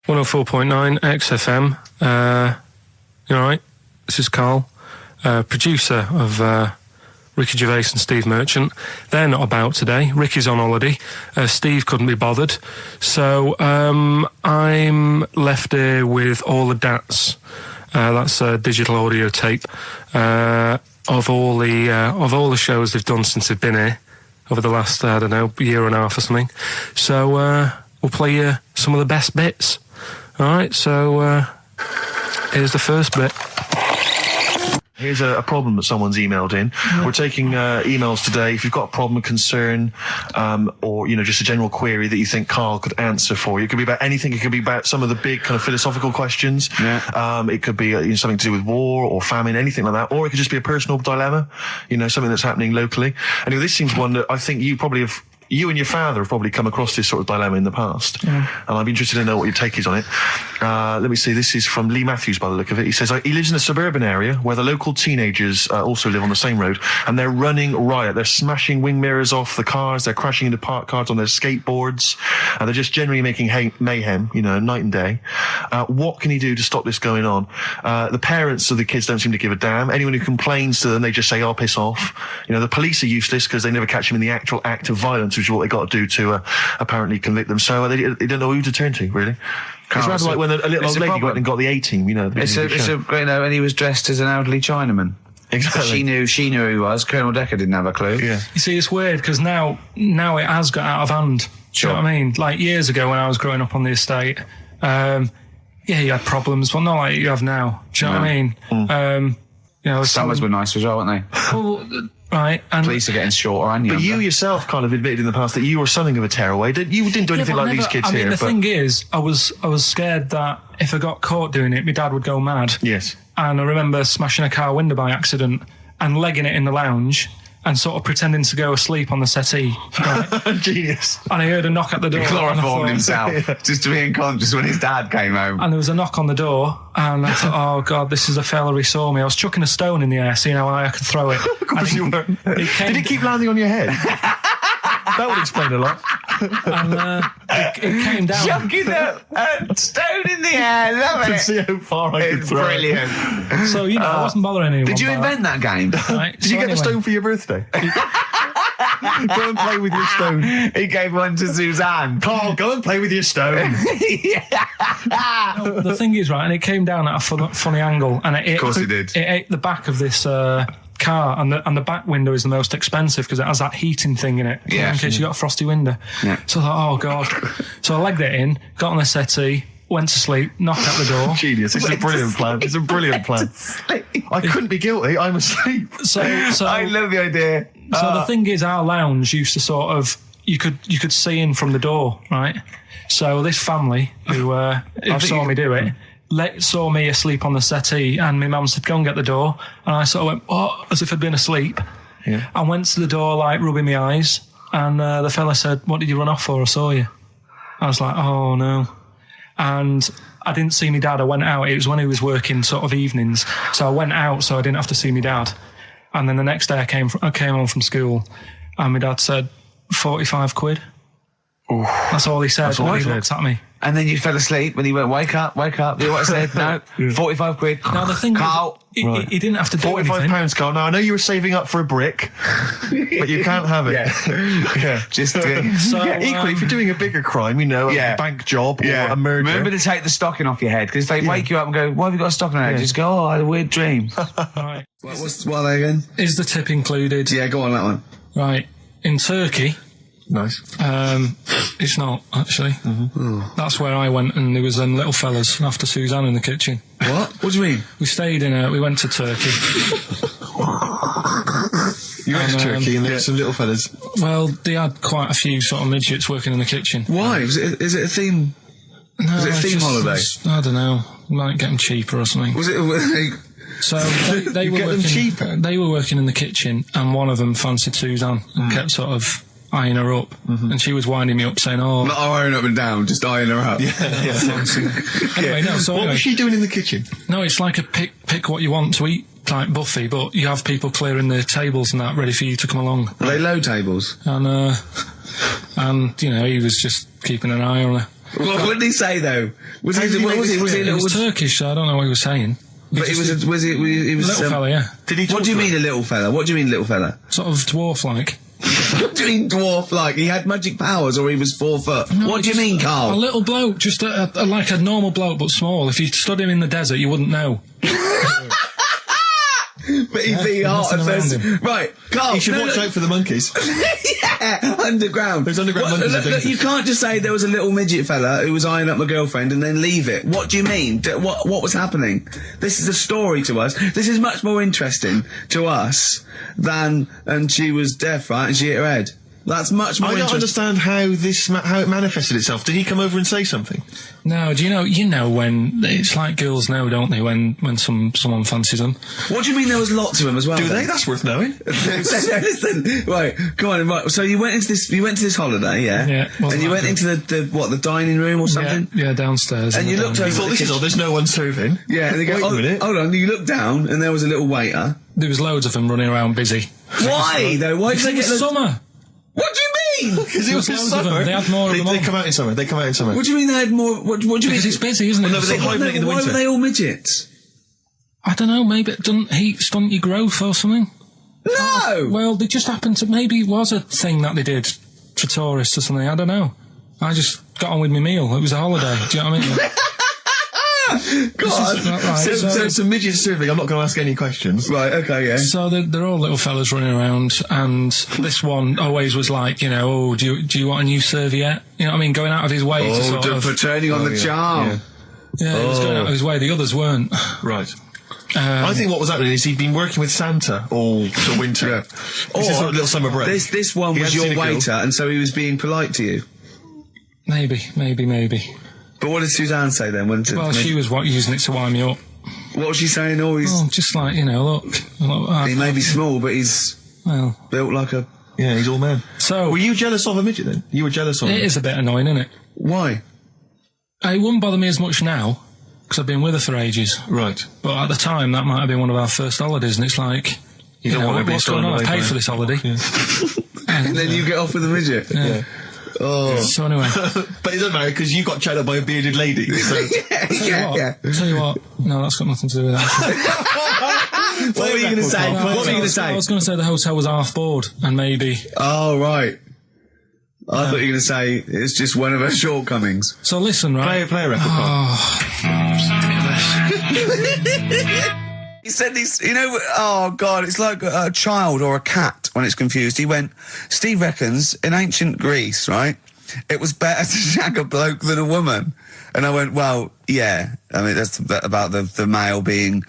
104.9 XFM. You alright? This is Karl, producer of Ricky Gervais and Steve Merchant. They're not about today. Ricky's on holiday. Steve couldn't be bothered. So I'm left here with all the DATs. That's a digital audio tape of all the shows they've done since they've been here over the last, I don't know, year and a half or something. So we'll play you some of the best bits. Alright, so here's the first bit. Here's a problem that someone's emailed in. We're taking emails today. If you've got a problem, a concern, or, you know, just a general query that you think Karl could answer for you. It could be about anything. It could be about some of the big kind of philosophical questions. Yeah. It could be something to do with war or famine, anything like that. Or it could just be a personal dilemma, you know, something that's happening locally. Anyway, this seems one that I think you probably have... You and your father have probably come across this sort of dilemma in the past. Yeah. And I'd be interested to know what your take is on it. Let me see, this is from Lee Matthews by the look of it. He says, he lives in a suburban area where the local teenagers also live on the same road, and they're running riot. They're smashing wing mirrors off the cars, they're crashing into parked cars on their skateboards, and they're just generally making mayhem, you know, night and day. What can he do to stop this going on? The parents of the kids don't seem to give a damn. Anyone who complains to them, they just say, "Oh, piss off." You know, the police are useless because they never catch them in the actual act of violence, which is what they got to do to apparently convict them. So they don't know who to turn to, really. It's rather like when a little old lady went and got the A-team, you know. It's a you know, and he was dressed as an elderly Chinaman. Exactly. She knew who he was. Colonel Decker didn't have a clue. Yeah. You see, it's weird because now it has got out of hand. Sure. Do you know what I mean? Like years ago when I was growing up on the estate, yeah, you had problems, but not like you have now. Do you know what I mean? You know, summers were nice as well, weren't they? Well, right. And police are getting shorter and younger. But you yourself kind of admitted in the past that you were something of a tearaway. You didn't do anything like these kids here. The thing is, I was scared that if I got caught doing it, my dad would go mad. Yes. And I remember smashing a car window by accident and legging it in the lounge and sort of pretending to go asleep on the settee. Right? Genius. And I heard a knock at the door. He chloroformed himself just to be unconscious when his dad came home. And there was a knock on the door, and I thought, oh God, this is a fella, he saw me. I was chucking a stone in the air, seeing how high I could throw it. Of course you were. Did it keep landing on your head? That would explain a lot. And it came down. Chucking a stone in the air, love it. To see how far I could throw it. Brilliant. So, you know, I wasn't bothering anyone. Did you invent that game? Right, Did you get a stone for your birthday? Go and play with your stone. He gave one to Suzanne. Karl, go and play with your stone. No, the thing is, right, and it came down at a funny angle, and of course it did. It ate the back of this car, and the back window is the most expensive because it has that heating thing in it, yeah, in case you got a frosty window. Yeah. So I thought, oh God. So I legged it in, got on the settee, went to sleep, knocked at the door. Genius. It's a brilliant plan. It's a brilliant plan. I couldn't be guilty. I'm asleep. So I love the idea. So the thing is, our lounge used to sort of, you could see in from the door, right? So this family who saw me do it, saw me asleep on the settee, and my mum said, go and get the door. And I sort of went, oh, as if I'd been asleep. Yeah. I went to the door, like, rubbing my eyes, and the fella said, what did you run off for? I saw you. I was like, oh, no. And I didn't see my dad. I went out. It was when he was working sort of evenings. So I went out so I didn't have to see my dad. And then the next day I came home from school, and my dad said, 45 quid. Ooh, that's all he said. That's all he looked at me. And then you fell asleep and he went, wake up. You know what I said? No, 45 quid. Now the thing Karl, is, he didn't have to do anything. £45, Karl. Now I know you were saving up for a brick, but you can't have it. Yeah. Just equally, if you're doing a bigger crime, you know, a bank job or a murder. Remember to take the stocking off your head, because if they wake you up and go, why have you got a stocking on your head? Just go, oh, I had a weird dream. Right. What are they again? Is the tip included? Yeah, go on that one. Right. In Turkey. Nice. It's not, actually. Mm-hmm. That's where I went, and there was little fellas after Suzanne in the kitchen. What? What do you mean? We went to Turkey. You went to Turkey and there were some little fellas? Well, they had quite a few sort of midgets working in the kitchen. Why? Is it a theme? No, was it a theme holiday? I don't know. Might get them cheaper or something. Was it... So they were working cheaper. They were working in the kitchen, and one of them fancied Suzanne and kept sort of eyeing her up, and she was winding me up saying, "Oh, not eyeing up and down, just eyeing her up." Anyway, no. So what was she doing in the kitchen? No, it's like a pick what you want to eat type buffet, but you have people clearing the tables and that ready for you to come along. Are they low tables? And you know, he was just keeping an eye on her. What did he say though? Was he a It little? was Turkish, so I don't know what he was saying. But he was a little fella, yeah. Did he? What do you mean a little fella? What do you mean little fella? Sort of dwarf-like. What do you mean dwarf like? He had magic powers or he was 4 foot? No, What do you mean, A Carl? little bloke, just like a normal bloke, but small. If you stood him in the desert, you wouldn't know. But he'd be hot and nothing around thirsty. Right, Carl. You should watch out for the monkeys. Yeah, underground. There's underground monkeys Look, are dangerous. you can't just say there was a little midget fella who was eyeing up my girlfriend and then leave it. What do you mean? What was happening? This is a story to us. This is much more interesting to us than, and she was deaf, right, and she hit her head. That's much more I don't interesting. understand how it manifested itself. Did he come over and say something? No, do you know when it's like girls know, don't they? When someone fancies them. What do you mean there was lots of them as well? Do then? they? That's worth knowing. Listen, right, come on, right. So you went into this holiday, yeah? Yeah, wasn't And you that went good? into the dining room or something? Yeah, downstairs. And in you the looked dining over- room. Thought this is odd. There's no one serving. Yeah, and they go, Wait a minute. hold on, you looked down and there was a little waiter. There was loads of them running around busy. Why, though? Why did they It get was the... summer. What do you mean? Because it was Loads of them. summer. They had more of them They on. come out in summer. They come out in summer. What do you mean they had more... What do you mean? Because it's busy, isn't it? Well, no, but they Summer. hibernate in the Why winter. were they all midgets? I don't know, maybe it doesn't heat stunt your growth or something. No! Well, they just happened to, maybe it was a thing that they did for tourists or something, I don't know. I just got on with my meal. It was a holiday, do you know what I mean? God. Right, So it's a midget serving. I'm not going to ask any questions. Right, okay, yeah. So they're all little fellas running around, and this one always was like, you know, oh, do you want a new serviette? You know what I mean? Going out of his way to sort of... for turning on the charm. Yeah, he was going out of his way. The others weren't. Right. I think what was happening is he'd been working with Santa all the winter. Yeah. This is sort of little summer break. This one He was hadn't your seen a girl. waiter, and so he was being polite to you. Maybe. But what did Suzanne say then? Well, she was using it to wind me up. What was she saying? Oh, he's... Oh, just like, you know, look. He may be small, but he's Well, built like a... Yeah, he's all man. so... Were you jealous of a midget then? You were jealous of him? It is a bit annoying, isn't it? Why? It wouldn't bother me as much now, because I've been with her for ages. Right. But at the time, that might have been one of our first holidays, and it's like, you don't know, want to be what's going on? thrown I've away paid by for it. this holiday. And then you get off with a midget? Yeah. Oh. So anyway, But it doesn't matter because you got chatted up by a bearded lady. So. yeah. tell you what, no, that's got nothing to do with that. What were you going to say? No, What were you going to I say? was going to say the hotel was half board, and maybe... Oh, right. I thought you were going to say it's just one of her shortcomings. So listen, right? Play a record. Carl. He said this, you know, oh God, it's like a child or a cat when it's confused. He went, Steve reckons in ancient Greece, right, it was better to shag a bloke than a woman. And I went, well, yeah. I mean, that's about the male being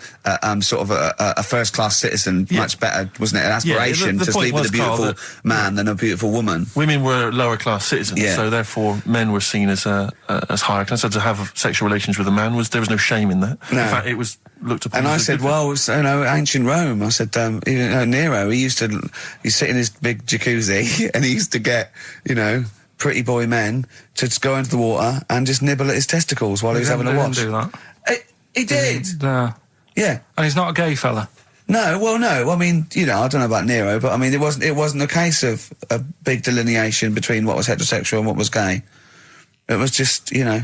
sort of a first-class citizen, much better, wasn't it? An aspiration the to point sleep with was, a beautiful Carl, man than a beautiful woman. Women were lower class citizens, Yeah. so therefore men were seen as higher class. So to have sexual relations with a man there was no shame in that. No. In fact, it was looked upon. And I as a said, good well, it's, you know, ancient Rome. I said, you know, Nero, he sit in his big jacuzzi and he used to get, you know, pretty boy men to just go into the water and just nibble at his testicles while he was having a watch. do that. He did. No. Yeah. And he's not a gay fella. No, well, no. I mean, you know, I don't know about Nero, but I mean, it wasn't a case of a big delineation between what was heterosexual and what was gay. It was just, you know,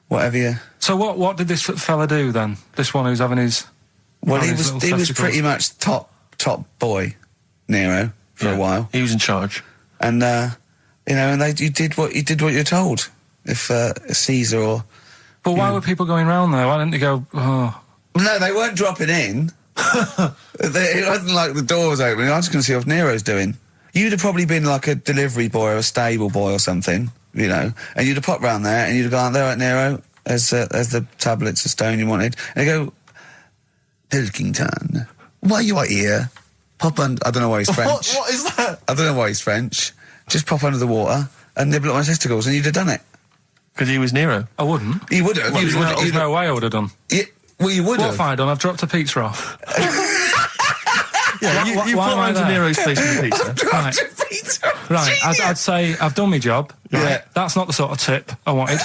whatever you... So what did this fella do then? This one who's having his... Well, having he his was little pretty testicles? much top boy, Nero, for a while. He was in charge. And, you know, and you did what you're told. If Caesar or... But why were people going round there? Why didn't they go, oh... No, they weren't dropping in. It wasn't like the door was opening. I was just going to see what Nero's doing. You'd have probably been like a delivery boy or a stable boy or something, you know, and you'd have popped round there and you'd have gone, there right, Nero, there's the tablets of stone you wanted. And they go, Pilkington, why you are here? Pop under... I don't know why he's French. What is that? I don't know why he's French. Just pop under the water and nibble at my testicles and you'd have done it. Because he was Nero. I wouldn't. You would have. Well, there's no way I would have done. Well, you would What have. have I done? I've dropped a pizza off. Yeah, you why put am I around to there? Nero's place with the pizza. Dropped a Right, I'd say I've done my job. Right? Yeah. That's not the sort of tip I wanted.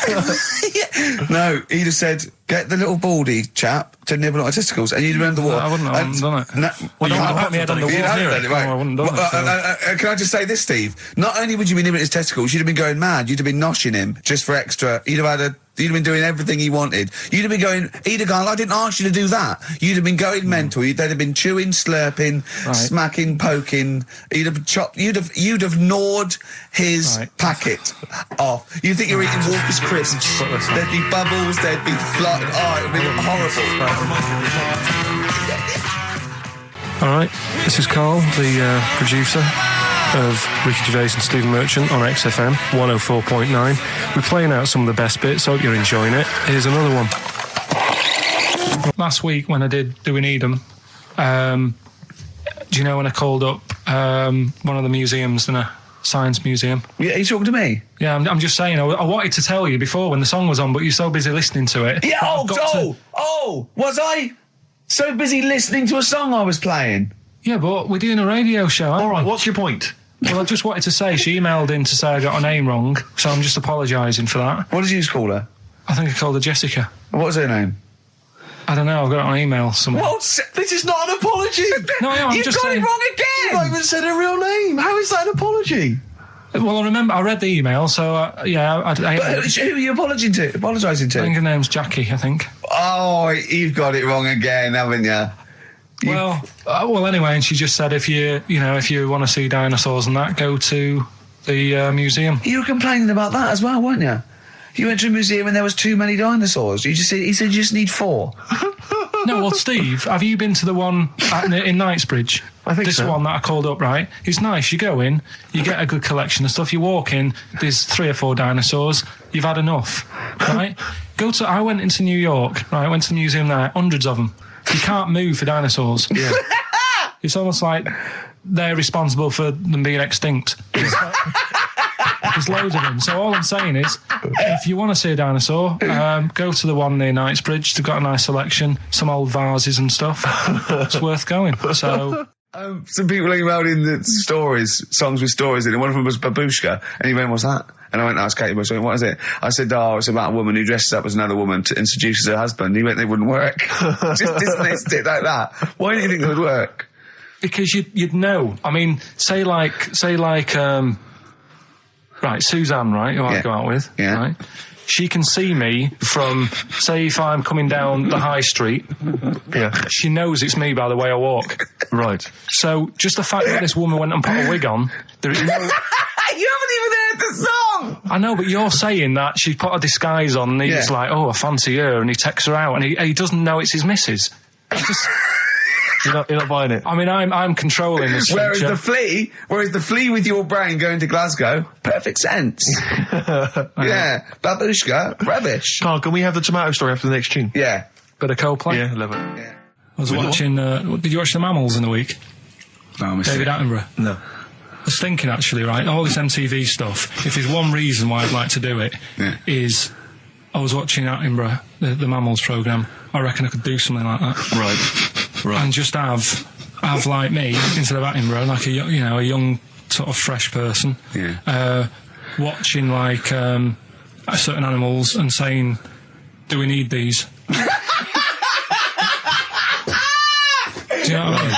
No, he'd have said, get the little baldy chap to nibble on my testicles, and you'd have done the what? I wouldn't have done it. No, Well, you I can't put my head on the You'd wall have near done it. right. No, I wouldn't have done it. Can I just say this, Steve? Not only would you be nibbling his testicles, you'd have been going mad. You'd have been noshing him just for extra. You'd have been doing everything he wanted. You'd have been going, he'd have gone, I didn't ask you to do that. You'd have been going mental. They'd have been chewing, slurping, smacking, poking. You'd have chopped. You'd have gnawed his packet off. You'd think you're eating Walker's crisps. There'd be bubbles. There'd be flood. Oh, it'd be horrible. All right, this is Karl, the producer of Ricky Gervais and Stephen Merchant on XFM 104.9. We're playing out some of the best bits. Hope you're enjoying it. Here's another one. Last week when I did Do We Need 'Em, do you know when I called up one of the museums in a science museum? Yeah, you talking to me? Yeah, I'm just saying, I wanted to tell you before when the song was on, but you're so busy listening to it. Yeah, was I so busy listening to a song I was playing? Yeah, but we're doing a radio show, aren't All right, we? what's your point? Well, I just wanted to say she emailed in to say I got her name wrong, so I'm just apologising for that. What did you call her? I think I called her Jessica. What was her name? I don't know, I've got it on email somewhere. This is not an apology. No, I'm You've just got saying. it wrong again! You've not even said her real name. How is that an apology? Well, I remember I read the email, so I Who are you apologising to? I think her name's Jackie, I think. Oh, you've got it wrong again, haven't you? Well, anyway, and she just said if you want to see dinosaurs and that, go to the museum. You were complaining about that as well, weren't you? You went to a museum and there was too many dinosaurs. He said you just need 4. No, well, Steve, have you been to the one in Knightsbridge? I think this so. one that I called up, right? It's nice. You go in, you get a good collection of stuff. You walk in, there's 3 or 4 dinosaurs. You've had enough, right? I went into New York, right? I went to the museum there, hundreds of them. You can't move for dinosaurs. Yeah. It's almost like they're responsible for them being extinct. There's loads of them. So all I'm saying is, if you want to see a dinosaur, go to the one near Knightsbridge. They've got a nice selection, some old vases and stuff. It's worth going. So. Some people emailed in the songs with stories in it. One of them was Babushka, and he went, what's that? And I went, asked Katie, what is it? I said, it's about a woman who dresses up as another woman and seduces her husband. He went, they wouldn't work. Just dismissed it like that. Why do you think they would work? Because you'd know. I mean, say like, right, Suzanne, right, who I go out with, right? She can see me from, say, if I'm coming down the high street. Yeah. She knows it's me by the way I walk. Right. So just the fact that this woman went and put a wig on, there is no. You haven't even heard the song! I know, but you're saying that she put a disguise on and he's like, oh, I fancy her, and he takes her out and he doesn't know it's his missus. You're not buying it. I mean, I'm controlling this. Whereas the flea with your brain going to Glasgow, perfect sense. Yeah, Babushka, rubbish. Carl, can we have the tomato story after the next tune? Yeah. Bit of Coldplay. Yeah, love it. Yeah. I was watching. Did you watch The Mammals in the week? No, David Attenborough. No. I was thinking actually, right, all this MTV stuff. If there's one reason why I'd like to do it, is I was watching Attenborough, the Mammals programme. I reckon I could do something like that. Right. And just have like me instead of Attenborough, like a young sort of fresh person. Yeah. Watching like certain animals and saying, "Do we need these?" Do you know what I mean?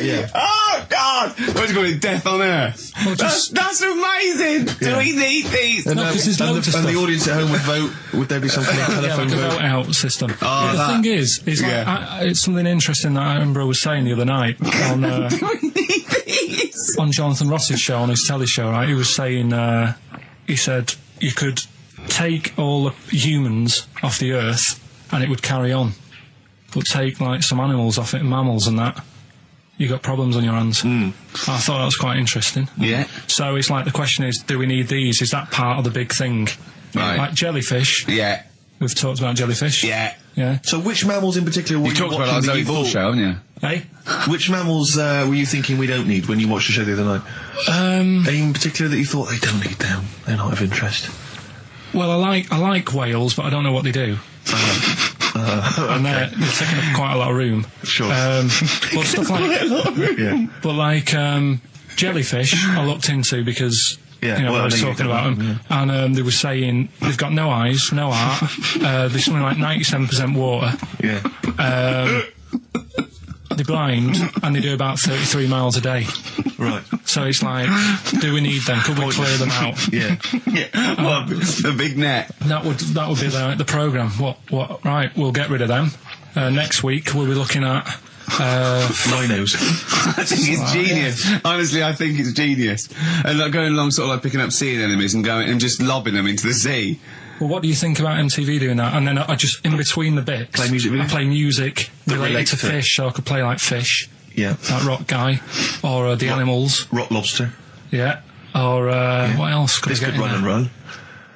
Yeah. Oh, God! What's going to Death on Earth? Well, That's amazing! Do we need these? No, because there's loads of And stuff. the audience at home would vote. Would there be some kind of telephone like a vote? vote out system. Oh, But the thing is like, it's something interesting that Attenborough was saying the other night on Do we need these? on Jonathan Ross's show, on his telly show, right? He was saying, he said you could take all the humans off the earth and it would carry on, but take like some animals off it, mammals and that, you got problems on your hands. I thought that was quite interesting. Yeah. So it's like the question is, do we need these? Is that part of the big thing? Right. Like jellyfish. Yeah. We've talked about jellyfish. Yeah. Yeah. So which mammals in particular were You talked about watching our that Zoe you Ball thought- show, haven't you? Hey? Which mammals were you thinking we don't need when you watched the show the other night? Any in particular that you thought they don't need them? They're not of interest. Well, I like whales, but I don't know what they do. And they're taking up quite a lot of room. Sure. But stuff like, Yeah. but like, jellyfish I looked into because Yeah, you know, well, I was I know talking you about did. them, and they were saying they've got no eyes, no heart. There's something like 97% water. Yeah. They're blind, and they do about 33 miles a day. Right. So it's like, do we need them? Could we clear them out? Yeah. Well, the big net. That would be the programme. What? Right, we'll get rid of them. Next week we'll be looking at Rhinos. I think it's genius. Honestly, I think it's genius. And like going along, sort of like picking up sea anemones and going and just lobbing them into the sea. Well, what do you think about MTV doing that? And then I just, in between the bits, Play music videos? I play music related relates to to it. fish, so I could play like Fish, Yeah. that rock guy, or the Animals, Rock Lobster. yeah, or what else could This I get could in run there? and run.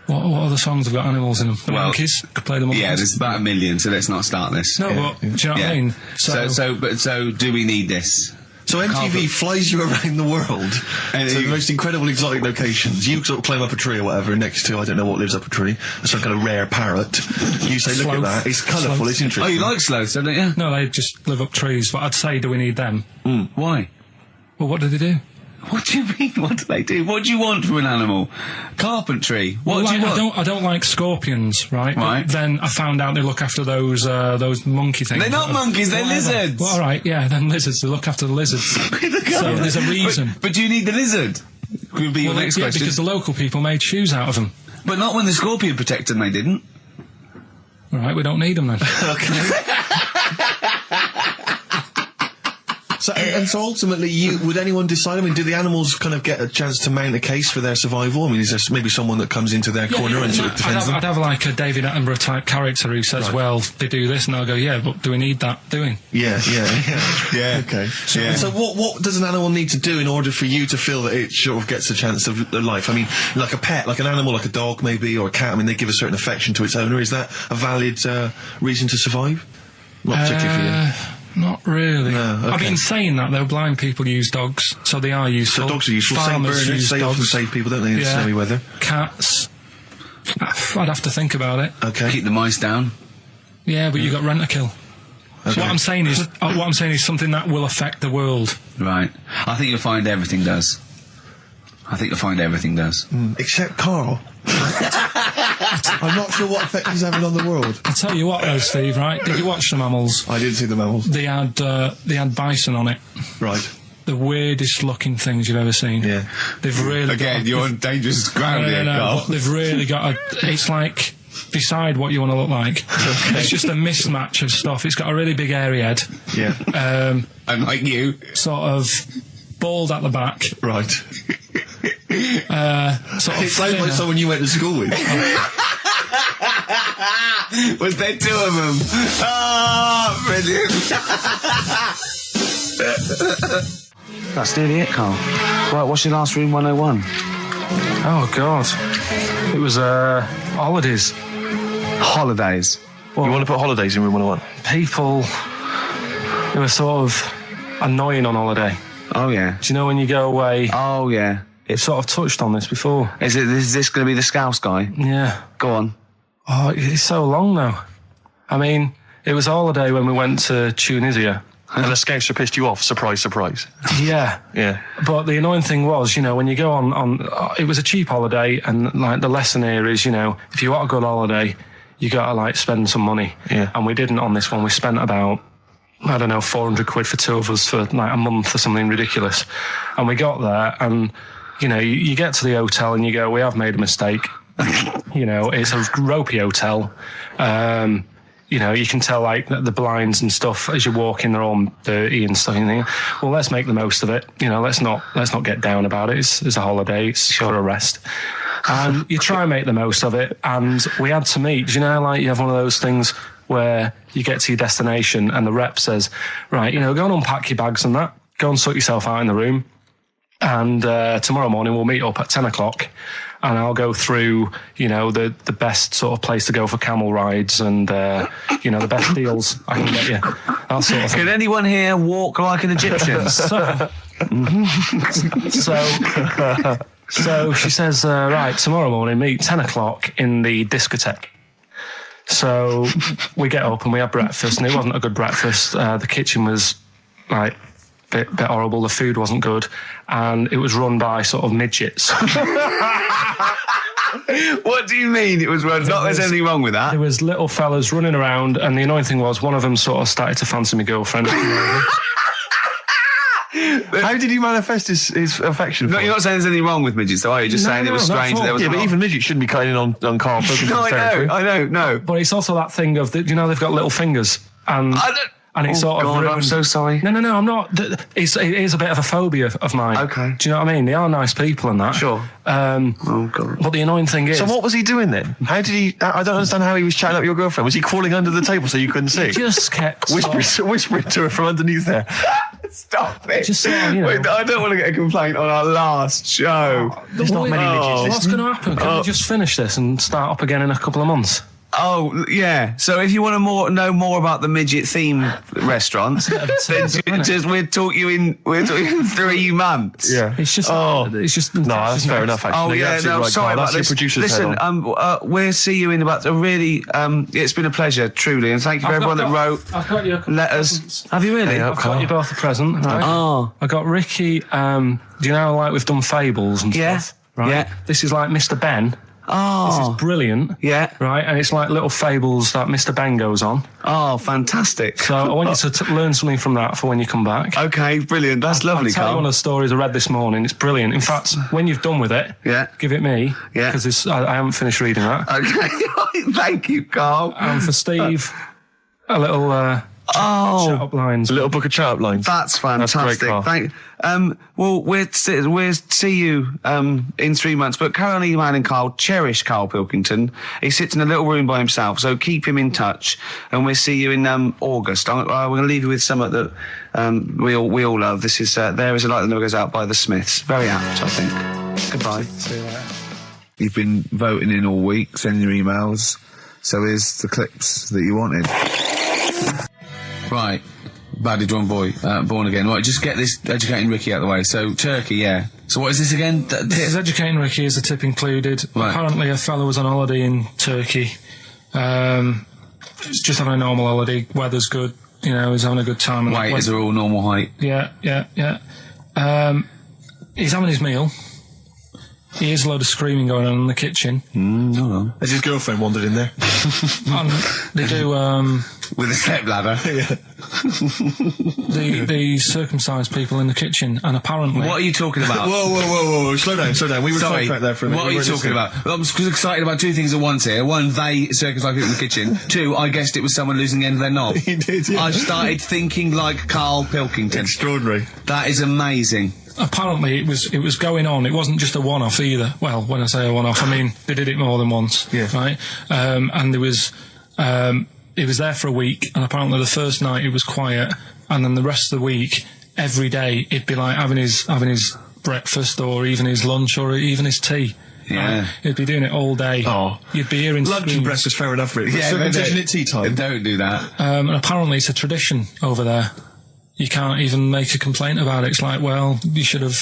What other songs have got animals in them? The Well, Monkeys, could play them all. Yeah, there's about 1 million, so let's not start this. No, but do you know what Yeah. I mean? So do we need this? So MTV flies you around the world And to the you- most incredible exotic locations. You sort of climb up a tree or whatever next to, I don't know what lives up a tree, some kind of rare parrot. You say, look at Sloth. that, it's colourful, Sloth. it's Oh, interesting. you like sloths, don't you? No, they just live up trees, but I'd say, do we need them? Why? Well, what do they do? What do you mean? What do they do? What do you want from an animal? Carpentry. What Well, do you want? I don't like scorpions, right? Right. But then I found out they look after those monkey things. They're not monkeys, they're Whatever. lizards. Well, all right, yeah, then lizards. They look after the lizards. So there's a reason. But do you need the lizard? Could be your Well, next yeah, question. because the local people made shoes out of them. But not when the scorpion protected them, they didn't. All right, we don't need them then. So, and so ultimately, would anyone decide? I mean, do the animals kind of get a chance to mount a case for their survival? I mean, is there maybe someone that comes into their corner and sort of defends them? I'd have like a David Attenborough type character who says, Right. well, they do this, and I'll go, yeah, but do we need that doing? Yeah. Okay. So what does an animal need to do in order for you to feel that it sort of gets a chance of life? I mean, like a pet, like an animal, like a dog maybe, or a cat, I mean, they give a certain affection to its owner. Is that a valid reason to survive? Not particularly for you. Not really. No, okay. I mean, saying that, though, blind people use dogs, so they are useful. So dogs are useful. Saint Farmers burners, use they often dogs. save people, don't they, in Yeah. snowy weather? Cats. I'd have to think about it. Okay. Keep the mice down. Yeah, but you got rent a kill. So what I'm saying is something that will affect the world. Right. I think you'll find everything does. Except Carl. I'm not sure what effect he's having on the world. I'll tell you what, though, Steve. Right? Did you watch the mammals? I didn't see the mammals. They had bison on it. Right. The weirdest looking things you've ever seen. Yeah. They've really Again, you're on dangerous ground here, Carl. but they've really got it's like, decide what you want to look like. It's just a mismatch of stuff. It's got a really big airy head. Yeah. And like you. Sort of bald at the back. Right. Sort of It sounds like thinner. someone you went to school with. Was there two of them? Oh, brilliant. That's nearly it, Carl. Right, what's your last room 101? Oh, God. It was, holidays. Holidays. You want to put holidays in room 101? People who are sort of annoying on holiday. Oh, yeah. Do you know when you go away? Oh, yeah. It sort of touched on this before. Is this going to be the Scouse guy? Yeah. Go on. Oh, it's so long though. I mean, it was a holiday when we went to Tunisia. And the Scouser pissed you off. Surprise, surprise. Yeah. Yeah. But the annoying thing was, when you go on it was a cheap holiday, and like the lesson here is, if you want a good holiday, you gotta like spend some money. Yeah. And we didn't on this one. We spent about, I don't know, 400 quid for two of us for like a month or something ridiculous. And we got there, and you get to the hotel and you go, we have made a mistake. It's a ropey hotel. You can tell like the blinds and stuff as you walk in, they're all dirty and stuff. And you think, well, let's make the most of it. Let's not get down about it. It's a holiday. It's sure a rest. And you try and make the most of it. And we had to meet. Like you have one of those things where you get to your destination and the rep says, right, go and unpack your bags and that. Go and sort yourself out in the room. And tomorrow morning we'll meet up at 10 o'clock. And I'll go through, the best sort of place to go for camel rides and, the best deals I can get you. That sort of thing. Can anyone here walk like an Egyptian? So she says, right, tomorrow morning, meet 10 o'clock in the discotheque. So we get up and we have breakfast, and it wasn't a good breakfast. The kitchen was, like, bit horrible. The food wasn't good, and it was run by sort of midgets. What do you mean it was run? Not there's anything wrong with that. There was little fellas running around, and the annoying thing was one of them sort of started to fancy my girlfriend. How did he manifest his affection for No, you're not saying there's anything wrong with midgets, though, are you? Just saying it was not strange at that there all. was. Yeah, but even midgets shouldn't be cutting in on Karl Pilkington's No, territory. I know. But it's also that thing of, they've got little fingers, and it's sort of God, ruined. I'm so sorry. No, I'm not. It is a bit of a phobia of mine. Okay. Do you know what I mean? They are nice people and that. Sure. Oh, God. But the annoying thing is... So what was he doing then? How did he... I don't understand how he was chatting up your girlfriend. Was he crawling under the table so you couldn't see? Just kept... Whispering to her from underneath there. Stop it. Just sort of, Wait, I don't want to get a complaint on our last show. There's not many midgets What's going to happen? Can we just finish this and start up again in a couple of months? Oh, yeah. So if you want to know more about the midget theme restaurant, then we'll talk you in 3 months. Yeah. It's just... It's just... No, that's fair enough, actually. Oh, No, you're yeah, absolutely no, right, sorry Karl. about That's this. your producer's head Listen, on. we'll see you in about a really... it's been a pleasure, truly, and thank you for everyone that wrote I've got you a couple letters. of presents. Have you really? Yeah. I've got you both a present, right? Oh. I got Ricky, do you know, like we've done fables and Yeah. stuff? Right? Yeah. This is like Mr. Ben. Oh. This is brilliant. Yeah. Right? And it's like little fables that Mr. Ben goes on. Oh, fantastic. So I want you to learn something from that for when you come back. Okay, brilliant. That's lovely, I'll tell you Karl. one of the stories I read this morning. It's brilliant. In fact, when you've done with it, Yeah. give it me. Yeah. Because I haven't finished reading that. Okay, thank you, Karl. And for Steve, a little chat up lines. A little book of chat-up lines. That's fantastic. great, Karl. Thank. Well, we'll see you in 3 months. But carry on emailing Karl. Cherish Karl Pilkington. He sits in a little room by himself, so keep him in touch. And we'll see you in August. We're going to leave you with something that we all love. This is "There Is a Light That Never Goes Out" by the Smiths. Very apt, I think. Goodbye. See you later. You've been voting in all week, sending your emails. So here's the clips that you wanted. Right. Badly Drawn Boy, Born Again. Right, just get this Educating Ricky out of the way. So, Turkey, yeah. So what is this again? This is Educating Ricky. Is the tip included? Right. Apparently a fellow was on holiday in Turkey. He's just having a normal holiday. Weather's good. You know, he's having a good time. And Weight is all normal height. Yeah. He's having his meal. He hears a load of screaming going on in the kitchen. Hold on. Has his girlfriend wandered in there? And they do, With a step ladder. the circumcised people in the kitchen, and apparently... What are you talking about? Whoa. Slow down. We were sidetracked there for a minute. What are you talking about? Well, I'm excited about 2 things at once here. One, they circumcised people in the kitchen. 2, I guessed it was someone losing the end of their knob. He did, yeah. I started thinking like Karl Pilkington. Extraordinary. That is amazing. Apparently it was going on. It wasn't just a one-off either. Well, when I say a one-off, I mean they did it more than once. Yeah. Right? And there was... He was there for a week, and apparently the first night it was quiet, and then the rest of the week, every day, it'd be like having his breakfast, or even his lunch, or even his tea. Yeah. Right? He'd be doing it all day. Oh. You'd be hearing Lunch and screams. breakfast, fair enough, really. Yeah, Circumcision at tea time. Don't do that. And apparently it's a tradition over there. You can't even make a complaint about it. It's like, well, you should have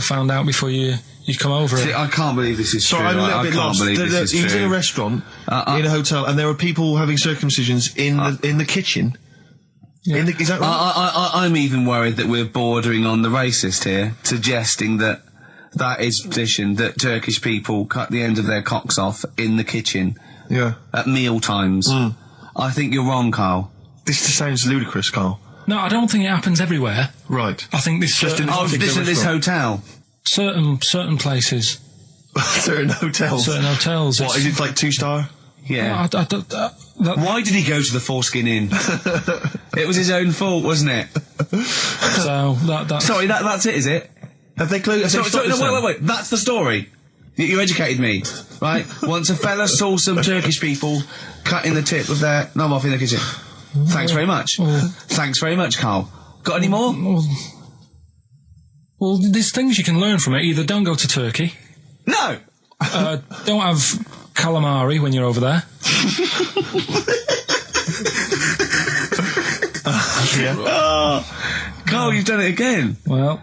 found out before you come over See, it. I can't believe this is Sorry, true. I'm a little I bit can't lost. believe this is He was in a true. restaurant, in a hotel, and there were people having circumcisions in the kitchen. Yeah. Is that right? I'm even worried that we're bordering on the racist here, suggesting that is tradition that Turkish people cut the end of their cocks off in the kitchen Yeah. at meal times. I think you're wrong, Karl. This sounds ludicrous, Karl. No, I don't think it happens everywhere. Right. I think this Just in- Oh, particular this at this restaurant. hotel. certain places, Certain hotels. certain hotels. What, is it like 2-star? Yeah. Why did he go to the Foreskin Inn? It was his own fault, wasn't it? that's Sorry, that's it, is it? Have they closed? Sorry, no, wait. That's the story. You educated me, right? Once a fella saw some Turkish people cutting the tip of their knob off in the kitchen. Thanks very much. Thanks very much, Karl. Got any more? Well, there's things you can learn from it. Either don't go to Turkey, No! don't have calamari when you're over there. Karl, you've done it again. Well...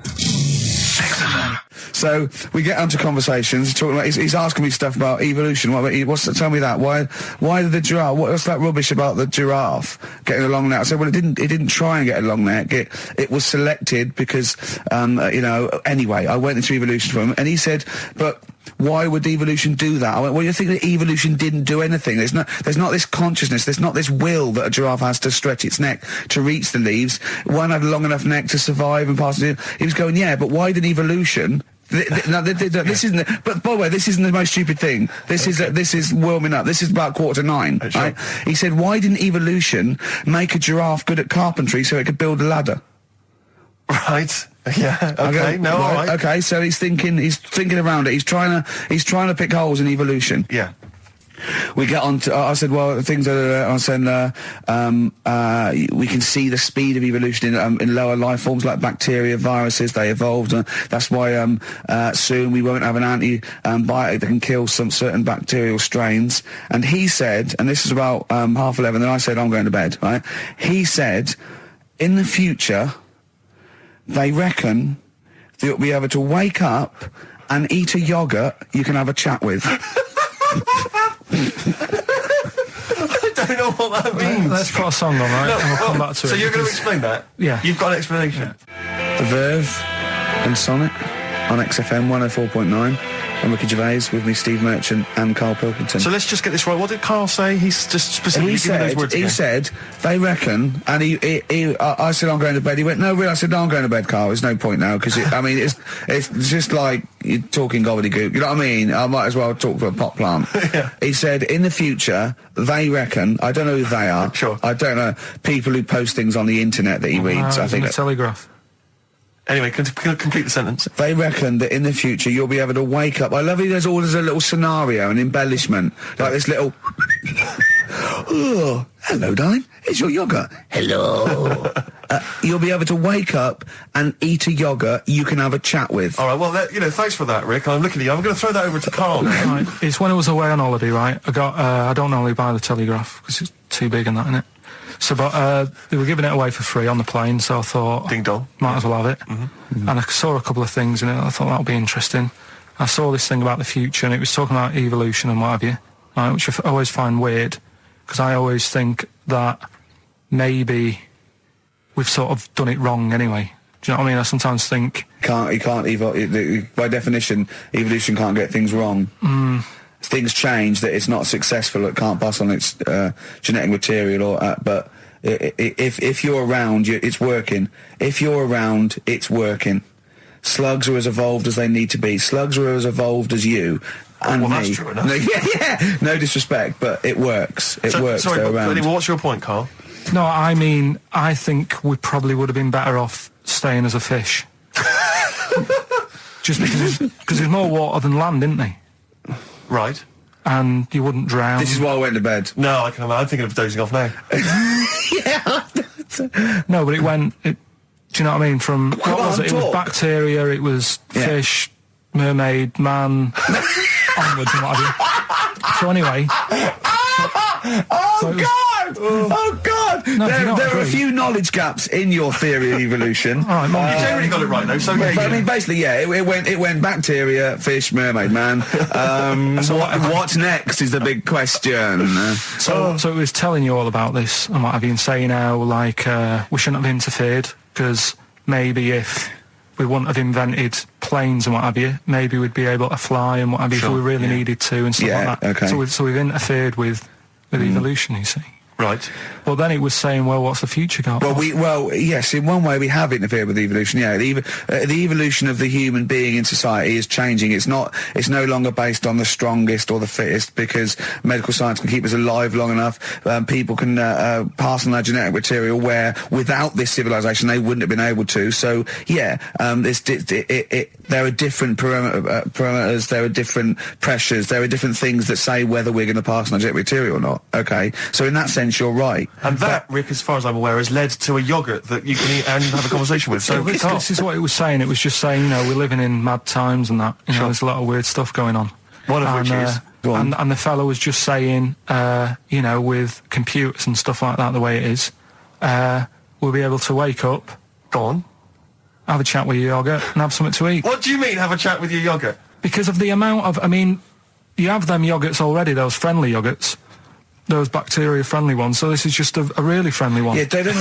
So we get onto conversations. Talking about, he's asking me stuff about evolution. Tell me that. Why did the giraffe? What's that rubbish about the giraffe getting a long neck? I said, well, it didn't try and get a long neck. It was selected because, anyway, I went into evolution for him, and he said, but why would evolution do that? I went, well, you think that evolution didn't do anything. There's not this consciousness, there's not this will that a giraffe has to stretch its neck to reach the leaves. One had a long enough neck to survive and pass it. He was going, yeah, but why did evolution... this isn't. But by the way, this isn't the most stupid thing. This is warming up. This is about 8:45. Sure. Right? He said, why didn't evolution make a giraffe good at carpentry so it could build a ladder? Right. Yeah. Okay. All right. Okay. So he's thinking around it. He's trying to pick holes in evolution. Yeah. We get on to, I said, well, things are, I said, we can see the speed of evolution in lower life forms like bacteria, viruses, they evolved. That's why soon we won't have an antibiotic that can kill some certain bacterial strains. And he said, and this is about 11:30, and I said, I'm going to bed, right? He said, in the future, they reckon that you'll be able to wake up and eat a yogurt you can have a chat with. I don't know what that means. Let's put a song on, right? And we'll come back to it. So you're going to explain that? Yeah. You've got an explanation? The Verve and Sonic on XFM 104.9. I'm Ricky Gervais, with me Steve Merchant and Karl Pilkington. So let's just get this right. What did Karl say? He's just specifically giving those words again. He said, they reckon, and I said, I'm going to bed. He went, no, really? I said, no, I'm going to bed, Karl. There's no point now, because, it's just like you're talking gobbledygook. You know what I mean? I might as well talk to a pot plant. Yeah. He said, in the future, they reckon, I don't know who they are. Sure. I don't know, people who post things on the internet that he reads. I think the Telegraph. Anyway, complete the sentence. They reckon that in the future you'll be able to wake up. I love it. There's always a little scenario, an embellishment, like this little. Oh, hello, darling. It's your yogurt. Hello. You'll be able to wake up and eat a yogurt you can have a chat with. All right. Well, thanks for that, Rick. I'm looking at you. I'm going to throw that over to Karl now. Right. It's when I was away on holiday, right? I don't normally buy the Telegraph because it's too big and that, innit? So, but they were giving it away for free on the plane, so I thought, ding dong, might as well have it. Mm-hmm. And I saw a couple of things in it. I thought that would be interesting. I saw this thing about the future, and it was talking about evolution and what have you, right, which I always find weird, because I always think that maybe we've sort of done it wrong anyway. Do you know what I mean? I sometimes think by definition, evolution can't get things wrong. Things change, that it's not successful, it can't pass on its genetic material, but if you're around, it's working. If you're around, it's working. Slugs are as evolved as they need to be. Slugs are as evolved as you and me. That's true enough. Yeah. No disrespect, but it works. It works. Sorry, they're around. Anyway, what's your point, Karl? No, I mean, I think we probably would have been better off staying as a fish. Just because there's more water than land, isn't there? Right. And you wouldn't drown. This is why I went to bed. No, I'm thinking of dozing off now. Yeah. No, but do you know what I mean? From what was it? It was bacteria, it was fish, mermaid, man, onwards and what have you. So anyway. Oh God! No, there are a few knowledge gaps in your theory of evolution. All right, you generally got it right though. So but I mean, basically, yeah, it went bacteria, fish, mermaid, man. What next is the big question. So it was telling you all about this and what have you, and saying how like we shouldn't have interfered, because maybe if we wouldn't have invented planes and what have you, maybe we'd be able to fly and what have you if we really needed to and stuff like that. Okay. So we've interfered with evolution, you see. Right. Well, then it was saying, well, what's the future got? Well, yes, in one way we have interfered with evolution. Yeah, the evolution of the human being in society is changing. It's no longer based on the strongest or the fittest, because medical science can keep us alive long enough. People can pass on their genetic material where without this civilization they wouldn't have been able to. So yeah, there are different parameters, there are different pressures, there are different things that say whether we're going to pass on our genetic material or not. Okay, so in that sense you're right. And that, Rick, as far as I'm aware, has led to a yogurt that you can eat and have a conversation with. So this is what it was saying. It was just saying, we're living in mad times and that. There's a lot of weird stuff going on. One of which is... And the fellow was just saying, with computers and stuff like that, the way it is, we'll be able to wake up. Go on. have a chat with your yogurt and have something to eat. What do you mean, have a chat with your yogurt? Because of the amount of, I mean, you have them yogurts already, those friendly yogurts, those bacteria-friendly ones, so this is just a really friendly one. Yeah, they don't...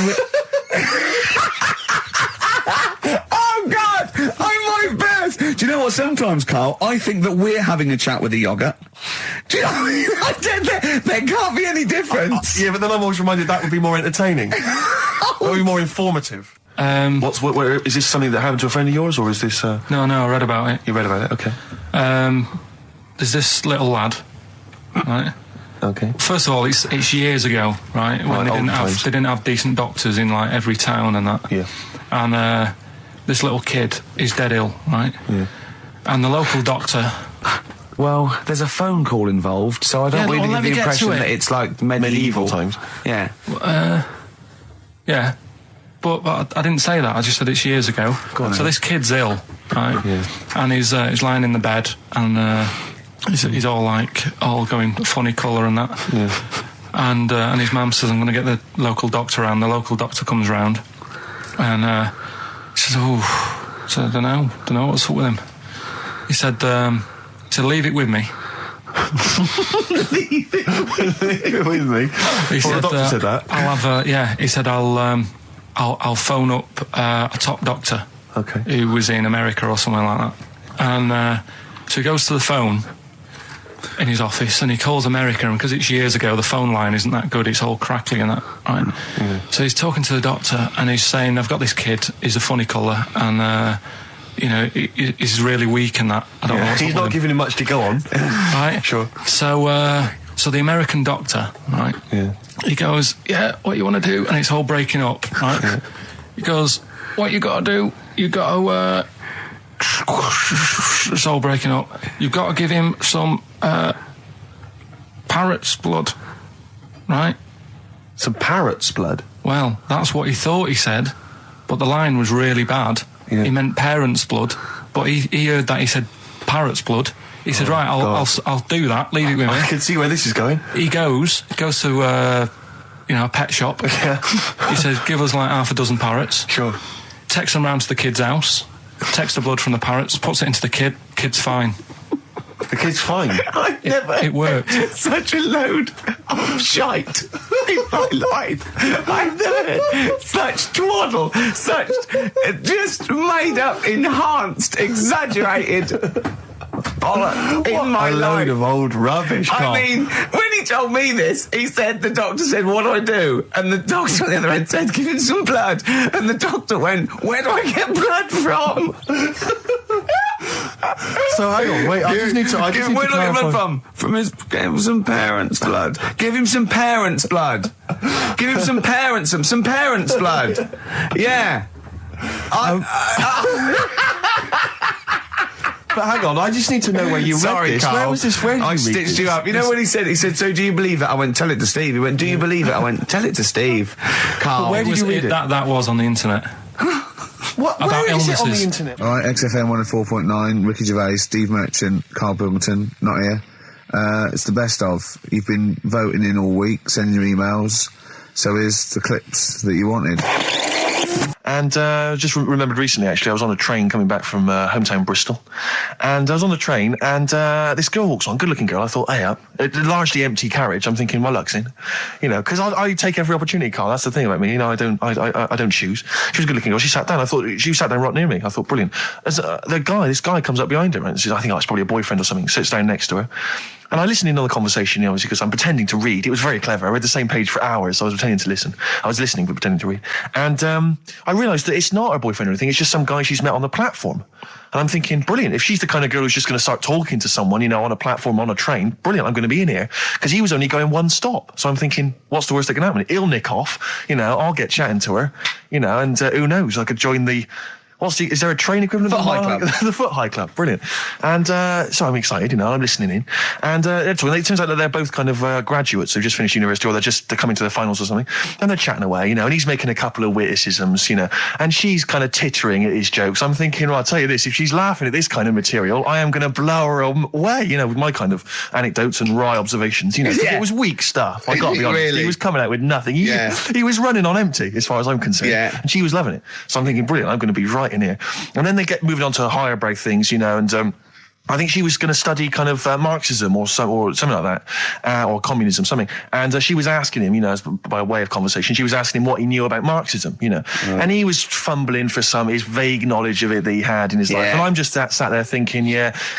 Oh, God! I might burst! Do you know what, sometimes, Carl, I think that we're having a chat with a yogurt. Do you know what I mean? There can't be any difference. Yeah, but then I'm always reminded that would be more entertaining. That would be more informative. What, is this something that happened to a friend of yours, or is this... No, I read about it. You read about it, okay. There's this little lad, right? Okay. First of all, it's years ago, right? When they didn't have decent doctors in, like, every town and that. Yeah. And, this little kid is dead ill, right? Yeah. And the local doctor... Well, there's a phone call involved, so I don't really get the impression that it's like medieval times. Yeah. Yeah. But I didn't say that. I just said it's years ago. So this kid's ill, right? Yeah. And he's lying in the bed, and he's all going funny colour and that. Yeah. And his mum says, I'm going to get the local doctor around. The local doctor comes round, and he says, oh, so I don't know what's up with him. He said, leave it with me. Leave it with me. He said, the doctor said that. I'll have he said I'll phone up a top doctor, okay, who was in America or somewhere like that. And so he goes to the phone in his office and he calls America, and because it's years ago, the phone line isn't that good, it's all crackly and that, right? Yeah. So he's talking to the doctor and he's saying, I've got this kid, he's a funny colour, and he's really weak and that. I don't know what's he's not giving him much to go on. Right? Sure. So the American doctor, right? Yeah. He goes, yeah, what you want to do? And it's all breaking up, right? Yeah. He goes, what you got to do? You got to, it's all breaking up. You've got to give him some, parrot's blood, right? Some parrot's blood? Well, that's what he thought he said, but the line was really bad. Yeah. He meant parent's blood, but he heard that he said parrot's blood. He said, right, I'll do that, leave it with me. I can see where this is going. He goes to, a pet shop. Yeah. He says, give us like half a dozen parrots. Sure. Takes them round to the kid's house, takes the blood from the parrots, puts it into the kid's fine. The kid's fine. It worked. Such a load of shite in my life. I've never heard such twaddle, such just made up, enhanced, exaggerated bollocks in my life. A load of old rubbish, Carl. I mean, when he told me this, the doctor said, what do I do? And the doctor on the other end said, give him some blood. And the doctor went, where do I get blood from? So hang on, wait, I just need to where do I get blood from? Give him some parents' blood. Give him some parents' blood. Give him some parents' blood. Yeah. But hang on, I just need to know where you read this. Carl. Where was this? Where did I you read stitched this? you up. You know what he said? He said, so do you believe it? I went, tell it to Steve. He went, do you believe it? I went, tell it to Steve. Carl. But where did you read it? That was on the internet. What? Where is it on the internet? All right, XFM 104.9, Ricky Gervais, Steve Merchant, Karl Pilkington, not here. It's the best of. You've been voting in all week, sending your emails. So here's the clips that you wanted. And just remembered recently, actually, I was on a train coming back from hometown Bristol, and I was on the train, and this girl walks on, good-looking girl. I thought, hey, a largely empty carriage. I'm thinking, my luck's in, because I take every opportunity, Carl. That's the thing about me, I don't choose. She was a good-looking girl. She sat down. I thought she sat down right near me. I thought, brilliant. As this guy comes up behind her, and says, I think it's probably a boyfriend or something. Sits down next to her. And I listened in on the conversation, obviously, because I'm pretending to read. It was very clever. I read the same page for hours, so I was pretending to listen. I was listening, but pretending to read. And I realised that it's not her boyfriend or anything. It's just some guy she's met on the platform. And I'm thinking, brilliant. If she's the kind of girl who's just going to start talking to someone, on a platform, on a train, brilliant, I'm going to be in here. Because he was only going one stop. So I'm thinking, what's the worst that can happen? He'll nick off, I'll get chatting to her, and who knows, I could join the... is there a train equivalent? Foot High Club. The Foot High Club, brilliant. And so I'm excited, I'm listening in. And it turns out that they're both kind of graduates who've just finished university, or they're coming to their finals or something. And they're chatting away, and he's making a couple of witticisms, and she's kind of tittering at his jokes. I'm thinking, well, I'll tell you this, if she's laughing at this kind of material, I am going to blow her away, with my kind of anecdotes and wry observations, Yeah. It was weak stuff, I got to be honest. Really? He was coming out with nothing. He was running on empty, as far as I'm concerned. Yeah. And she was loving it. So I'm thinking, brilliant, I'm going to be right in here. And then they get moving on to higher brow things, and I think she was going to study kind of Marxism or something like that, or communism, something. And she was asking him, as by way of conversation, she was asking him what he knew about Marxism, And he was fumbling for his vague knowledge of it that he had in his life. And I'm just sat there thinking,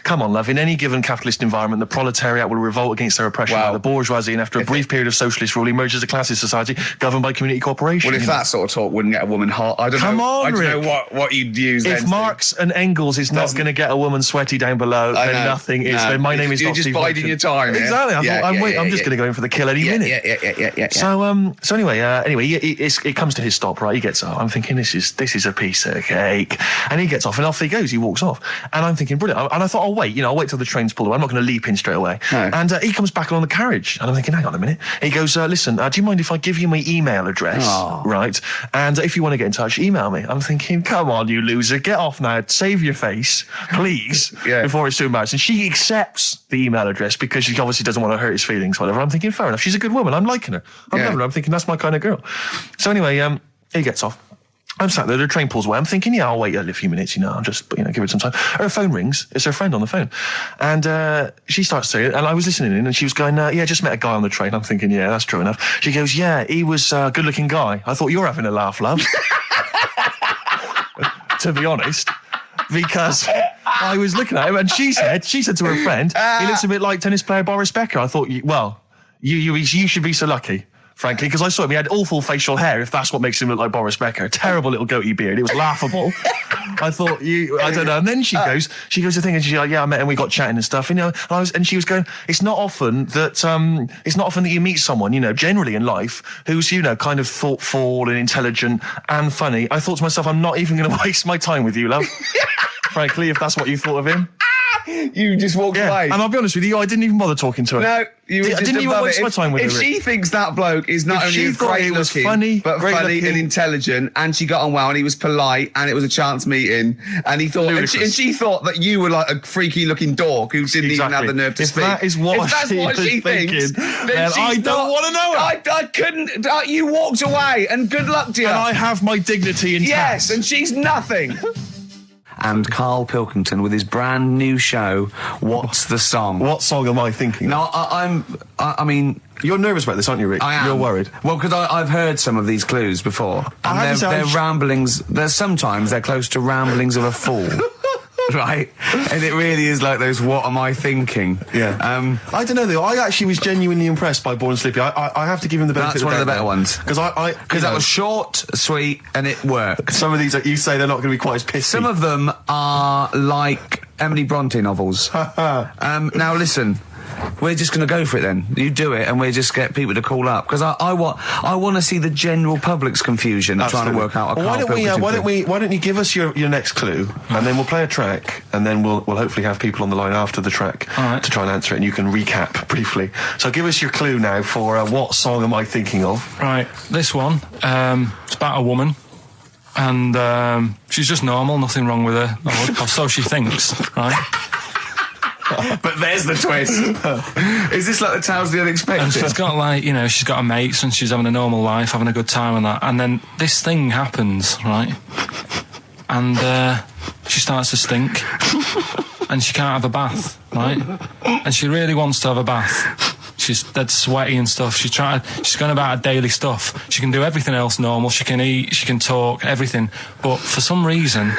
come on, love, in any given capitalist environment, the proletariat will revolt against their oppression by the bourgeoisie, and after a brief period of socialist rule, emerges a classist society governed by community cooperation. Well, if that sort of talk wouldn't get a woman hot, I don't know what you'd use then. If Marx and Engels is not going to get a woman sweaty down below, then nothing is. Then my name is You're not just Steve biding your time. Exactly. I'm just going to go in for the kill any minute. Yeah. So anyway, it comes to his stop. Right, he gets off. I'm thinking this is a piece of cake, and he gets off, and off he goes. He walks off, and I'm thinking brilliant. And I thought, I'll wait. I'll wait till the train's pulled away. I'm not going to leap in straight away. No. And he comes back along the carriage, and I'm thinking, hang on a minute. He goes, listen, do you mind if I give you my email address? Oh. Right, and if you want to get in touch, email me. I'm thinking, come on, you loser, get off now. Save your face, please, before it's too embarrassing. And she accepts the email address because she obviously doesn't want to hurt his feelings, whatever. I'm thinking, fair enough. She's a good woman. I'm liking her. I'm loving her. I'm thinking that's my kind of girl. So anyway, he gets off. I'm sat there, the train pulls away. I'm thinking, I'll wait a few minutes, I'll just, give it some time. Her phone rings. It's her friend on the phone. And she starts to it, and I was listening in, and she was going, just met a guy on the train. I'm thinking, that's true enough. She goes, he was a good-looking guy. I thought, you're having a laugh, love. To be honest. Because I was looking at him, and she said to her friend, he looks a bit like tennis player Boris Becker. I thought, you should be so lucky, frankly, because I saw him. He had awful facial hair, if that's what makes him look like Boris Becker. Terrible little goatee beard. It was laughable. I thought, I don't know. And then she goes to thing, and she's like, I met him, we got chatting and stuff, and she was going, it's not often that you meet someone, generally in life, who's, kind of thoughtful and intelligent and funny. I thought to myself, I'm not even going to waste my time with you, love. Frankly, if that's what you thought of him. You just walked away. And I'll be honest with you, I didn't even bother talking to her. No, you I didn't even waste my time with her. If she thinks that bloke is not only great looking, but funny and intelligent, and she got on well, and he was polite, and it was a chance meeting, and he thought, and she thought that you were like a freaky looking dork who didn't even have the nerve to speak. If that's what she thinks, then I don't want to know it. I couldn't. You walked away, and good luck to you. And I have my dignity intact. Yes, and she's nothing. And Karl Pilkington with his brand new show, What's the Song? What song am I thinking? No, I mean... You're nervous about this, aren't you, Rick? I am. You're worried. Well, because I've heard some of these clues before. And they're ramblings... Sometimes they're close to ramblings of a fool. Right? And it really is like those, what am I thinking? Yeah. I don't know, though. I actually was genuinely impressed by Born Sleepy. I have to give him the benefit of the doubt. That's one of the better ones. Because that was short, sweet, and it worked. Some of these, you say, they're not going to be quite as pissy. Some of them are like Emily Bronte novels. Now, listen... We're just going to go for it then. You do it, and we just get people to call up, because I want to see the general public's confusion of trying to work out. Why don't you give us your next clue, and then we'll play a track, and then we'll hopefully have people on the line after the track to try and answer it, and you can recap briefly. So give us your clue now for what song am I thinking of? Right, this one. It's about a woman. And she's just normal, nothing wrong with her, or so she thinks, right? But there's the twist. Is this like the Tales of the Unexpected? And she's got she's got her mates, and she's having a normal life, having a good time and that. And then this thing happens, right? And she starts to stink. And she can't have a bath, right? And she really wants to have a bath. She's dead sweaty and stuff. She's going about her daily stuff. She can do everything else normal. She can eat, she can talk, everything. But for some reason...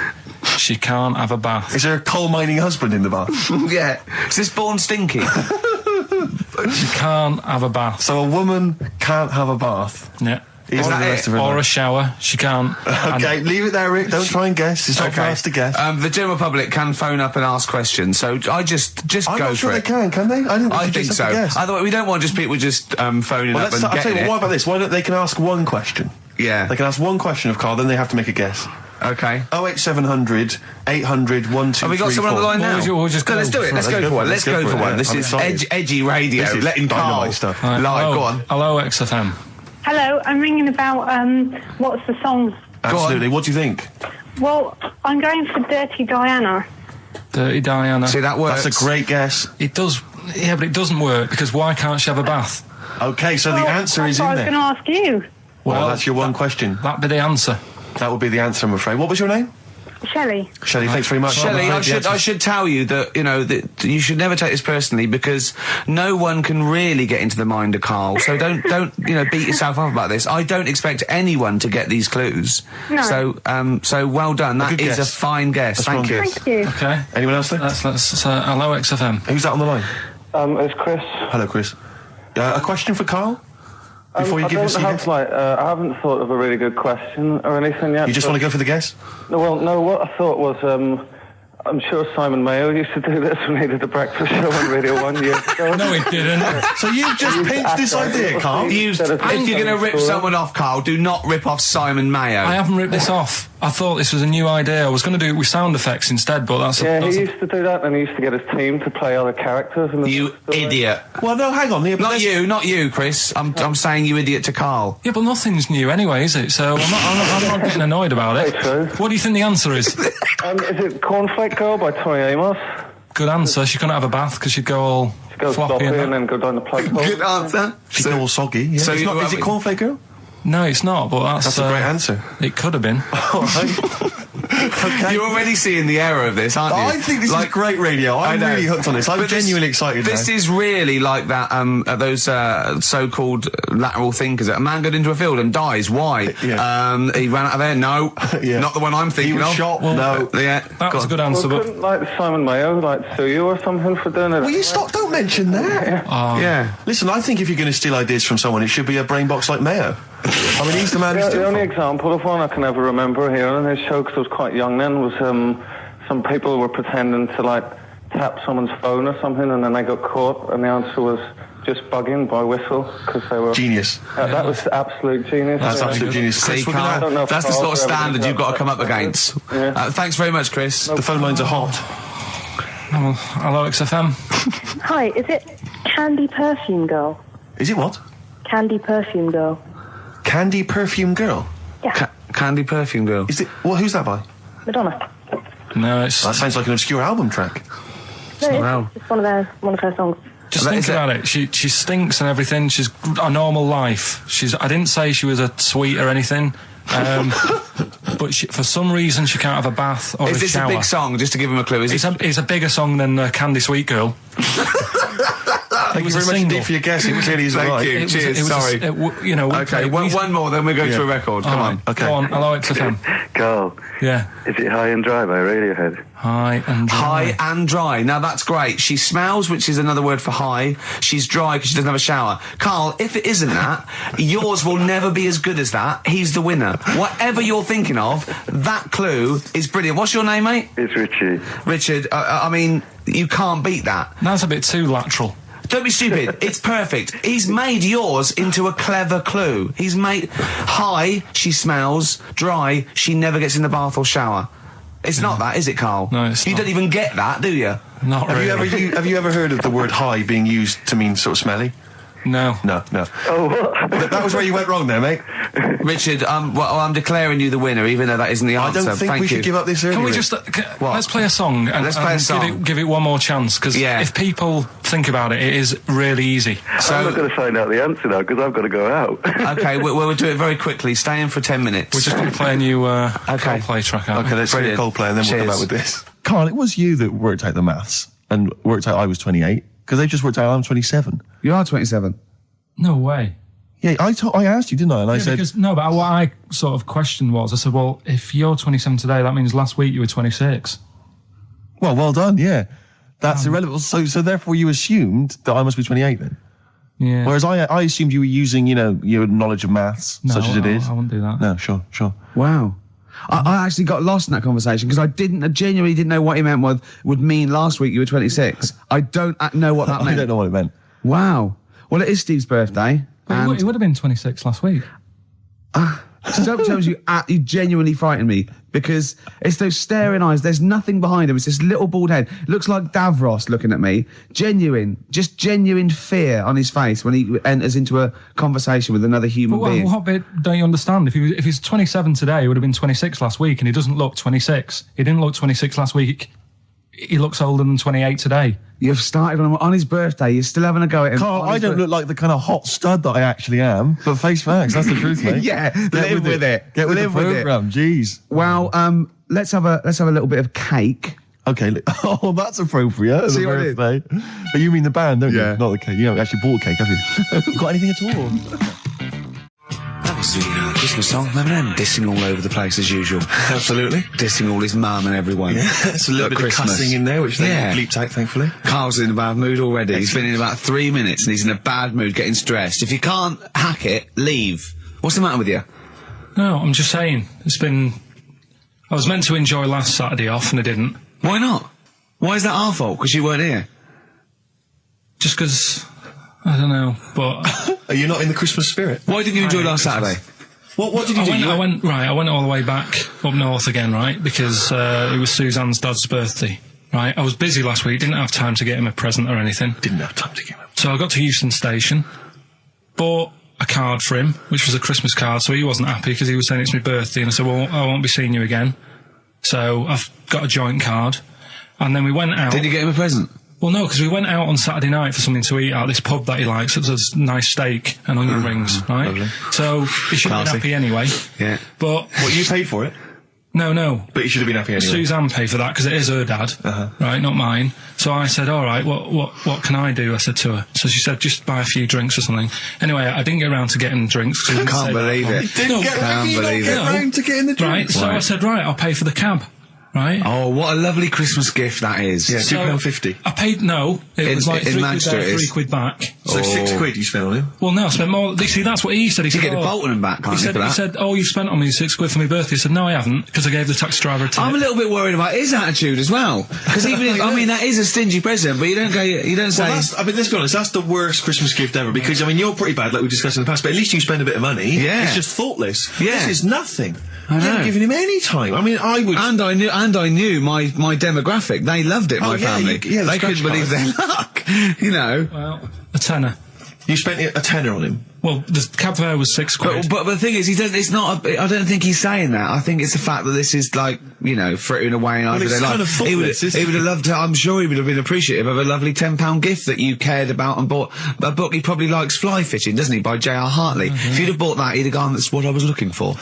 she can't have a bath. Is there a coal mining husband in the bath? Yeah. Is this Born Stinky? She can't have a bath. So a woman can't have a bath? Yeah. Or a shower. She can't. Okay, leave it there, Rick. Don't try and guess. It's not for us to guess. The general public can phone up and ask questions, so I just I'm go for it. I'm not sure they can they? I think so. Otherwise, we don't want just people just phoning up and getting I'll tell you what about this? Why don't they can ask one question? Yeah. They can ask one question of Karl, then they have to make a guess. Okay. 08700 800 1234. Have we got someone on the line now? We'll just go. Let's do it. Let's go for one. Let's go for one. This is edgy radio. This is letting Karl stuff. live. Go on. Hello, XFM. Hello, I'm ringing about what's the song? Absolutely. What do you think? Well, I'm going for Dirty Diana. Dirty Diana. See, that works. That's a great guess. It does. Yeah, but it doesn't work, because why can't she have a bath? Okay, so the answer is in there. I was going to ask you. Well, that's your one question. That'd be the answer. That would be the answer, I'm afraid. What was your name? Shelley. Shelley, thanks very much. Shelley, I should tell you that, that you should never take this personally, because no one can really get into the mind of Karl. So don't beat yourself up about this. I don't expect anyone to get these clues. No. So well done. That is guess. a fine guess. Thank you. Thank you. Okay. Anyone else there? Let's hello, XFM. Who's that on the line? It's Chris. Hello, Chris. A question for Karl? Before you give us I haven't thought of a really good question or anything yet. You just want to go for the guess? No, what I thought was, I'm sure Simon Mayo used to do this when he did the breakfast show on Radio 1 years ago. No, he didn't. So you've just pinched this idea, Karl? If you're going to rip someone off, Karl, do not rip off Simon Mayo. I haven't ripped this off. I thought this was a new idea. I was going to do it with sound effects instead, but that's... he used to do that, and he used to get his team to play other characters. In the You idiot. Well, no, hang on. Not you, Chris. I'm saying you idiot to Karl. Yeah, but nothing's new anyway, is it? So I'm not getting annoyed about it. True. What do you think the answer is? Is it Cornflake Girl by Tonny Amos? Good answer. She couldn't have a bath because she'd go all Go floppy sloppy and and that. then go down the plug hole. Good answer. She's all soggy. Yeah. So Is it Cornflake Girl? No, it's not, but That's a great answer. It could have been. All right. Okay. You're already seeing the error of this, aren't you? I think this is great radio. I'm I know. really hooked on this. I'm But genuinely excited This now. is really like that, those so-called lateral thinkers. A man got into a field and dies. Why? Yeah. He ran out of air. No, Yeah. not the one I'm He thinking was of. shot. No. Yeah, That was a good Well, answer, but... couldn't Simon Mayo sue you or something for doing it? Will you stop? Don't mention that. yeah. Listen, I think if you're going to steal ideas from someone, it should be a brain box like Mayo. I mean, he's the man who's The only doing it. example of one I can ever remember hearing on his show, because I was quite young then, was some people were pretending to tap someone's phone or something, and then they got caught, and the answer was just bugging by whistle, because they were... Genius. That was absolute genius. That's absolute genius. See, Chris, we're gonna- I don't know Karl, if that's the sort of Karl's ever standard done you've got to that. come up against. Yeah. Thanks very much, Chris. The phone lines are hot. Well, hello, XFM. Hi, is it Candy Perfume Girl? Is it what? Candy Perfume Girl. Candy Perfume Girl? Yeah, Candy Perfume Girl. Is it? Well, who's that by? Madonna. No, it's... That sounds like an obscure album track. No, Wow. it's one of her songs. Just think about it. She stinks and everything. She's a normal life. I didn't say she was a sweet or anything. But for some reason she can't have a bath or Is a this shower. a big song? Just to give him a clue. It's a bigger song than Candy Sweet Girl. Thank you very much indeed for your guess. It clearly is Thank right. you. Cheers. Sorry. Okay, one more, then we go to a record. Come on. Okay. Go on. Hello, XFM. Carl, Yeah. is it High and Dry by Radiohead? High and dry. High and dry. Now that's great. She smells, which is another word for high. She's dry because she doesn't have a shower. Karl, if it isn't that, yours will never be as good as that. He's the winner. Whatever you're thinking of, that clue is brilliant. What's your name, mate? It's Richie. Richard. I mean, you can't beat that. That's a bit too lateral. Don't be stupid. It's perfect. He's made yours into a clever clue. He's made high, she smells, dry, she never gets in the bath or shower. It's not that, is it, Karl? No, it's You not. don't even get that, do you? Not Have really. you ever heard of the word high being used to mean sort of smelly? No. No. Oh, what? That was where you went wrong there, mate. Richard, I'm declaring you the winner, even though that isn't the I answer. don't think Thank we you. should give up this early. Can we Rick. just let's play a song and, Let's play a and song. give it one more chance, because Yeah. if people think about it, it is really easy. I'm not going to find out the answer now because I've got to go out. Okay, we'll do it very quickly. Stay in for 10 minutes. We're just going to play a new Coldplay track out. Okay, let's hear Brilliant. Coldplay and then we'll come Cheers. back with this. Carl, it was you that worked out the maths and worked out I was 28 because they just worked out I'm 27. You are 27. No way. Yeah, I asked you, didn't I? And I said, But what I sort of questioned was, I said, well, if you're 27 today, that means last week you were 26. well done, yeah. That's irrelevant. So therefore you assumed that I must be 28 then. Yeah. Whereas I assumed you were using, your knowledge of maths, No, such as it is. I wouldn't do that. No, sure. Wow. I actually got lost in that conversation because I genuinely didn't know what he meant would mean last week you were 26. I don't know what that meant. I don't know what it meant. Wow. Well, it is Steve's birthday. But it would have been 26 last week. Sometimes you genuinely frighten me because it's those staring eyes. There's nothing behind him. It's this little bald head. Looks like Davros looking at me. Genuine fear on his face when he enters into a conversation with another human But being. what bit don't you understand? If he's 27 today, he would have been 26 last week, and he doesn't look 26. He didn't look 26 last week. He looks older than 28 today. You've started on his birthday. You're still having a go at him. Carl, I don't look like the kind of hot stud that I actually am, but face facts, that's the truth, mate. Yeah, live with it. Get with Live the with it. programme, jeez. Well, let's have a little bit of cake. Okay. Oh, that's appropriate. See what I did? Birthday. But you mean the band, don't Yeah. you? Not the cake. You haven't actually bought cake, have you? Got anything at all? That was the Christmas song. Remember them dissing all over the place as usual? Absolutely. Dissing all his mum and everyone. Yeah, it's a little bit Christmas. of cussing in there, which they bleeped out, thankfully. Carl's in a bad mood already. He's been in about 3 minutes and he's in a bad mood, getting stressed. If you can't hack it, leave. What's the matter with you? No, I'm just saying. I was meant to enjoy last Saturday off and I didn't. Why not? Why is that our fault? Because you weren't here? Just because, I don't know, but... Are you not in the Christmas spirit? Why didn't you enjoy last Saturday? What did you do? I went all the way back up north again, right? Because it was Suzanne's dad's birthday, right? I was busy last week, didn't have time to get him a present or anything. Didn't have time to get him. So I got to Euston Station, bought a card for him, which was a Christmas card, so he wasn't happy because he was saying it's my birthday, and I said, well, I won't be seeing you again. So I've got a joint card, and then we went out. Did you get him a present? Well, no, because we went out on Saturday night for something to eat at this pub that he likes. It was a nice steak and onion rings, right? Lovely. So he should have been happy anyway. Yeah. But... What, you paid for it? No. But you should have been happy anyway. Suzanne paid for that because it is her dad, right, not mine. So I said, all right, what can I do? I said to her. So she said, just buy a few drinks or something. Anyway, I didn't get around to getting drinks. I can't believe it. Can't believe it. Round to getting the Right, drinks. so I said, right, I'll pay for the cab. Right. Oh, what a lovely Christmas gift that is. Yeah, So £2.50. I paid, no, it was like in £3 Manchester there, it is. £3 back. So £6 you spent on him? Well, no, I spent more. See, that's what he said. He You said, get the Bolton and back, can't he you, for that? said, oh, you spent on me £6 for my birthday. I said, no, I haven't, because I gave the taxi driver a tip. I'm a little bit worried about his attitude as well. Because even if, I mean, that is a stingy present, but you don't say... Well, let's be honest, that's the worst Christmas gift ever, because, I mean, you're pretty bad, like we discussed in the past, but at least you spend a bit of money. Yeah. It's just thoughtless. Yeah. This is nothing. I know. You haven't given him any time. I mean, I would... And I knew my demographic. They loved it, my yeah, family. the They couldn't scratch believe their luck. You know. Well, a tenner. You spent a tenner on him? Well, the cab fare was £6. But the thing is, it's not. I don't think he's saying that. I think it's the fact that this is like, you know, frittering away and it's kind of thoughtless, isn't he would have loved to. I'm sure he would have been appreciative of a lovely £10 gift that you cared about and bought. A book he probably likes, Fly Fishing, doesn't he, by J.R. Hartley. If you'd have bought that, he'd have gone, that's what I was looking for.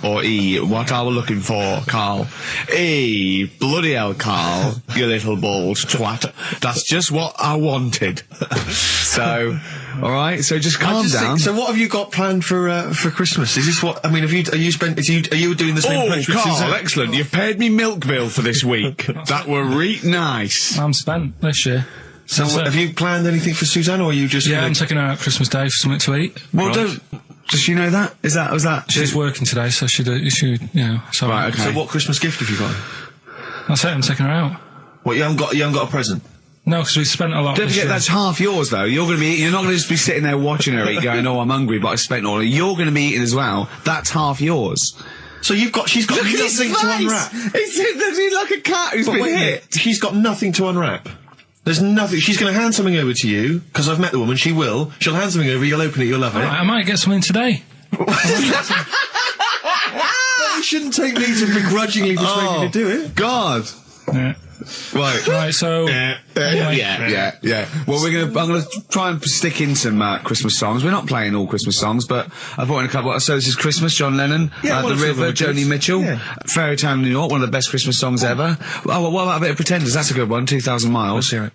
Or what I was looking for, Carl. Bloody hell, Carl, you little bald twat. That's just what I wanted. So, all right. So just calm down. So what have you got planned for Christmas? Is this what I mean? Are you doing the same approach with Carl, Suzanne? excellent. You've paid me milk bill for this week. That were nice. I'm spent this year. So have you planned anything for Suzanne, or are you just... Yeah, I'm taking her out Christmas Day for something to eat. Well, does she know that? Was that? She's working today, so she you know. So Right, okay. So what Christmas gift have you got? That's it, I'm taking her out. What, you haven't got a present? No, because we spent a lot. Don't this forget year. that's half yours though. You're not going to just be sitting there watching her eat, going, "Oh, I'm hungry, but I spent all." You're going to be eating as well. That's half yours. So she's got Look at his nothing to face! unwrap. He's like a cat who's But been wait a hit. minute, she's got nothing to unwrap. There's nothing. She's going to hand something over to you, because I've met the woman. She will. She'll hand something over. You'll open it. You'll love it. Right, I might get something today. You shouldn't take me to begrudgingly persuade me to do it. God. Yeah. Right. So. Yeah. Well, I'm gonna try and stick in some Christmas songs. We're not playing all Christmas songs, but I brought in a couple. So this is Christmas, John Lennon, Yeah, The River, Joni Mitchell, Yeah. Fairy Tale New York, one of the best Christmas songs ever. Oh, what about a bit of Pretenders? That's a good one. 2,000 Miles. Let's hear it.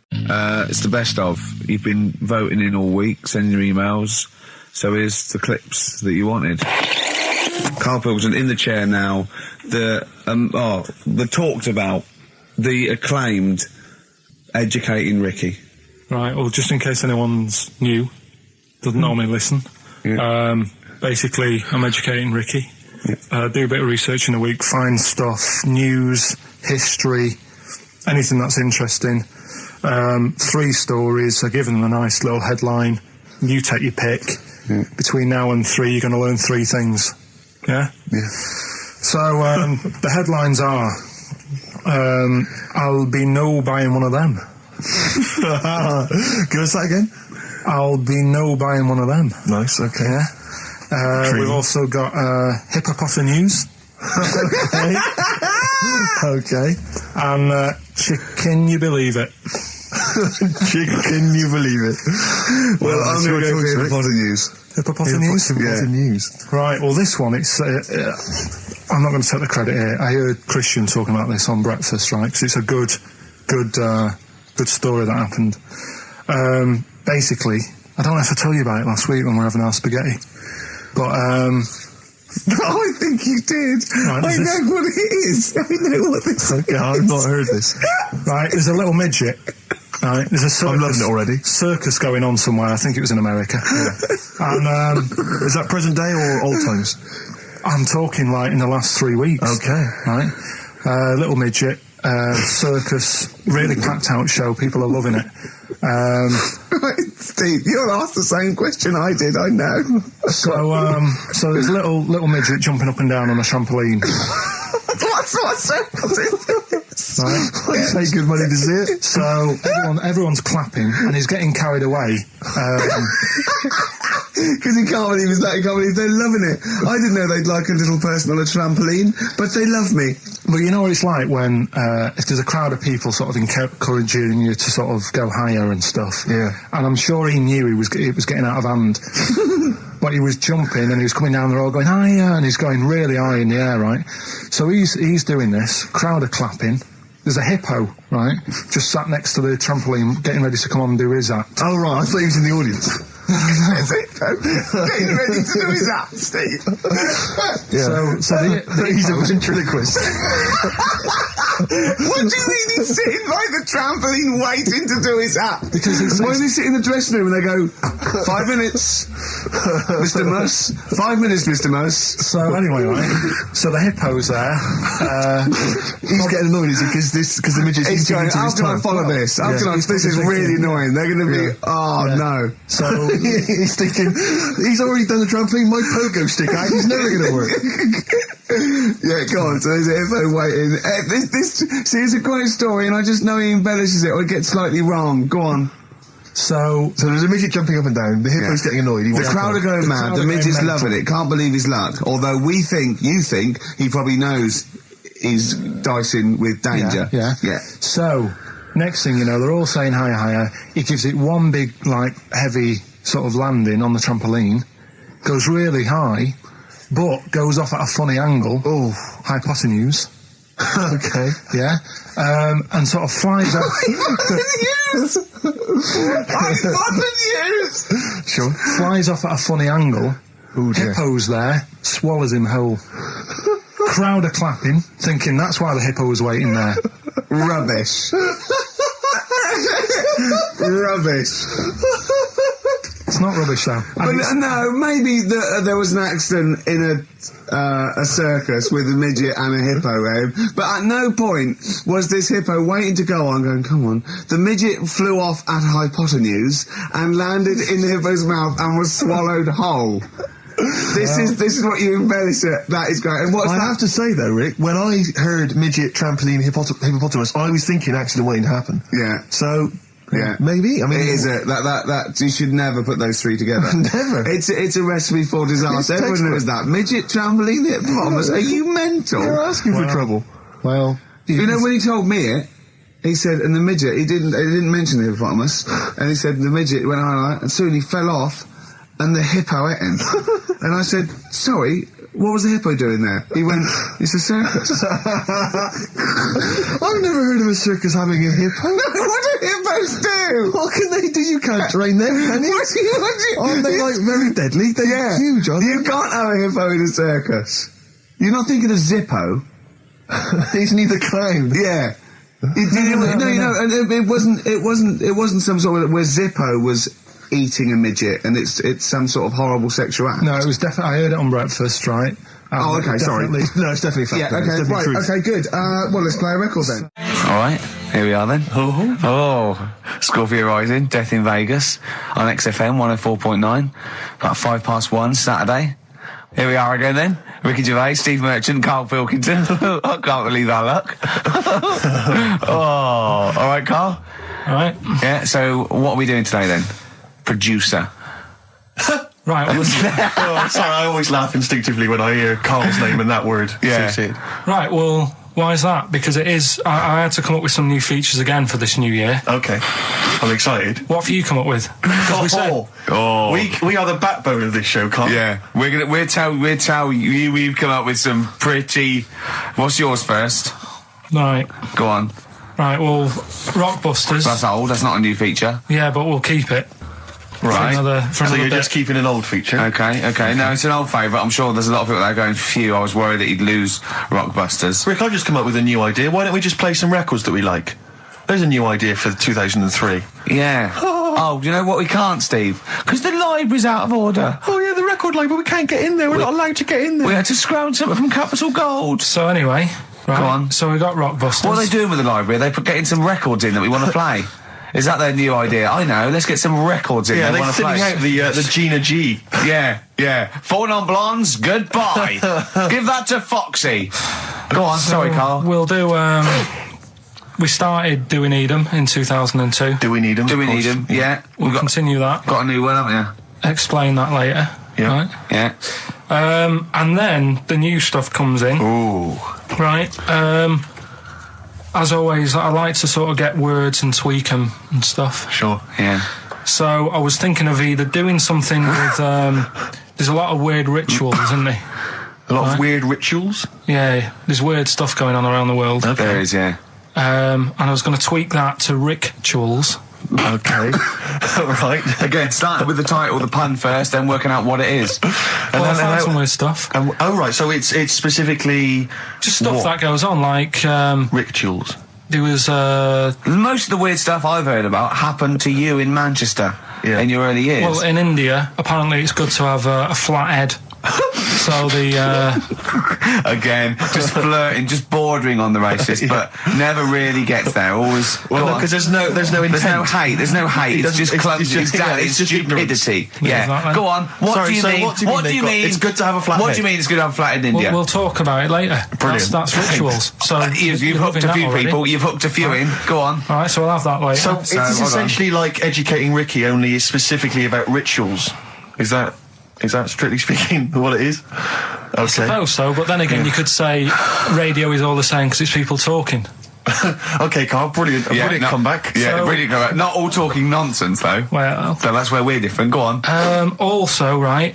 It's the best of. You've been voting in all week, sending your emails. So here's the clips that you wanted. Karl Pilkington in the chair now. The talked about. The acclaimed Educating Ricky. Right, well, just in case anyone's new, doesn't normally listen. Yeah. Basically, I'm educating Ricky. Do a bit of research in the week, find stuff, news, history, anything that's interesting. 3 stories, I give them a nice little headline. You take your pick. Yeah. Between now and 3, you're going to learn 3 things. Yeah? Yeah. So, the headlines are... I'll be no buying one of them. Give us that again. I'll be no buying one of them. Nice. Okay. Yeah. We've also got hippopotamus. Okay. Okay. And can you believe it? Can you believe it? Well, I'm going to go for hippopotamus. Hippopotamus? Hippopotamus. Right, well, this one, it's... I'm not going to take the credit here. I heard Christian talking about this on Breakfast, right? Because it's a good story that happened. Basically, I don't know if I told you about it last week when we were having our spaghetti, but... I think you did. Right, I know what it is. I know what this is. Okay, I've not heard this. Right, there's a little midget. Right, there's a circus. I'm loving it already. Circus going on somewhere. I think it was in America. And is that present day or old times? I'm talking like in the last 3 weeks. Okay. Right, little midget. Circus, really packed out show. People are loving it. Right, Steve, you'll ask the same question I did. I know. So there's a little midget jumping up and down on a trampoline. What circus is this? Right? Pay good money to see it. So everyone's clapping, and he's getting carried away. Because he can't believe it's that. He can't believe they're loving it. I didn't know they'd like a little person on a trampoline, but they love me. But you know what it's like when if there's a crowd of people sort of encouraging you to sort of go higher and stuff. Yeah. And I'm sure he knew it was getting out of hand. But he was jumping and he was coming down the road going higher, and he's going really high in the air, right? So he's doing this. Crowd are clapping. There's a hippo, right, just sat next to the trampoline, getting ready to come on and do his act. Oh, right, I thought he was in the audience. There's a hippo getting ready to do his act, Steve. Yeah. So he's a ventriloquist. What do you mean he's sitting by the trampoline waiting to do his act? Because why does he sit in the dressing room and they go, 5 minutes, Mr. Muss, 5 minutes, Mr. Muss. So anyway, right, so the hippo's there. He's getting annoyed because the midget's He's going, into how his can I time. follow this? How can I, this is really annoying. They're going to be, no. So he's thinking, he's already done the trampoline, my pogo stick out, he's never going to work. Yeah, go on. So there's a hippo waiting. See, it's a great story, and I just know he embellishes it or it gets slightly wrong. Go on. So there's a midget jumping up and down, the hippo's getting annoyed. The crowd are going mad, the midget's loving it, can't believe his luck. Although you think, he probably knows he's dicing with danger. Yeah. So, next thing you know, they're all saying higher, higher. He gives it one big, heavy sort of landing on the trampoline, goes really high, but goes off at a funny angle. Oh, hypotenuse. Okay. Yeah. And sort of flies out. Hypotenuse! Sure. Flies off at a funny angle. Oh, dear. Hippo's there, swallows him whole. Crowd are clapping, thinking that's why the hippo was waiting there. Rubbish. Rubbish. It's not rubbish, though. But no, maybe there was an accident in a circus with a midget and a hippo, but at no point was this hippo waiting to go on, going, come on. The midget flew off at hypotenuse and landed in the hippo's mouth and was swallowed whole. This is what you embellish it. That is great. And what's I that? have to say though, Rick, when I heard midget, trampoline, hippopotamus, I was thinking accident waiting to happen. Yeah. So yeah, maybe. I mean, it is that you should never put those three together. Never. It's a recipe for disaster. Everyone knows that. Midget, trampoline, hippopotamus. Are you mental? You're asking for trouble. Well, you know when he told me it, he said, and the midget, he didn't mention the hippopotamus, and he said the midget went on, and soon he fell off, and the hippo ate him. And I said, sorry, what was the hippo doing there? He went, it's a circus. I've never heard of a circus having a hippo. No, what do hippos do? What can they do? You can't train them, can you? Aren't they very deadly? They're huge, aren't they? You can't have a hippo in a circus. You're not thinking of Zippo. Isn't he the clown? Yeah. It wasn't some sort of where Zippo was eating a midget and it's some sort of horrible sexual act. No, it was definitely. I heard it on Breakfast, right? Oh, okay, sorry. No, it's definitely fact. Yeah, It's okay, definitely right, truth. okay, good. Well, let's play a record then. All right, here we are then. Oh, Scorpio Rising, Death in Vegas on XFM 104.9, about 1:05 Saturday. Here we are again then. Ricky Gervais, Steve Merchant, Karl Pilkington. I can't believe our luck. Oh, all right, Karl. All right. Yeah. So what are we doing today then? Producer. Right. Well, Oh, sorry, I always laugh instinctively when I hear Carl's name and that word. Yeah. associated. right. Well, Why is that? Because it is. I had to come up with some new features again for this new year. Okay, I'm excited. What have you come up with? We are the backbone of this show, Carl. Yeah, we'll tell you we've come up with some pretty. What's yours first? Right. Go on. Right. Well, Rockbusters. That's old. That's not a new feature. Yeah, but we'll keep it. Right. For So another you're bit. just keeping an old feature. Okay. No, it's an old favourite. I'm sure there's a lot of people that are going, phew, I was worried that he'd lose Rockbusters. Rick, I've just come up with a new idea. Why don't we just play some records that we like? There's a new idea for 2003. Yeah. Oh, do you know what we can't, Steve? Because the library's out of order. Oh yeah, the record library. We can't get in there. We're not allowed to get in there. We had to scrounge something from Capital Gold. So anyway, right. Go on. So we got Rockbusters. What are they doing with the library? Are they getting some records in that we want to play? Is that their new idea? I know. Let's get some records in. Yeah, they they're want to play. thinning out the Gina G. Yeah. Four non-blondes. Goodbye. Give that to Foxy. Go on. Sorry, Carl. We'll do. We started Do We Need 'Em in 2002. Do we need them? Do we need them? Yeah. We'll continue that. Got a new one, haven't Explain that later. Yeah. Right? you? Yeah. And then the new stuff comes in. Ooh. Right. As always, I like to sort of get words and tweak them and stuff. Sure. Yeah. So I was thinking of either doing something with. There's a lot of weird rituals, isn't there? A lot of weird rituals. Yeah, there's weird stuff going on around the world. Okay. There is, yeah. And I was going to tweak that to rituals. Okay. Right. Again, starting with the title, the pun first, then working out what it is. Well, I found some weird stuff. Oh right, so it's specifically Just stuff that goes on, like rituals. there was Most of the weird stuff I've heard about happened to you in Manchester in your early years. well, in India, apparently it's good to have a flat head. So the Again, just flirting, just bordering on the racist, but never really gets there. Always. Well, because there's no intent. There's no hate. There's no hate. It's just clumsy. Exactly. It's just stupidity. Yeah, Yeah. Go on. What do you mean? What do you mean? It's good to have a flat What head. do you mean? It's good to have a flat head in India? we'll talk about it later. Brilliant. That's rituals. So You've you're hooked loving a few that already. people. You've hooked a few in. Go on. All right, so we'll have that later. So it's hold on. essentially like Educating Ricky, only specifically about rituals. Is that strictly speaking what it is? I Okay. suppose so, but then again, you could say radio is all the same because it's people talking. Okay, Carl. Brilliant. Brilliant comeback. Yeah, So- brilliant comeback. Not all talking nonsense though. Well, So that's where we're different. Go on. also, right,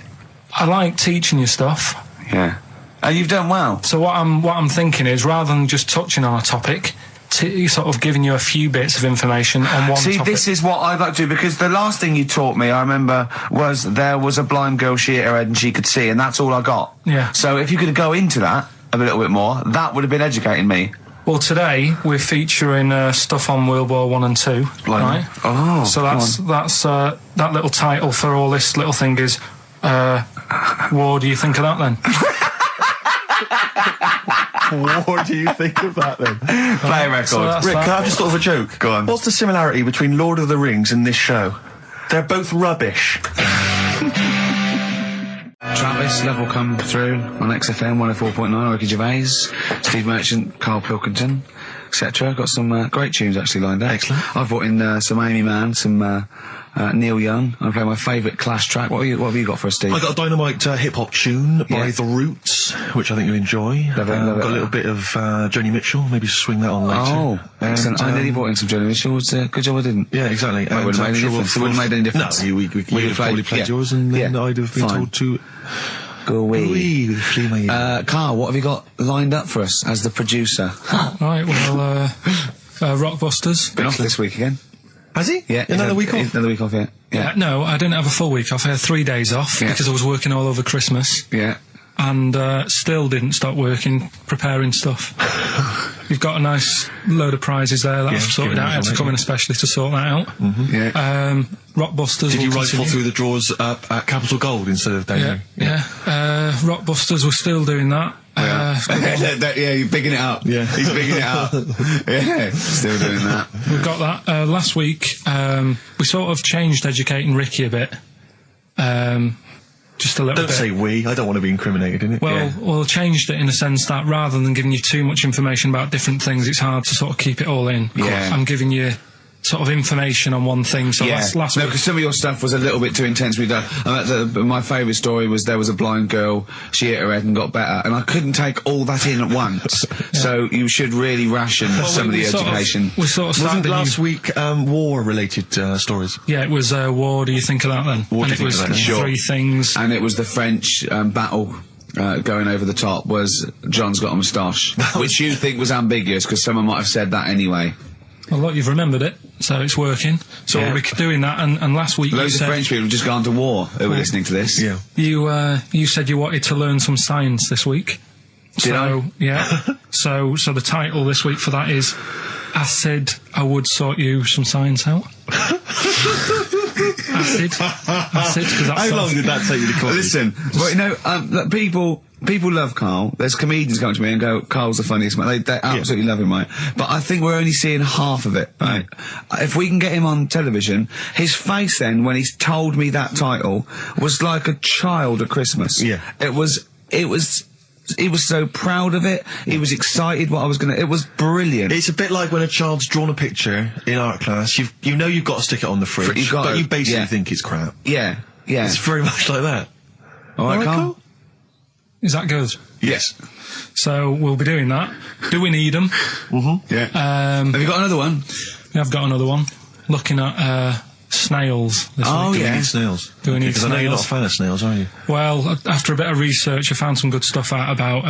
I like teaching you stuff. Yeah. And you've done well. So what I'm thinking is, rather than just touching on a topic, sort of giving you a few bits of information on one See, topic. this is what I'd like to do, because the last thing you taught me, I remember, was there was a blind girl, she hit her head and she could see, and that's all I got. Yeah. So if you could go into that a little bit more, that would have been educating me. Well, today we're featuring stuff on World War 1 and 2, right? Oh, So that's that little title for all this little thing is, what do you think of that then? What do you think of that then? Play a record. So that's Rick, that. can I have just thought of a joke? Go on. What's the similarity between Lord of the Rings and this show? They're both rubbish. Travis, Level come through on XFM 104.9, Ricky Gervais, Steve Merchant, Karl Pilkington, etc. Got some great tunes actually lined up. Excellent. I've brought in some Amy Mann, some Neil Young. I'm playing my favourite Clash track. What have you got for us, Steve? I got a dynamite hip-hop tune by The Roots, which I think you'll enjoy. Love it. Got a little bit of Joni Mitchell, maybe swing that on later. Oh, excellent. I nearly brought in some Joni Mitchell. It's a good job I didn't. Yeah, exactly. It wouldn't have made any difference. It wouldn't have made any difference. No, you would have probably played yours, and then I'd have been told to go away. with Flea My Ear. Carl, what have you got lined up for us as the producer? Right, well, Rockbusters. Been off this week again. Has he? Yeah. Another week off? Another week off, yeah. No, I didn't have a full week off. I had 3 days off because I was working all over Christmas. Yeah. And still didn't stop working, preparing stuff. You've got a nice load of prizes there that I've sorted out. I had to come in especially to sort that out. Yeah. Rockbusters. Did you will rifle continue. through the drawers up at Capital Gold instead of down here? Yeah. Rockbusters, we're still doing that. Yeah, you're bigging it up. Yeah. He's bigging it up. Yeah, still doing that. We've got that. Last week, we sort of changed Educating Ricky a bit. Just a little Don't bit. say we. I don't want to be incriminated in it. Well, changed it in the sense that rather than giving you too much information about different things, it's hard to sort of keep it all in. Yeah. I'm giving you sort of information on one thing. So last no, week, because some of your stuff was a little bit too intense. My favourite story was there was a blind girl. She hit her head and got better, and I couldn't take all that in at once. So you should really ration some of the education. We sort of Wasn't started last week war-related stories? Yeah, it was War. Do you think of that then? What and do you it think was of that? 3 things. And it was the French battle. Going over the top was John's got a moustache, which you think was ambiguous because someone might have said that anyway. Well, look, you've remembered it, so it's working. So we'll be doing that. And last week Loads of French people have just gone to war who were listening to this. Yeah. You said you wanted to learn some science this week. Did I? Yeah. so the title this week for that is I Said I Would Sort You Some Science Out. Acid, because that's How long did that take you to come up with? Listen, well, you know, people love Carl. There's comedians come to me and go, Carl's the funniest man. They absolutely love him, right? But I think we're only seeing half of it, right? If we can get him on television, his face then, when he's told me that title, was like a child at Christmas. Yeah. He was so proud of it. He was excited what I was gonna. It was brilliant. It's a bit like when a child's drawn a picture in art class. You know you've got to stick it on the fridge, but you basically think it's crap. Yeah. It's very much like that. All right, Carl. Is that good? Yes. So we'll be doing that. Do we need them? Mm-hmm. Yeah. Have you got another one? We have got another one. Looking at snails this week. Do we need snails? Do we need Because I know you're not a snails? fan of snails, are you? Well, after a bit of research, I found some good stuff out about,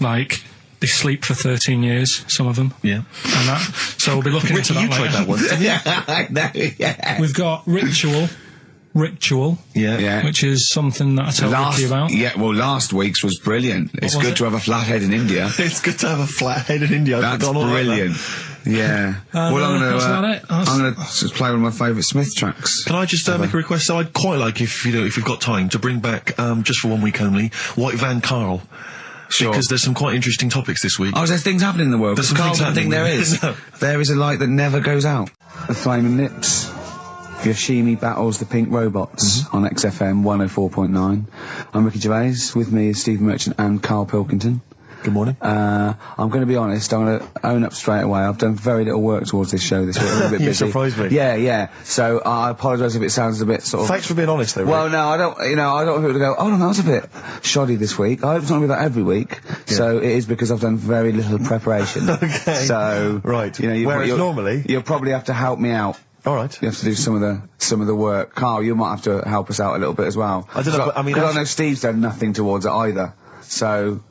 like, they sleep for 13 years, some of them. Yeah. And that. So we'll be looking into that you later. tried that once, didn't you? I know, yeah. We've got Ritual, Yeah. which is something that I told Ricky about. Yeah, well, last week's was brilliant. It's was good it? to have a flat head in India. It's good to have a flat head in India. That's brilliant. Yeah. Well, that's about it. I'm going to just play one of my favourite Smith tracks. Can I just make a request? So I'd quite like, if we've got time, to bring back, just for 1 week only, White Van Carl. Sure. Because there's some quite interesting topics this week. Oh, there's things happening in the world. There's some Carl things doesn't think happening. there is. No. There is a light that never goes out. The Flaming Lips. Yoshimi battles the Pink Robots on XFM 104.9. I'm Ricky Gervais. With me is Steve Merchant and Karl Pilkington. Good morning. I'm going to be honest. I'm going to own up straight away. I've done very little work towards this show this week. I'm a bit You busy. surprised me. Yeah. So I apologise if it sounds a bit sort of. Thanks for being honest, though. Well, Rick. no, I don't want people to go, oh, no, that was a bit shoddy this week. I hope it's not going to be that every week. Yeah. So it is because I've done very little preparation. Okay. So. Right. You know, Whereas normally. You'll probably have to help me out. All right. You have to do some of the work. Carl, you might have to help us out a little bit as well. I don't know, I mean, I know Steve's done nothing towards it either. So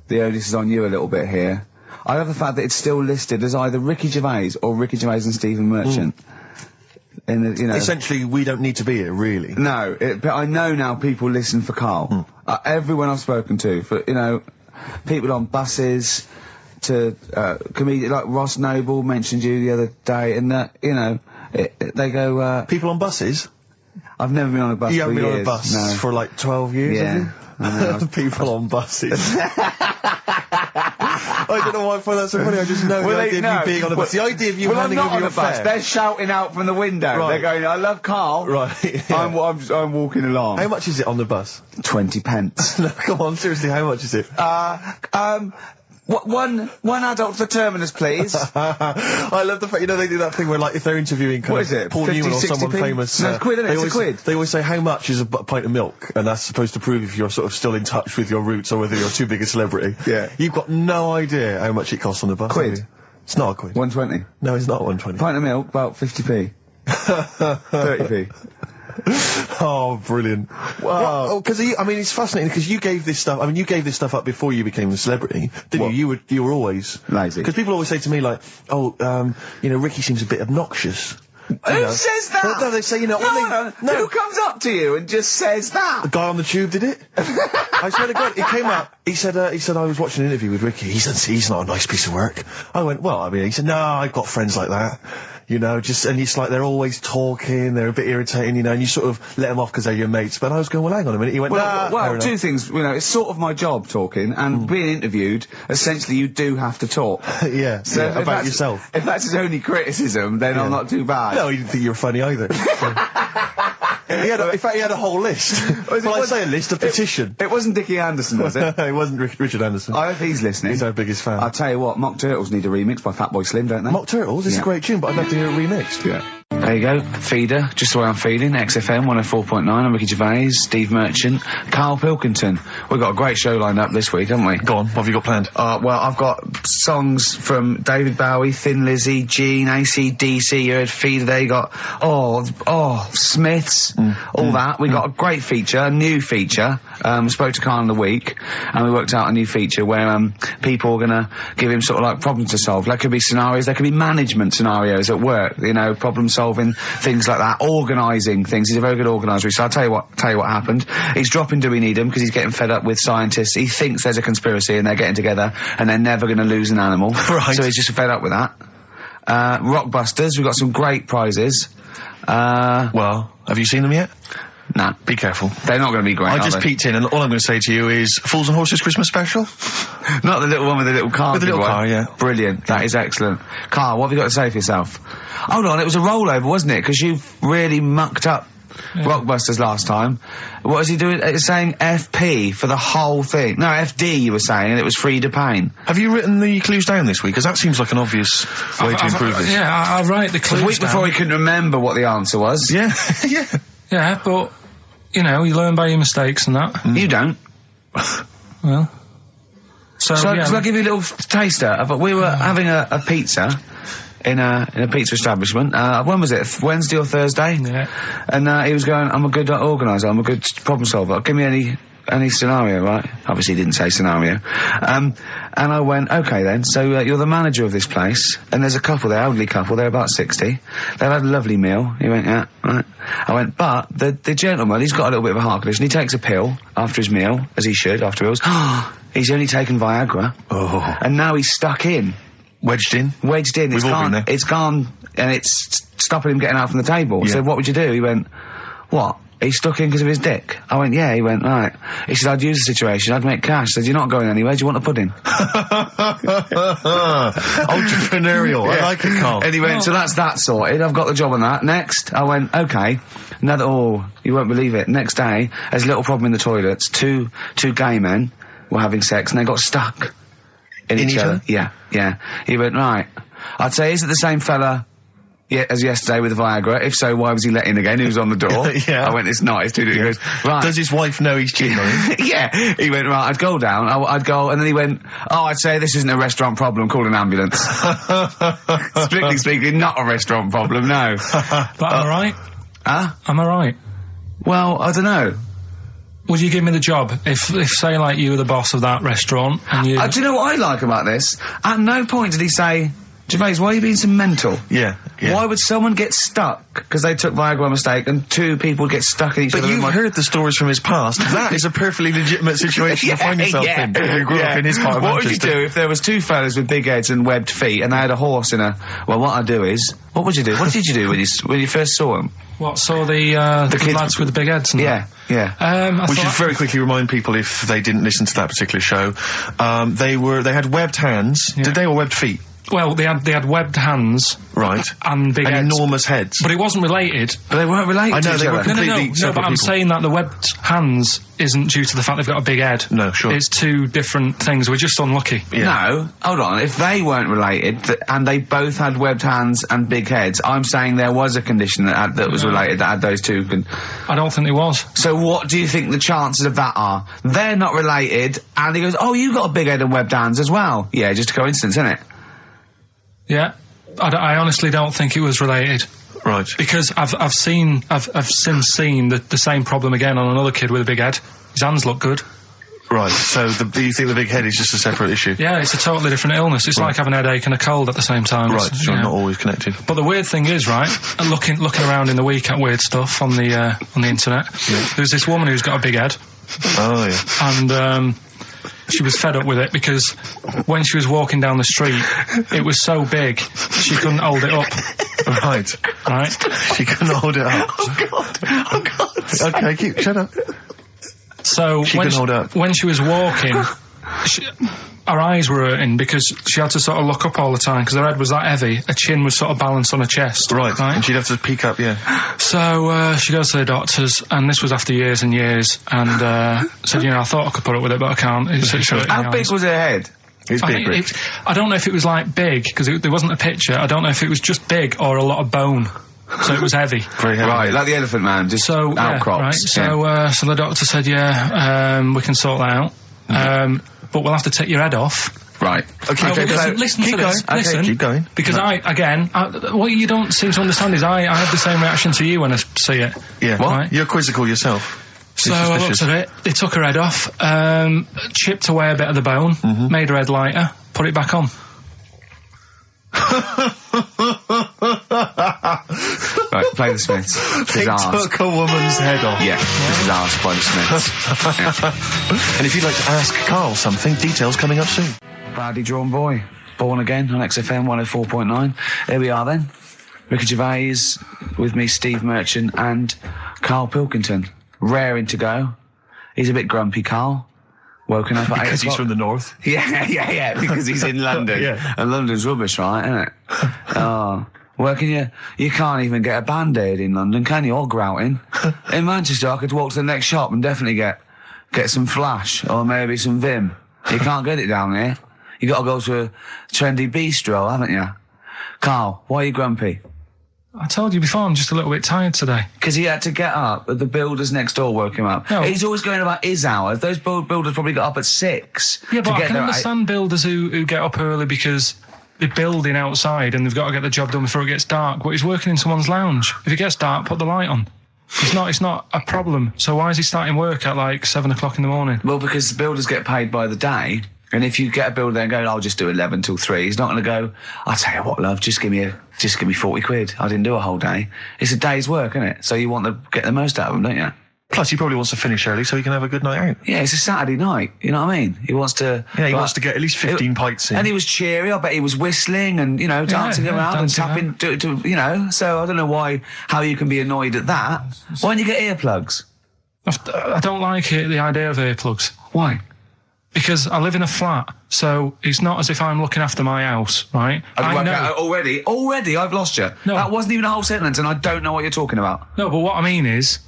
the onus is on you a little bit here. I love the fact that it's still listed as either Ricky Gervais or Ricky Gervais and Stephen Merchant. In the, you know. Essentially, we don't need to be here, really. No, but I know now people listen for Carl. Everyone I've spoken to, for people on buses, to comedians like Ross Noble mentioned you the other day, and they go. People on buses? I've never been on a bus. You haven't for been on a years. bus No. for like 12 years, Yeah. have you? People on buses. I don't know why I find that so funny. I just know the idea of you being on a bus. The idea of you handing I'm over not your on a bus. fare. They're shouting out from the window. Right. They're going, "I love Carl." Right. Yeah. I'm walking along. How much is it on the bus? 20 pence. No, come on, seriously, how much is it? One adult for Terminus, please. I love the fact, they do that thing where, like, if they're interviewing What is it, Paul 50, Newman or 60p? someone famous. No, it's quid, isn't it? It's a quid. They always say, how much is a pint of milk? And that's supposed to prove if you're sort of still in touch with your roots or whether you're too big a celebrity. Yeah. You've got no idea how much it costs on the bus. Quid? have you? It's not a quid. 120. No, it's not 120. Pint of milk, about 50p. 30p. Oh, brilliant. Wow. Because, it's fascinating because you gave this stuff up before you became a celebrity, didn't What? you? You were always Lazy. Because people always say to me, like, Ricky seems a bit obnoxious. Who says that? No, they say, No. Who comes up to you and just says that? The guy on the tube did it. I swear to God, he came up. He said, I was watching an interview with Ricky. He said, he's not a nice piece of work. I went, he said, no, I've got friends like that. And it's like they're always talking, they're a bit irritating, and you sort of let them off because they're your mates. But I was going, well, hang on a minute. He went, Well, two things. It's sort of my job talking, and being interviewed, essentially you do have to talk. Yeah, So if about that's- yourself. If that's his only criticism, then I'm not too bad. No, he didn't think you were funny either. So. In fact, he had a whole list. Well, I say a list, a petition. It wasn't Dickie Anderson, was it? It wasn't Richard Anderson. I hope he's listening. He's our biggest fan. I'll tell you what, Mock Turtles need a remix by Fatboy Slim, don't they? Mock Turtles? It's a great tune, but I'd love to hear it remixed. Yeah. There you go, Feeder, just the way I'm feeling, XFM 104.9, I'm Ricky Gervais, Steve Merchant, Karl Pilkington. We've got a great show lined up this week, haven't we? Go on, what have you got planned? Well, I've got songs from David Bowie, Thin Lizzy, Gene, AC/DC, you heard Feeder there, you got, Smiths, all that. We got a great feature, a new feature, spoke to Karl in the week, and we worked out a new feature where, people are gonna give him sort of like problems to solve. There could be scenarios, there could be management scenarios at work, you know, problem solving, things like that, organising things. He's a very good organiser. So I'll tell you what happened. He's dropping Do We Need Him because he's getting fed up with scientists. He thinks there's a conspiracy and they're getting together and they're never going to lose an animal. Right. So he's just fed up with that. Rockbusters, we've got some great prizes. Well, have you seen them yet? Nah. Be careful. They're not going to be great, I just peeked in, and all I'm going to say to you is Fools and Horses Christmas special? Not the little one with the little car. With the little car, yeah. Brilliant. That is excellent. Karl, what have you got to say for yourself? Hold on, it was a rollover, wasn't it? Because you really mucked up Rockbusters last time. What was he doing? It's saying FP for the whole thing. No, FD you were saying, and it was Frida Payne. Have you written the clues down this week? Because that seems like an obvious way to improve this. Yeah, I'll write the clues The week before he couldn't remember what the answer was. Yeah, yeah. Yeah, but, you know, you learn by your mistakes and that. You don't. Well... So yeah. I'll give you a little taster. We were having a pizza in a pizza establishment. When was it? Wednesday or Thursday? Yeah. And he was going, I'm a good organiser, I'm a good problem solver. Give me any scenario, right? Obviously he didn't say scenario. And I went, okay then, so you're the manager of this place, and there's a couple there, elderly couple, they're about 60. They've had a lovely meal. He went, yeah, right. I went, but the gentleman, he's got a little bit of a heart condition. He takes a pill after his meal, as he should, after meals. He's only taken Viagra. Oh. And now he's stuck in. Wedged in? Wedged in. We've all been there. It's gone, and it's stopping him getting out from the table. Yeah. I said, what would you do? He went, what? He's stuck in because of his dick. I went, yeah. He went, right. He said, I'd use the situation, I'd make cash. I said, you're not going anywhere, do you want a pudding? Entrepreneurial. Yeah. I like it, Karl. And he went, so that's that sorted, I've got the job on that. Next, I went, okay. Another, you won't believe it. Next day, there's a little problem in the toilets. Two gay men were having sex and they got stuck in each other. Yeah. He went, right. I'd say, is it the same fella as yesterday with the Viagra? If so, why was he let in again? He was on the door. Yeah. I went, it's not, it's too different. He goes, right. Does his wife know he's cheating on him? Yeah. He went, right, I'd go down, I'd go, and then he went, I'd say this isn't a restaurant problem, call an ambulance. Strictly speaking, not a restaurant problem, no. But am I right? Huh? Am I right? Well, I don't know. Would you give me the job if say, like, you were the boss of that restaurant and you... Do you know what I like about this? At no point did he say, Gervais, why are you being so mental? Yeah. Why would someone get stuck because they took Viagra by mistake and two people get stuck in each other? But you've heard the stories from his past. That is a perfectly legitimate situation to find yourself in. You grew up in his part of What would you Manchester. do if there was two fellas with big heads and webbed feet and they had a horse in a... Well, what I'd do is... What would you do? What did you do when you first saw them? What, saw the kids lads with the big heads and Yeah. We should very quickly remind people, if they didn't listen to that particular show, they had webbed hands. Yeah. Did they, or webbed feet? Well, they had webbed hands. Right. And big and heads. enormous heads. But it wasn't related. But they weren't related I know, to each they were other. completely No, separate but I'm people. saying that the webbed hands isn't due to the fact they've got a big head. No, sure. It's two different things. We're just unlucky. Yeah. No, hold on. If they weren't related and they both had webbed hands and big heads, I'm saying there was a condition that was related that had those two. I don't think there was. So what do you think the chances of that are? They're not related, and he goes, "Oh, you got a big head and webbed hands as well." Yeah, just a coincidence, isn't it? Yeah. I honestly don't think it was related. Right. Because I've since seen the same problem again on another kid with a big head. His hands look good. Right, so do you think the big head is just a separate issue? Yeah, it's a totally different illness. It's like having a headache and a cold at the same time. Right, so not always connected. But the weird thing is, right, looking around in the week at weird stuff on the internet, there's this woman who's got a big head. Oh, yeah. And, she was fed up with it because when she was walking down the street, it was so big, she couldn't hold it up. Right. She couldn't hold it up. Oh God. Okay, shut up. So she couldn't hold it up. When she was walking, her eyes were hurting because she had to sort of look up all the time because her head was that heavy. Her chin was sort of balanced on her chest. Right. And she'd have to peek up, yeah. So she goes to the doctors, and this was after years and years, and said, I thought I could put up with it, but I can't. How big was her head? It's big, Rich. I don't know if it was like big, because there wasn't a picture. I don't know if it was just big or a lot of bone. So it was heavy. Very heavy. Right, like the Elephant Man, just outcrops. Yeah, right. So the doctor said, we can sort that out. But we'll have to take your head off. Right. Okay, listen to this. Listen, keep going. Because what you don't seem to understand is I have the same reaction to you when I see it. Yeah. What? Right? You're quizzical yourself. So I looked at it, they took her head off, chipped away a bit of the bone, made her head lighter, put it back on. Right, play the Smiths. They took a woman's head off. Yeah, this is asked by the Smiths. And if you'd like to ask Karl something, details coming up soon. Badly Drawn Boy, Born Again on XFM 104.9. There we are then. Ricky Gervais with me, Steve Merchant, and Karl Pilkington. Raring to go. He's a bit grumpy, Karl. Woken up at 8 o'clock. Because he's from the north. Yeah, because he's in London. Yeah. And London's rubbish, right, isn't it? Oh. Where can you can't even get a Band-Aid in London, can you? Or grouting. In Manchester, I could walk to the next shop and definitely get some Flash, or maybe some Vim. You can't get it down here. You gotta go to a trendy bistro, haven't you? Karl, why are you grumpy? I told you before, I'm just a little bit tired today. Because he had to get up, but the builders next door woke him up. No. He's always going about his hours. Those builders probably got up at 6. Yeah, but I can understand builders who get up early because they're building outside and they've got to get the job done before it gets dark. But he's working in someone's lounge. If it gets dark, put the light on. It's not a problem. So why is he starting work at like 7 o'clock in the morning? Well, because the builders get paid by the day. And if you get a builder there and go, I'll just do 11 till 3, he's not going to go, I'll tell you what, love, just give me 40 quid. I didn't do a whole day. It's a day's work, isn't it? So you want to get the most out of them, don't you? Plus, he probably wants to finish early so he can have a good night out. Yeah, it's a Saturday night. You know what I mean? He wants to... Yeah, he wants to get at least 15 pints in. And he was cheery. I bet he was whistling and, dancing around and tapping, So I don't know how you can be annoyed at that. Why don't you get earplugs? I don't like the idea of earplugs. Why? Because I live in a flat, so it's not as if I'm looking after my house, right? I know. Already, I've lost you. No. That wasn't even a whole sentence, and I don't know what you're talking about. No, but what I mean is,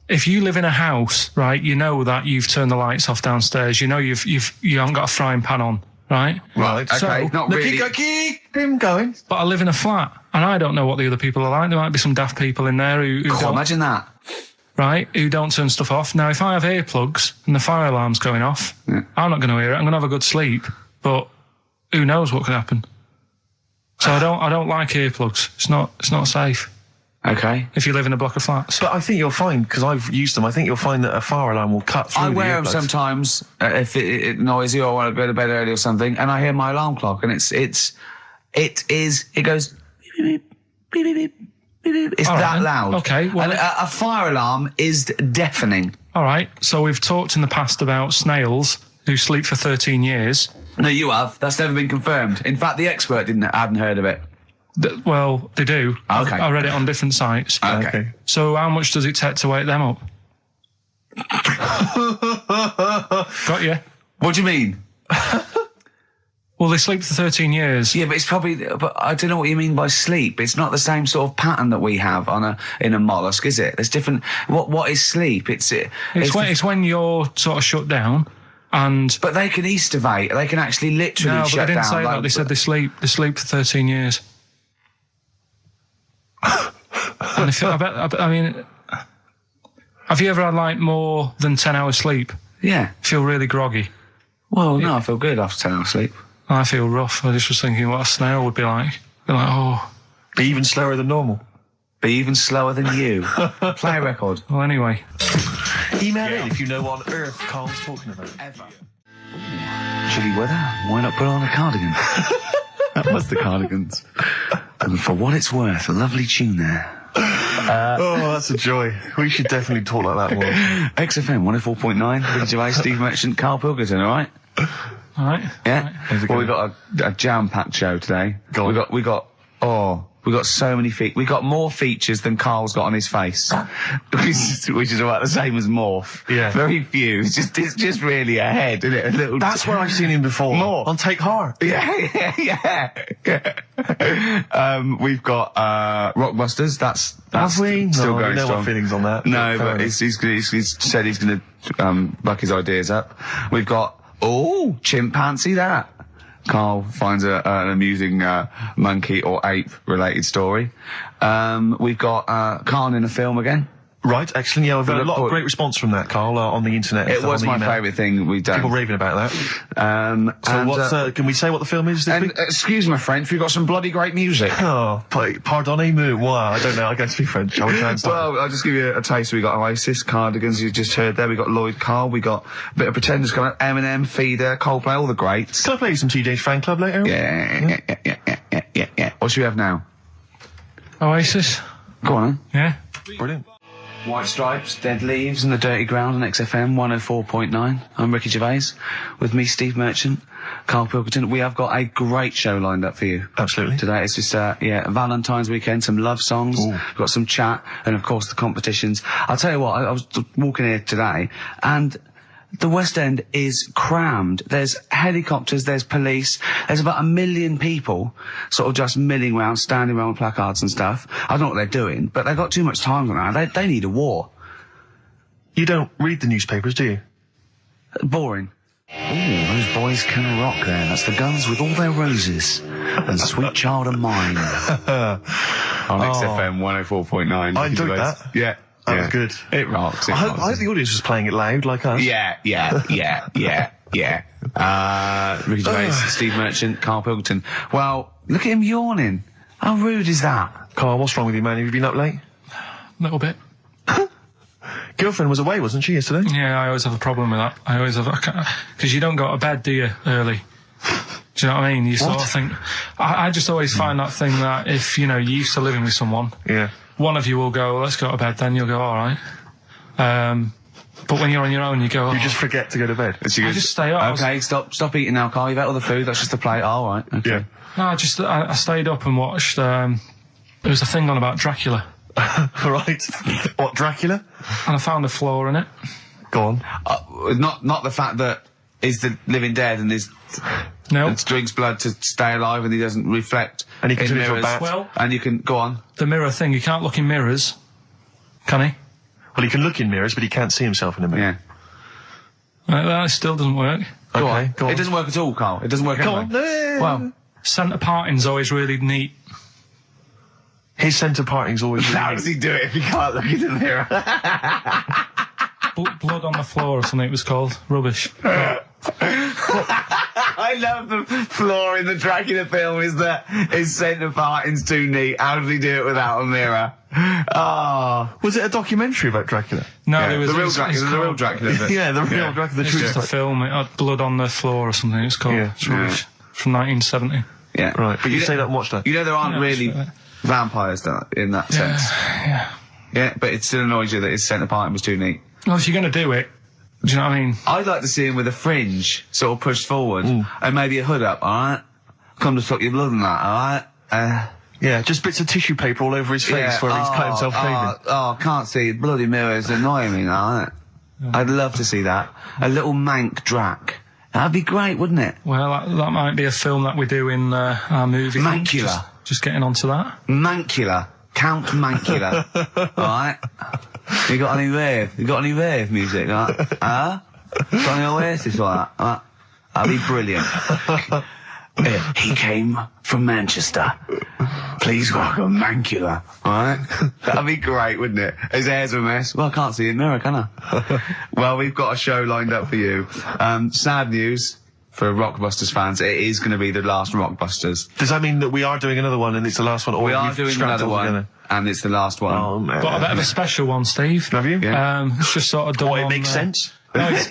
if you live in a house, right, you know that you've turned the lights off downstairs, you know you haven't got a frying pan on, right? Right, okay, so, not really. Keep him going. But I live in a flat, and I don't know what the other people are like. There might be some daft people in there who don't... Imagine that. Right, who don't turn stuff off. Now, if I have earplugs and the fire alarm's going off, I'm not going to hear it. I'm going to have a good sleep, but who knows what could happen? So I don't like earplugs. It's not safe. Okay. If you live in a block of flats. But I think you'll find, because I've used them, I think you'll find that a fire alarm will cut through. I wear them sometimes if it's noisy or I want to go to bed early or something, and I hear my alarm clock, and it goes beep beep beep beep beep. It's all that right, loud. Okay. Well, and a fire alarm is deafening. All right. So we've talked in the past about snails who sleep for 13 years. No, you have. That's never been confirmed. In fact, the expert hadn't heard of it. Well, they do. Okay. I read it on different sites. Okay. So how much does it take to wake them up? Got you. What do you mean? Well, they sleep for 13 years. Yeah, but it's probably... But I don't know what you mean by sleep. It's not the same sort of pattern that we have in a mollusk, is it? There's different... What is sleep? It's when you're sort of shut down and... But they can estivate. They can actually literally shut down. No, but they didn't say that. They said they sleep for 13 years. And I mean... Have you ever had, like, more than 10 hours sleep? Yeah. Feel really groggy? Well, no, I feel good after 10 hours sleep. I feel rough. I just was thinking what a snail would be like. Be like, oh. Be even slower than normal. Be even slower than you. Play a record. Well, anyway. Email in if you know what on earth Karl's talking about. Ever. Chilly weather, why not put on a cardigan? That was the Cardigans. And for what it's worth, a lovely tune there. That's a joy. We should definitely talk like that more. XFM 104.9, Ricky Gervais, Steve Merchant, Karl Pilkington, alright? Alright. Yeah? Right. Well, we got a jam-packed show today. We got We've got so many we got more features than Carl's got on his face, which is about the same as Morph. Yeah. Very few. It's just really a head, isn't it? A little. That's where I've seen him before. More. On Take Heart. Yeah. We've got Rockbusters. That's Have we? still No, going no strong. more feelings on that. No, Fair but enough. he's said he's going to buck his ideas up. We've got chimpanzee that. Carl finds an amusing monkey or ape related story. We've got Carl in a film again. Right, excellent. Yeah, I've had a lot of Look, great response from that, Carl, on the internet. It and was on the my email. favourite thing we've done. People raving about that. So and, what's, can we say what the film is this and week? excuse my French, we've got some bloody great music. Oh, pardonnez-moi. Wow, I don't know. I can't speak French. I will try and start. Well, I'll just give you a taste. We got Oasis, Cardigans, you just heard there. We got Lloyd Carl. We got a bit of Pretenders coming up. Eminem, Feeder, Coldplay, all the greats. Can I play you some TJ's fan club later? Yeah. What should we have now? Oasis. Go on. Yeah. Brilliant. White Stripes, Dead Leaves, and The Dirty Ground on XFM 104.9. I'm Ricky Gervais, with me, Steve Merchant, Karl Pilkington. We have got a great show lined up for you. Absolutely. Today it's just, Valentine's weekend, some love songs, Ooh. we've got some chat, and of course the competitions. I'll tell you what, I was walking here today, and the West End is crammed. There's helicopters, there's police, there's about 1 million people sort of just milling around, standing around with placards and stuff. I don't know what they're doing, but they've got too much time on now. They need a war. You don't read the newspapers, do you? Boring. Ooh, those boys can rock there. That's the Guns with All Their Roses and Sweet Child of Mine. On XFM 104.9. I enjoyed that. Yeah. That was good. It rocks. I hope the audience was playing it loud like us. Yeah. Ricky Gervais, Steve Merchant, Karl Pilkington. Well, look at him yawning. How rude is that? Carl, what's wrong with you, man? Have you been up late? A little bit. Girlfriend was away, wasn't she, yesterday? Yeah, I always have a problem with that. I always have, because you don't go to bed, do you, early? Do you know what I mean? You sort of think, I just always find that thing that if, you're used to living with someone, Yeah. one of you will go, let's go to bed, then you'll go, alright. But when you're on your own, you go, You just forget to go to bed. I just stay up. Okay, stop eating now, Carl. You've ate all the food. That's just a plate. All right. Okay. Yeah. No, I stayed up and watched, there was a thing on about Dracula, Right. What, Dracula? and I found a flaw in it. Go on. Not the fact that he's the living dead and No. and drinks blood to stay alive and he doesn't reflect. And he can in turn into a mirrors. bat. Well, And you can go on. the mirror thing, you can't look in mirrors, can he? Well, he can look in mirrors, but he can't see himself in a mirror. Yeah. That still doesn't work. Go Okay, on. go on. It doesn't work at all, Carl. It doesn't work Go anyway. on. Well, centre parting's always really neat. His centre parting's always... How does he do it if he can't look in the mirror? Blood on the floor or something it was called. Rubbish. I love the flaw in the Dracula film is that his centre parting's too neat. How does he do it without a mirror? Oh. Was it a documentary about Dracula? No, Yeah, it was the real it's Dracula. The real Dracula. Bit. Yeah, the real Dracula. The It's true just a film. It had blood on the floor or something. It's called. Yeah. It's rubbish. From 1970. Yeah. Right, but you know- stayed up and watched that. You know there aren't Yeah, really that's right. vampires in that sense. Yeah. Yeah, but it still annoys you that his centre parting was too neat. Well, if you're going to do it, do you know what I mean? I'd like to see him with a fringe sort of pushed forward and maybe a hood up, alright? Come to suck your blood and that, alright? Yeah, just bits of tissue paper all over his face where he's cut himself shaving. I can't see. Bloody mirrors annoying me, alright? I'd love to see that. A little mank Drac. That'd be great, wouldn't it? Well, that might be a film that we do in our movie. Mancula. Just getting onto that. Mancula. Count Mancula. Alright? You got any rave? You got any rave music? Got any Oasis like that? That'd be brilliant. He came from Manchester. Please welcome Mancula. Alright? That'd be great, wouldn't it? His hair's a mess. Well, I can't see in the mirror, can I? Well, we've got a show lined up for you. Sad news for Rockbusters fans. It is going to be the last Rockbusters. Does that mean that we are doing another one and it's the last one? Or We are we've doing scrapped another it all one, together? and it's the last one. Oh, man. But a bit of a special one, Steve. Have you? Yeah. It's just sort of done What, it on, makes sense? No, it's,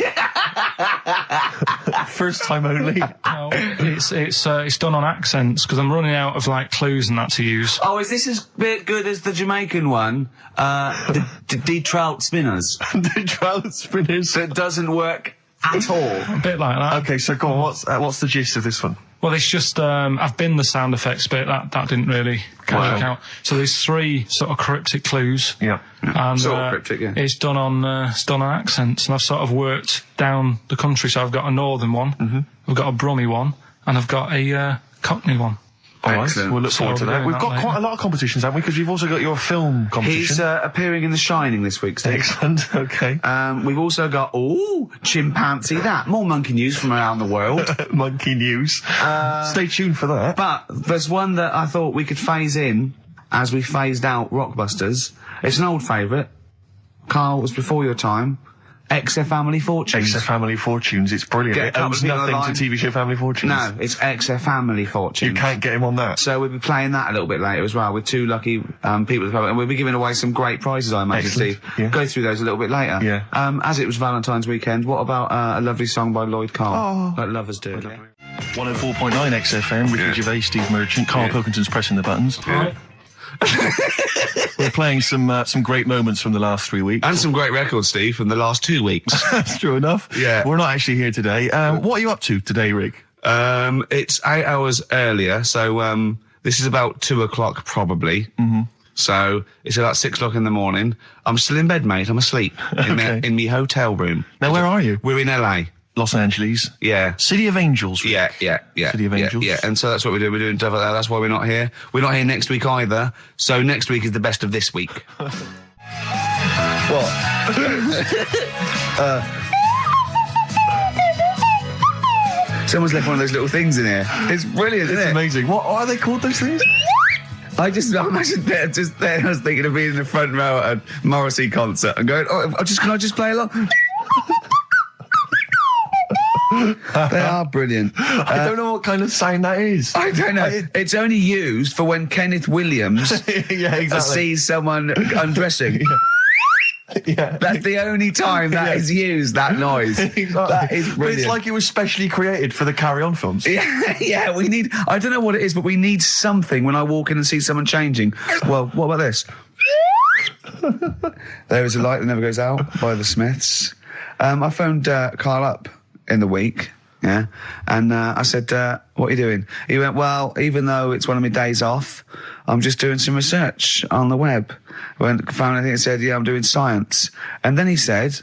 First time only. no, it's done on accents because I'm running out of clues and that to use. Oh, is this as bit good as the Jamaican one? The trout spinners. The trout spinners. That doesn't work at all. A bit like that. Okay, so go on. What's the gist of this one? Well, it's just I've been the sound effects bit. That didn't really work out. So there's 3 sort of cryptic clues. Yeah. And Sort of cryptic, yeah. it's done on accents, and I've sort of worked down the country. So I've got a northern one, I've got a Brummie one, and I've got a Cockney one. All right, Excellent. we'll look forward to that. We've got quite a lot of competitions, haven't we? Because you've also got your film competition. He's appearing in The Shining this week, Steve. Excellent, okay. We've also got, chimpanzee that. More monkey news from around the world. Monkey news. Stay tuned for that. But there's one that I thought we could phase in as we phased out Rockbusters. It's an old favourite. Carl, it was before your time. XFM Family Fortunes. XFM Family Fortunes, it's brilliant. Get a It couple owns of people nothing online. to TV show Family Fortunes. No, it's XFM Family Fortunes. You can't get him on that. So we'll be playing that a little bit later as well with 2 lucky people, and we'll be giving away some great prizes, I imagine, Excellent. Steve. Yeah. Go through those a little bit later. Yeah. As it was Valentine's weekend, what about a lovely song by Lloyd Carr, like lovers do? 104.9 XFM, Ricky Gervais, Steve Merchant, Karl Pilkington's pressing the buttons. Right. We're playing some great moments from the last 3 weeks. And some great records, Steve, from the last 2 weeks. That's true enough. Yeah. We're not actually here today. What are you up to today, Rick? It's 8 hours earlier, so this is about 2 o'clock probably. Mm-hmm. So it's about 6 o'clock in the morning. I'm still in bed, mate. I'm asleep in my hotel room. Now, where are you? We're in LA. Los Angeles. Yeah. City of Angels, Rick. Yeah. City of Angels. Yeah, and so that's what we're doing. We're doing stuff like that. That's why we're not here. We're not here next week either. So next week is the best of this week. What? Someone's left one of those little things in here. It's brilliant, isn't It's it? amazing. What are they called, those things? I imagine just there, I was thinking of being in the front row at a Morrissey concert and going, can I just play along? They are brilliant. I don't know what kind of sound that is. I don't know. It's only used for when Kenneth Williams Yeah, exactly. sees someone undressing. Yeah. That's the only time that is used, that noise. Exactly. That is But brilliant. it's like it was specially created for the Carry On films. Yeah, we need, I don't know what it is, but we need something when I walk in and see someone changing. Well, what about this? There is a light that never goes out by the Smiths. I phoned Carl up in the week, yeah, and I said, what are you doing? He went, well, even though it's one of my days off, I'm just doing some research on the web. Found anything that said, yeah, I'm doing science. And then he said,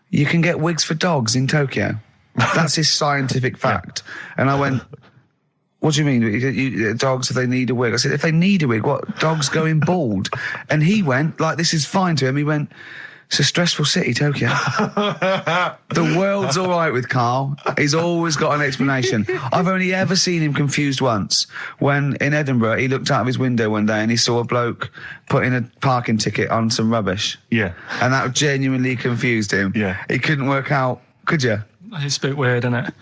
you can get wigs for dogs in Tokyo. That's his scientific fact. And I went, what do you mean? Dogs, if they need a wig? I said, if they need a wig, what? Dogs going bald? And he went, like, this is fine to him. He went, it's a stressful city, Tokyo. The world's all right with Carl. He's always got an explanation. I've only ever seen him confused once. When in Edinburgh, he looked out of his window one day and he saw a bloke putting a parking ticket on some rubbish. Yeah. And that genuinely confused him. Yeah. He couldn't work out, could you? It's a bit weird, isn't it?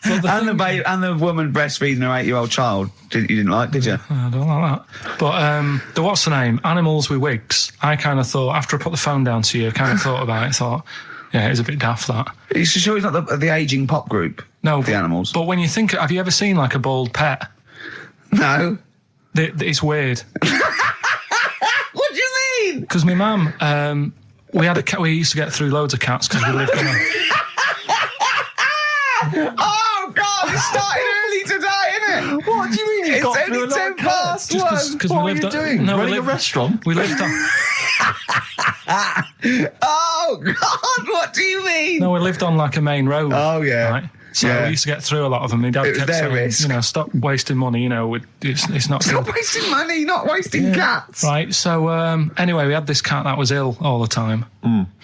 And the woman breastfeeding her 8-year-old child, you didn't like, did you? I don't like that. But what's the name? Animals with wigs. I kind of thought, after I put the phone down to you, kind of thought about it, thought, yeah, it's a bit daft, that. Are you sure he's not the ageing pop group? No. The Animals? But when you think, have you ever seen like a bald pet? No. It's weird. What do you mean? Because my mum, we had a cat, we used to get through loads of cats because we lived in a... Oh, God, it started early today, isn't it? What do you mean? It's only 10 past Just one. because What we are lived you doing? No, Running a restaurant? We lived on... Oh, God, what do you mean? No, we lived on like a main road. Oh, yeah. Right? So Yeah. we used to get through a lot of them. My dad It was kept their saying, risk. stop wasting money, it's not Stop good. wasting money, not wasting cats. Right, so anyway, we had this cat that was ill all the time.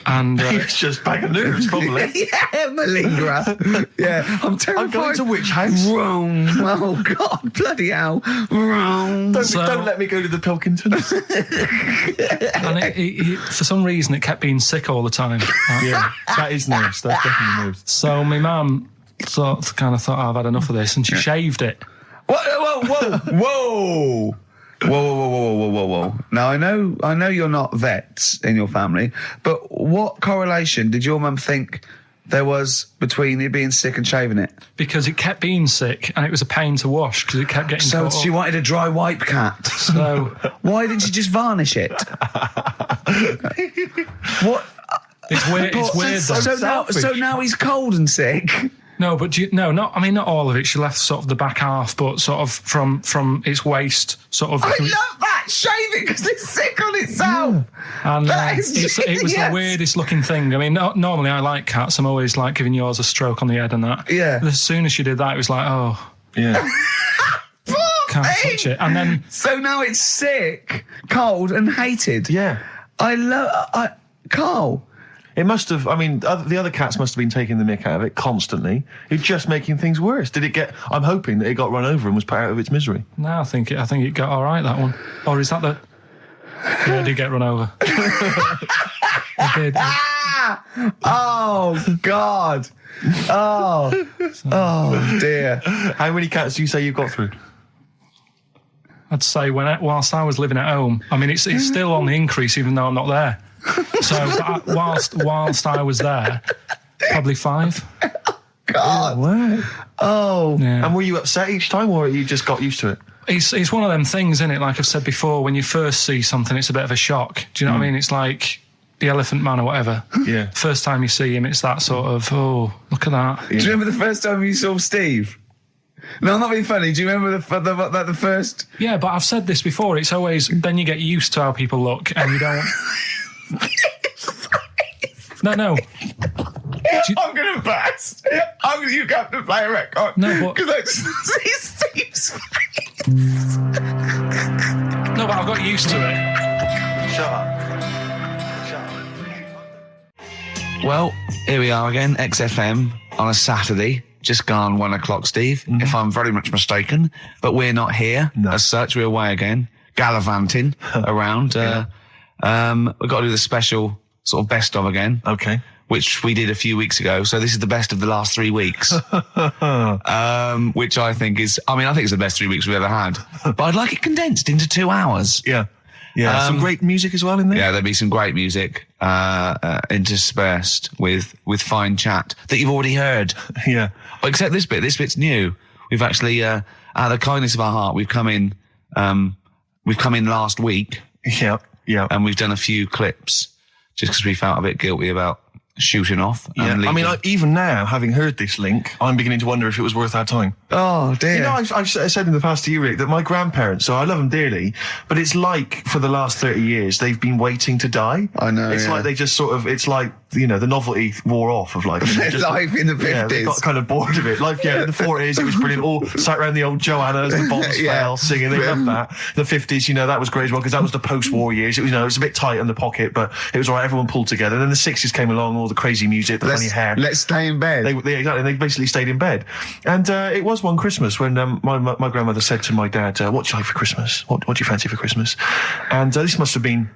And It's just bag of nerves, probably. Yeah, malingerer. Yeah, I'm terrified. I'm going to which house? Rome. Oh, God, bloody hell. Rome. Don't let me go to the Pilkingtons. and it, for some reason, it kept being sick all the time. Right? Yeah, that is nerves. That's definitely nerves. So my mum kind of thought, I've had enough of this, and she shaved it. Whoa. Whoa. Now, I know you're not vets in your family, but what correlation did your mum think there was between it being sick and shaving it? Because it kept being sick, and it was a pain to wash, because it kept getting So caught she up. wanted a dry wipe cat. So Why didn't she just varnish it? What? It's weird. It's weird. Though. So now he's cold and sick. No, but not all of it. She left sort of the back half, but sort of from its waist, sort of. I love that. Shave it because it's sick on itself. And it was the weirdest looking thing. I mean, normally I like cats. I'm always like giving yours a stroke on the head and that. Yeah. As soon as she did that, it was like, oh, Yeah. can't touch it. And then So now it's sick, cold, and hated. Yeah. Carl. It must have, I mean, the other cats must have been taking the mick out of it constantly. It's just making things worse. I'm hoping that it got run over and was put out of its misery. no, I think it got all right, that one. Or is that the? Yeah, it did get run over. It did. Oh, God. Oh, dear. How many cats do you say you've got through? I'd say whilst I was living at home, I mean, it's still on the increase even though I'm not there. So whilst I was there, probably 5. God. Wow. Oh. Yeah. And were you upset each time, or you just got used to it? It's one of them things, isn't it? Like I've said before, when you first see something, it's a bit of a shock. Do you know what I mean? It's like the Elephant Man or whatever. Yeah. First time you see him, it's that sort of, oh, look at that. Do you remember the first time you saw Steve? No, I'm not being funny. Do you remember the first? Yeah, but I've said this before. It's always, then you get used to how people look and you don't... No. I'm going to burst. You have to play a record. No, but... Because I just see Steve's face. No, but I've got used to it. Shut up. Well, here we are again, XFM on a Saturday. Just gone 1 o'clock, Steve, if I'm very much mistaken. But we're not here as such. We're away again, gallivanting around. We've got to do the special sort of best of again. Okay. Which we did a few weeks ago. So this is the best of the last 3 weeks. Which I think is, I think it's the best 3 weeks we've ever had. But I'd like it condensed into 2 hours. Yeah. Yeah. Some great music as well in there. Yeah, there'll be some great music interspersed with fine chat that you've already heard. Yeah. Except this bit. This bit's new. We've actually, out of the kindness of our heart, we've come in last week. Yeah. Yeah. And we've done a few clips just because we felt a bit guilty about shooting off. Yeah. And leaving. Even now, having heard this link, I'm beginning to wonder if it was worth our time. Oh, dear. You know, I've said in the past to you, Rick, that my grandparents, so I love them dearly, but it's like for the last 30 years, they've been waiting to die. I know, It's like they just sort of, it's like, the novelty wore off of life. Life in the 50s. Yeah, they got kind of bored of it. Life, in the 40s, it was brilliant. All sat around the old Joannas, the bombs fell, singing. They loved that. The 50s, that was great as well, because that was the post-war years. It was, it was a bit tight on the pocket, but it was all right. Everyone pulled together. And then the 60s came along, all the crazy music, the funny hair. Let's stay in bed. They basically stayed in bed. And it was one Christmas when my grandmother said to my dad, what do you like for Christmas? What do you fancy for Christmas? And this must have been,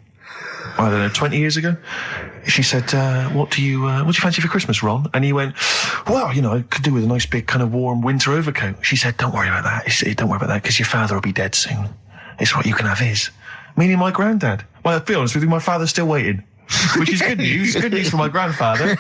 I don't know, 20 years ago. She said, what do you fancy for Christmas, Ron? And he went, well, I could do with a nice big kind of warm winter overcoat. She said, don't worry about that. Don't worry about that, because your father will be dead soon. It's what you can have his. Meaning my granddad. Well, to be honest with you, my father's still waiting. Which is good news. Good news for my grandfather.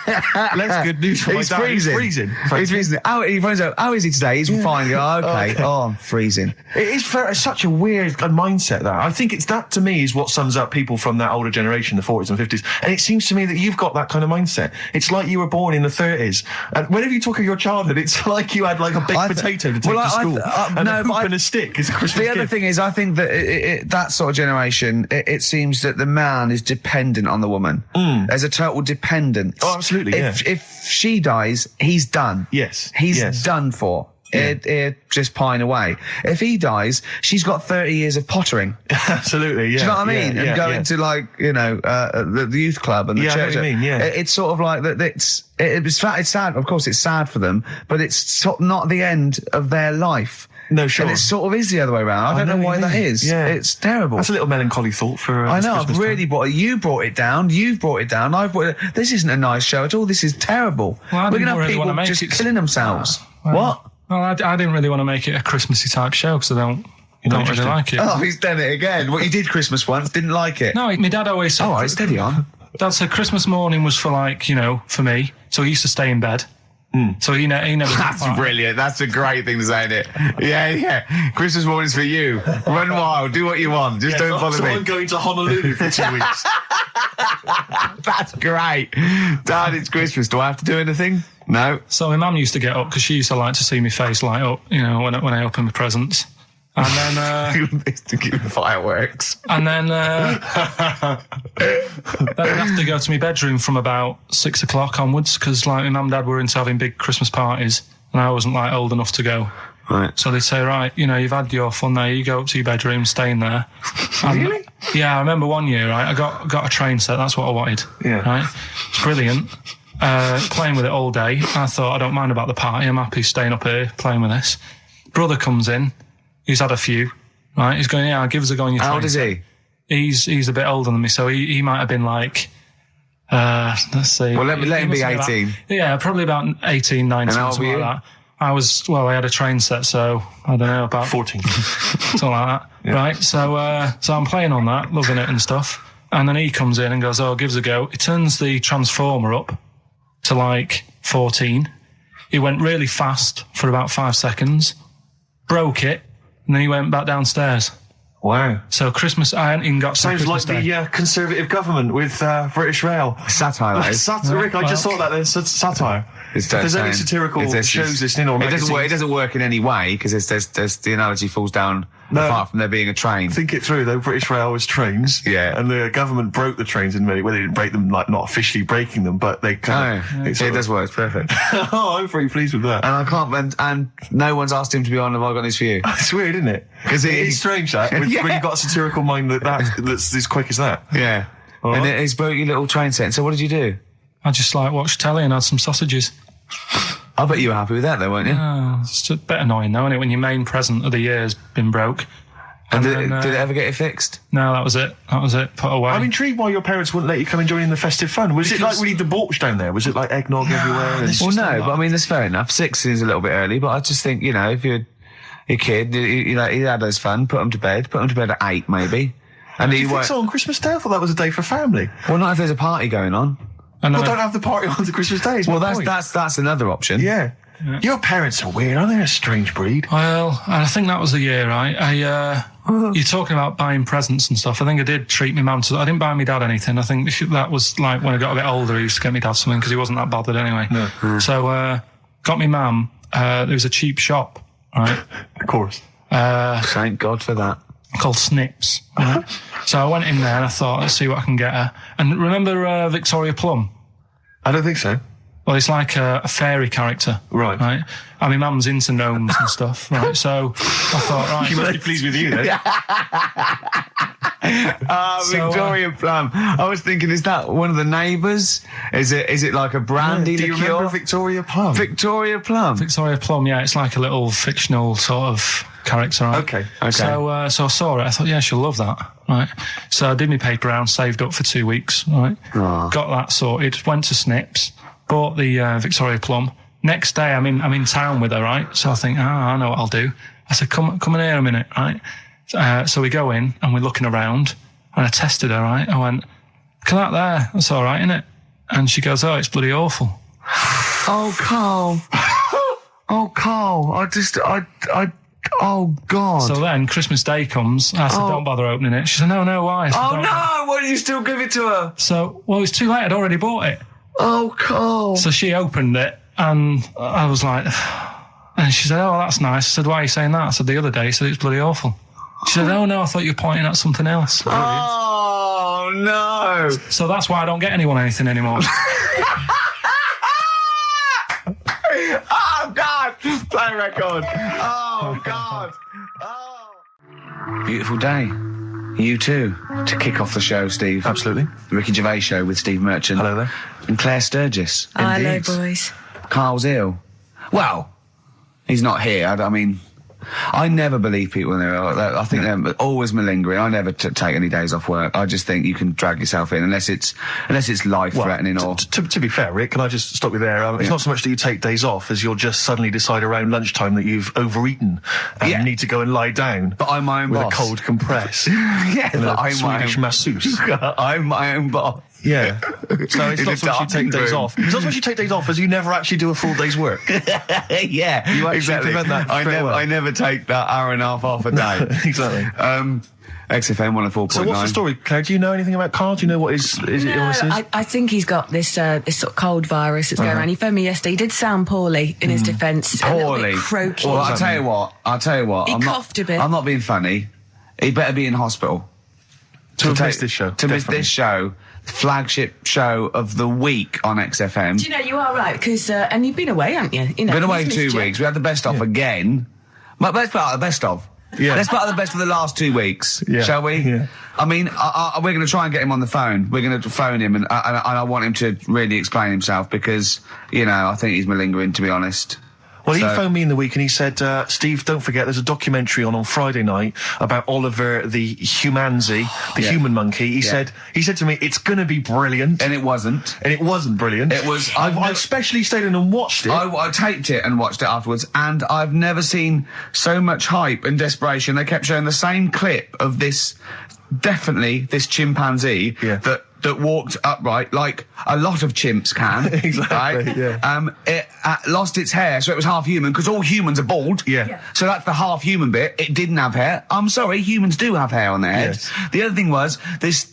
Less good news for my dad. He's freezing. He's freezing. He finds out, how is he today? He's fine. Oh, okay. Oh, I'm freezing. It's such a weird mindset, that. I think that, to me, is what sums up people from that older generation, the 40s and 50s. And it seems to me that you've got that kind of mindset. It's like you were born in the 30s. And whenever you talk of your childhood, it's like you had like a big potato to take to school. And a hoop and a stick is a Christmas gift. The other thing is, I think that that sort of generation, it seems that the man is dependent on the woman. There's a total dependence. Oh, absolutely, If she dies, he's done. Yes. He's done for. He'd just pine away. If he dies, she's got 30 years of pottering. Absolutely, yeah. Do you know what I mean? And going to the youth club and the church. I know what you mean, yeah. It's sort of like that. It's sad. Of course, it's sad for them, but it's sort of not the end of their life. No, sure. And it sort of is the other way around. I don't know why that is. Yeah. It's terrible. That's a little melancholy thought for I know, Christmas I've really brought it. You brought it down. You've brought it down. I've brought it. This isn't a nice show at all. This is terrible. Well, we're going to have people just killing themselves. What? Well, I didn't really want to make it a Christmassy type show because I don't really like it. Oh, he's done it again. What, you did Christmas once, didn't like it? No, my dad always said... steady on. Dad said Christmas morning was for for me. So he used to stay in bed. So he never. That's brilliant. That's a great thing to say, isn't it? Yeah. Christmas morning's for you. Run wild. Do what you want. Just don't bother me. I'm going to Honolulu for 2 weeks. That's great. Dad, it's Christmas. Do I have to do anything? No. So my mum used to get up because she used to like to see my face light up, when I opened my presents. And then to give fireworks. And then then I'd have to go to my bedroom from about 6 o'clock onwards because like my mum and dad were into having big Christmas parties and I wasn't like old enough to go. Right. So they'd say, right, you've had your fun there, you go up to your bedroom, stay in there. Really? Yeah, I remember one year, right, I got a train set, that's what I wanted. Yeah. Right? It's brilliant. Playing with it all day. I thought, I don't mind about the party, I'm happy staying up here playing with this. Brother comes in, he's had a few, right? He's going, yeah, give us a go on your train. How old is he? He's a bit older than me, so he might have been like, let's see. Well, let him be 18. Yeah, probably about 18, 19, and how old something were you? like that. I had a train set, so I don't know, about 14. something like that. Yeah. Right, so I'm playing on that, loving it and stuff. And then he comes in and goes, oh, give us a go. He turns the transformer up to like 14. He went really fast for about 5 seconds, broke it, and then he went back downstairs. Wow. So Christmas, I hadn't even got to Sounds Christmas like Day. the Conservative government with British Rail. Satire, that is. Rick, I just thought that there's satire. If there's any satirical shows listening or magazines. It doesn't work in any way because there's the analogy falls down apart from there being a train. Think it through though. British Rail was trains. Yeah. And the government broke the trains in many ways. They didn't break them, like not officially breaking them, but they kind of. It does work. It's perfect. Oh, I'm very pleased with that. And I can't. And no one's asked him to be on. Have I got this for you? It's weird, isn't it? Because it is strange that when you've got a satirical mind that's as quick as that. Yeah. All and right. it's broke your little train set. So what did you do? I just like watched telly and had some sausages. I bet you were happy with that though, weren't you? Oh, it's a bit annoying though, isn't it, when your main present of the year has been broke. And then, did it ever get it fixed? No, that was it. Put away. I'm intrigued why your parents wouldn't let you come and join in the festive fun. Was it like really debauched down there? Was it like eggnog everywhere? Well, no, but I mean, that's fair enough. 6 is a little bit early, but I just think, if you're a kid, he had his fun, put him to bed at 8 maybe. And Do you think so on Christmas Day? I thought that was a day for family. Well, not if there's a party going on. Well, don't have the party on the Christmas Day. Well, that's another option. Yeah. Your parents are weird, aren't they? A strange breed. Well, I think that was the year, right? You're talking about buying presents and stuff. I think I did treat my mum to. I didn't buy my dad anything. I think that was like when I got a bit older, he used to get my dad something because he wasn't that bothered anyway. No. So, got my mum. There was a cheap shop, right? Of course. Thank God for that. Called Snips. Right? So I went in there and I thought, let's see what I can get her. And remember Victoria Plum? I don't think so. Well, it's like a fairy character. Right. Right. I mean, mum's into gnomes and stuff, right? So I thought, right. She must be pleased with you, then. Victoria Plum. I was thinking, is that one of the neighbours? Is it like a brandy Do you liqueur? remember Victoria Plum? Victoria Plum. Victoria Plum, yeah, it's like a little fictional sort of character, right? Okay. So I saw it. I thought, yeah, she'll love that, right? So I did my paper round, saved up for 2 weeks, right? Got that sorted. Went to Snips, bought the Victoria Plum. Next day, I'm in town with her, right? So I think, I know what I'll do. I said, come in here a minute, right? So we go in and we're looking around, and I tested her, right? I went, look at that there. That's all right, isn't it? And she goes, oh, it's bloody awful. Oh, Carl. Oh, Carl. Oh, God. So then Christmas Day comes. I said, don't bother opening it. She said, no, why? I said, Oh, no. Why did you still give it to her? So, well, it's too late. I'd already bought it. Oh, Carl. So she opened it, and I was like, and she said, oh, that's nice. I said, why are you saying that? I said, the other day, she said, it's bloody awful. She said, oh, no, I thought you were pointing at something else. Oh, no. So that's why I don't get anyone anything anymore. Oh, God. Play record. Oh, God. Oh. Beautiful day. You too, to kick off the show, Steve. Absolutely. The Ricky Gervais Show with Steve Merchant. Hello there. And Claire Sturgis. Hello, Indeed. boys. Carl's ill. Well, he's not here. I mean, I never believe people when they're ill. I think they're always malingering. I never take any days off work. I just think you can drag yourself in unless it's life-threatening or... To be fair, Rick, can I just stop you there? It's not so much that you take days off as you'll just suddenly decide around lunchtime that you've overeaten and you need to go and lie down. But I'm my own with boss. a cold compress. Yeah, and but a I'm my Swedish own... masseuse. I'm my own boss. Yeah. So it's not so much you take days off. It's not so much you take days off as you never actually do a full day's work. Yeah, You actually exactly. prevent that straight away. I never take that hour and a half off a day. Exactly. XFM 104.9. So what's the story, Claire? Do you know anything about Karl? Do you know what his illness is? I think he's got this sort of cold virus that's going around. He phoned me yesterday. He did sound poorly in his defence. A little bit croaky. Well, I'll tell you what. He coughed a bit. I'm not being funny. He better be in hospital. To miss this show. To miss this show. Flagship show of the week on XFM. Do you know, you are right, because, and you've been away, haven't you? You know, Been away he's 2 missed you. weeks. We had the best of again. But let's part of the best of. Yeah. Let's part of the best of the last 2 weeks, shall we? Yeah. I mean, we're going to try and get him on the phone. We're going to phone him, and I want him to really explain himself because, you know, I think he's malingering, to be honest. Well, he phoned me in the week and he said, Steve, don't forget, there's a documentary on Friday night about Oliver the humanzi, the human monkey. He said to me, it's going to be brilliant. And it wasn't. And it wasn't brilliant. It was. I specially stayed in and watched it. I taped it and watched it afterwards, and I've never seen so much hype and desperation. They kept showing the same clip of this chimpanzee that walked upright like a lot of chimps can. Exactly, right? yeah. It lost its hair, so it was half human, because all humans are bald. Yeah. So that's the half human bit. It didn't have hair. I'm sorry, humans do have hair on their head. Yes. The other thing was this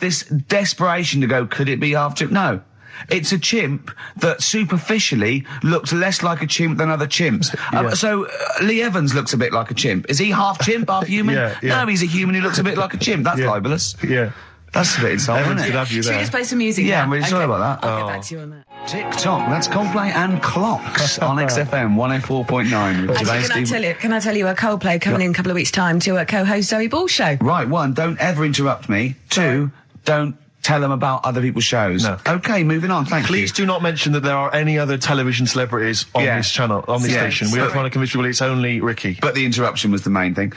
desperation to go, could it be half chimp? No. It's a chimp that superficially looks less like a chimp than other chimps. So Lee Evans looks a bit like a chimp. Is he half chimp, half human? No, he's a human who looks a bit like a chimp. That's libelous. Yeah. That's a bit insulting, isn't it? Have you Should we there. just play some music? Yeah, now? I'm really sorry about that. I'll get back to you on that. TikTok, that's Coldplay and Clocks on XFM 104.9. with today's Steve- Can I tell you a Coldplay coming in a couple of weeks' time to co-host Zoe Ball's show? Right, 1, don't ever interrupt me. 2, don't tell them about other people's shows. No. Okay, moving on, thank you. Please do not mention that there are any other television celebrities on this channel, on this station. We are trying to convince people it's only Ricky. But the interruption was the main thing.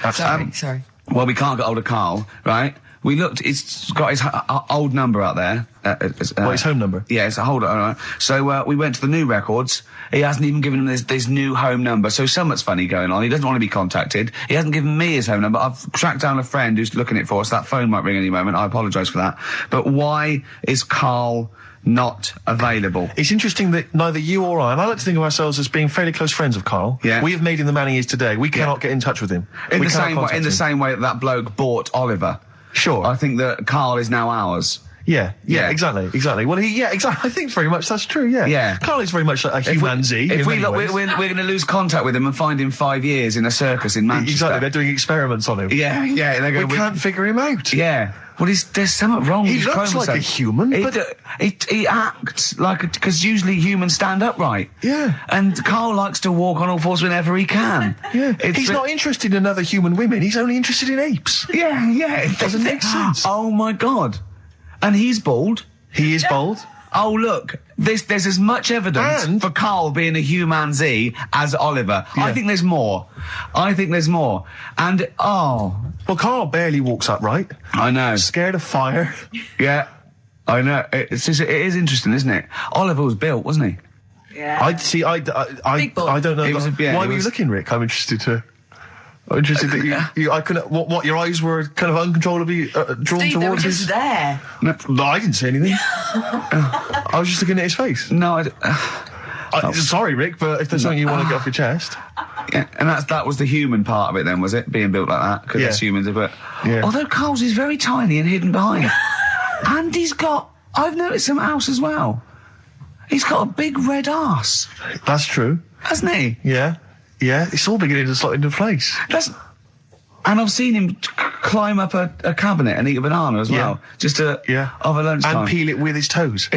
Sorry. Well, we can't get hold of Karl, right? We looked, it's got his old number out there. His home number? Yeah, it's a hold on. So, we went to the new records. He hasn't even given him this new home number. So something's funny going on. He doesn't want to be contacted. He hasn't given me his home number. I've tracked down a friend who's looking at it for us. That phone might ring any moment. I apologise for that. But why is Karl not available? It's interesting that neither you or I, and I like to think of ourselves as being fairly close friends of Karl. Yeah. We have made him the man he is today. We cannot get in touch with him. In We the cannot same way, contact in the him. same way that bloke bought Oliver. Sure. I think that Karl is now ours. Yeah, Yeah. exactly. Well, exactly. I think very much that's true. Yeah, Yeah. Karl is very much like a humanzi. If in we many look, ways. we're going to lose contact with him and find him 5 years in a circus in Manchester. Exactly. They're doing experiments on him. Yeah. They're We can't figure him out. Yeah. Well, there's something wrong with He his looks like chromosome. a human, but He acts like because usually humans stand upright. Yeah. And Karl likes to walk on all fours whenever he can. yeah, he's not interested in other human women. He's only interested in apes. Yeah. It doesn't make sense. Oh my God. And he's bald. He is bald. Oh, look, there's as much evidence for Karl being a humanzi as Oliver. Yeah. I think there's more. And, Well, Karl barely walks upright. I know. Scared of fire. Yeah, I know. It is interesting, isn't it? Oliver was built, wasn't he? Yeah. I don't know. He was Why were you looking, Rick? I'm interested that you I couldn't. What your eyes were kind of uncontrollably drawn Steve, they were towards just his. there. No, I didn't say anything. I was just looking at his face. No, Sorry, Rick, but if there's something you want to get off your chest. yeah, and that was the human part of it then, was it? Being built like that? Because that's humans, but... Yeah. Although Karl's is very tiny and hidden behind. And I've noticed something else as well. He's got a big red arse, That's true. hasn't he? Yeah. It's all beginning to slot into place. And I've seen him climb up a cabinet and eat a banana as well. Just over lunchtime. And peel it with his toes.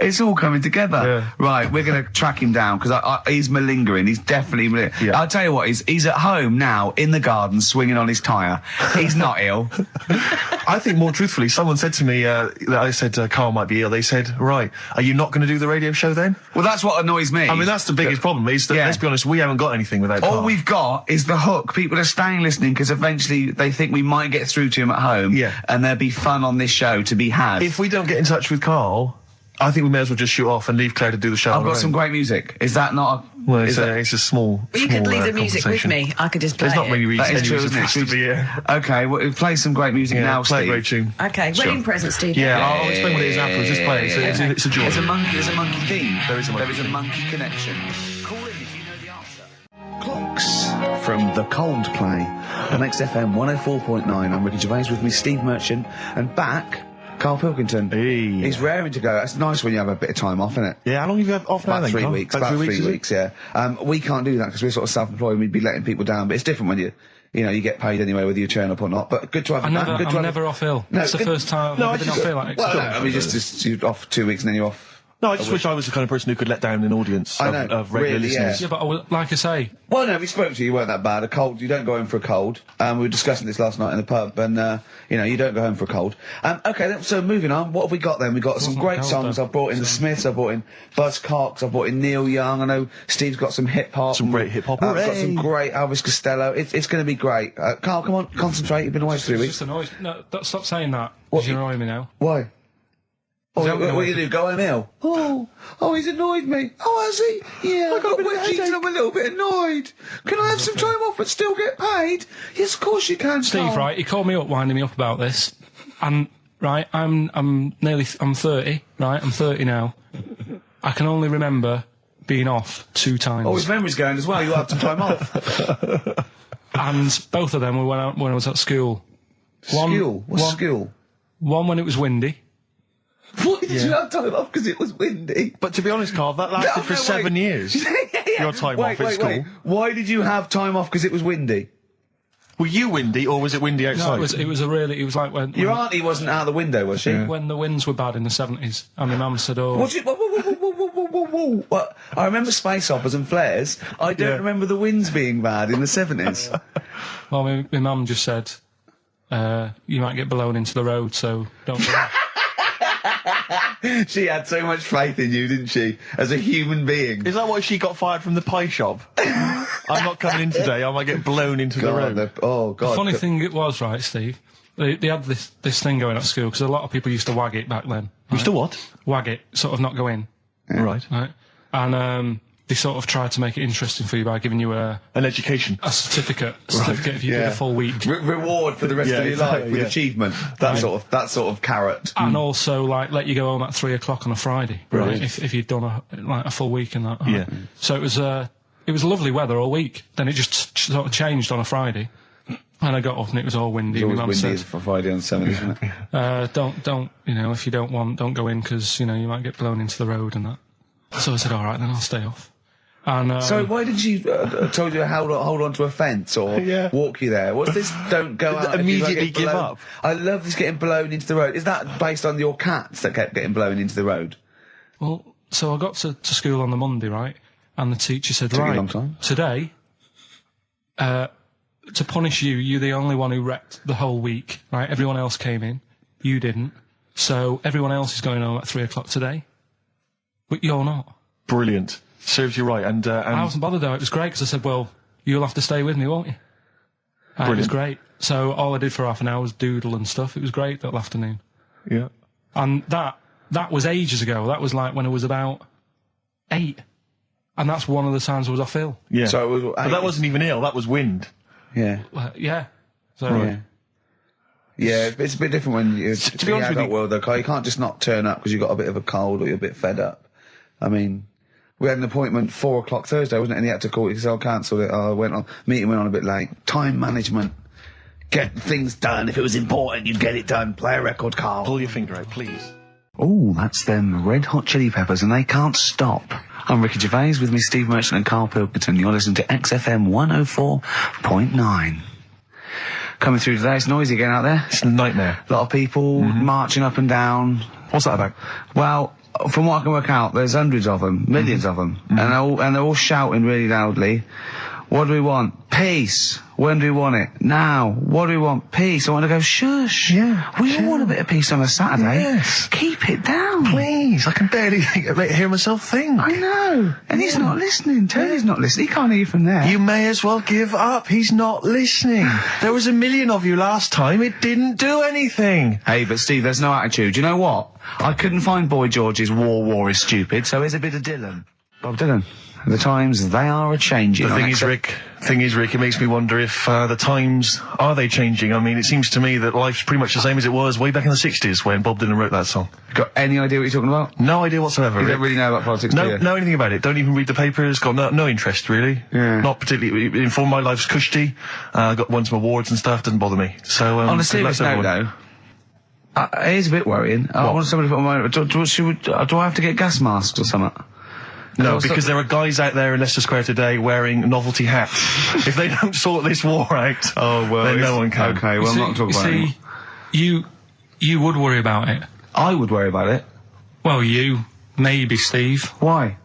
It's all coming together. Yeah. Right, we're going to track him down because he's malingering. He's definitely malingering. Yeah. I'll tell you what, he's at home now in the garden swinging on his tyre. He's not ill. I think more truthfully, someone said to me that I said Karl might be ill. They said, right, are you not going to do the radio show then? Well, that's what annoys me. I mean, that's the biggest problem is that, let's be honest, we haven't got anything without Karl. All we've got is the hook. People are staying listening because eventually they think we might get through to him at home. Yeah. And there'll be fun on this show to be had. If we don't get in touch with Karl, I think we may as well just shoot off and leave Claire to do the show. I've got some great music. Is that not a... Well, it's a small. Well, you could leave the music with conversation. me. I could just play There's not it. many reasons. That is true, for isn't us to be here. Okay, well, play some great music now, play Steve. a great tune. Okay, wedding present, Steve. Yeah, I'll explain what it is afterwards. Just play it. It's a joy. There's a monkey theme. There is a monkey There is a theme. monkey connection. Call in if you know the answer. Clocks from The Coldplay on XFM 104.9. I'm Ricky Gervais, with me Steve Merchant, and back Karl Pilkington. Hey. He's raring to go. It's nice when you have a bit of time off, isn't it? Yeah, how long have you had off now About then, 3 Carl? weeks. About About 3 is it? weeks, yeah. We can't do that because we're sort of self-employed and we'd be letting people down. But it's different when you get paid anyway, whether you turn up or not. But good to have you back. Good to I'm have never off ill. No, It's the good- first time I've ever been off ill. Like, Well, no, I mean, just you're off 2 weeks and then you're off. No, I just wish I was the kind of person who could let down an audience I know, of regular really, listeners. yeah, but like I say, Well, no, we spoke to you. You weren't that bad. A cold, you don't go home for a cold. We were discussing this last night in the pub, and you don't go home for a cold. Okay, then, so moving on. What have we got then? We got some Wasn't great cold, songs. though. I've brought in the Smiths. I've brought in Buzz Cox. I've brought in Neil Young. I know Steve's got some hip hop. Some great hip-hop. I've got Hooray! some great Elvis Costello. It's going to be great. Carl, come on, concentrate. You've been away for 3 it's weeks. just annoys. No, stop saying that. What? Because you're annoying me now. Why? Oh, that what what do you do? Go home ill? Oh, he's annoyed me. Oh, has he? Yeah, I got wet jeans and I'm a little bit annoyed. Can I have some time off but still get paid? Yes, of course you can, Steve, Carl. right? He called me up, winding me up about this, and right, I'm 30, right? I'm 30 now. I can only remember being off 2 times. Oh, his memory's going as well. You had some time off. And both of them were when I was at school. School? What's school? One when it was windy. Why did you have time off? Because it was windy. But to be honest, Carl, that lasted for 7 years. Your time off at school. Why did you have time off? Because it was windy. Were you windy, or was it windy outside? No, it was like when Your auntie wasn't out the window, was she? when the winds were bad in the 70s, and my mum said, "Oh, What? Whoa. What? I remember space operas and flares. I don't remember the winds being bad in the 70s. well, my mum just said, you might get blown into the road, so don't." do that." She had so much faith in you, didn't she? As a human being. Is that why she got fired from the pie shop? I'm not coming in today, I might get blown into the road. God. The funny thing it was, right, Steve, they had this thing going at school, because a lot of people used to wag it back then. You still what? Wag it, sort of not go in, Right. right? And they sort of tried to make it interesting for you by giving you a An education. certificate if you did a full week. Reward for the rest of your life with achievement. That sort of carrot. And also, like, let you go home at 3 o'clock on a Friday, Right. If you'd done a full week in that. right? Yeah. So it was lovely weather all week. Then it just sort of changed on a Friday, and I got up and it was all windy. It's My always mum windy said, for Friday on 7, isn't it? don't, if you don't want, don't go in, because, you might get blown into the road and that. So I said, all right, then I'll stay off. And So why did she told you to hold on to a fence or walk you there? What's this? Don't go out. Immediately give up. I love this getting blown into the road. Is that based on your cats that kept getting blown into the road? well, so I got to school on the Monday, right? And the teacher said, Took you a right, long time. today, to punish you, you're the only one who wrecked the whole week, right? Everyone else came in, you didn't. So everyone else is going home at 3 o'clock today, but you're not. Brilliant. Serves you right. And I wasn't bothered though. It was great because I said, well, you'll have to stay with me, won't you? And it was great. So all I did for half an hour was doodle and stuff. It was great that afternoon. yeah. And that was ages ago. That was like when I was about 8. And that's one of the times I was off ill. Yeah. So it was, but that wasn't even ill, that was wind. Yeah. Yeah. So Yeah. Yeah, it's a bit different when you're To be in the honest with adult you- world, though, Carl. You can't just not turn up because you've got a bit of a cold or you're a bit fed up. I mean, we had an appointment 4 o'clock Thursday, wasn't it? And he had to call it because I cancelled it. Meeting went on a bit late. Time management. Get things done. If it was important, you'd get it done. Play a record, Carl. Pull your finger out, please. Oh, that's them Red Hot Chili Peppers, and they can't stop. I'm Ricky Gervais, with me Steve Merchant and Karl Pilkington. You're listening to XFM 104.9. Coming through today, it's noisy again out there. It's a nightmare. A lot of people marching up and down. What's that about? Well, from what I can work out, there's hundreds of them, millions of them, and they're all shouting really loudly. What do we want? Peace. When do we want it? Now. What do we want? Peace. I want to go, shush. Yeah. We all want a bit of peace on a Saturday. Yes. Keep it down. Please, I can barely hear myself think. I know. And he's not listening. Tony's not listening. He can't hear you from there. You may as well give up. He's not listening. There was 1 million of you last time. It didn't do anything. Hey, but Steve, there's no attitude. You know what? I couldn't find Boy George's War is Stupid, so here's a bit of Dylan. Bob Dylan. The times, they are a-changing. The thing is, Rick, it makes me wonder if the times, are they changing? I mean, it seems to me that life's pretty much the same as it was way back in the 60s when Bob Dylan wrote that song. Got any idea what you're talking about? No idea whatsoever. You don't really know about politics, do you? Know anything about it. Don't even read the papers. Got no interest, really. Yeah. Not particularly. Informed my life's cushy. Won some awards and stuff. Doesn't bother me. So, on a serious note, though, it is a bit worrying. I want somebody to put on my... Do I have to get gas masks or something? No, because there are guys out there in Leicester Square today wearing novelty hats. If they don't sort this war out, then no one can. Okay, well, I'm not talking about it. You would worry about it. I would worry about it. Well, you, maybe, Steve. Why?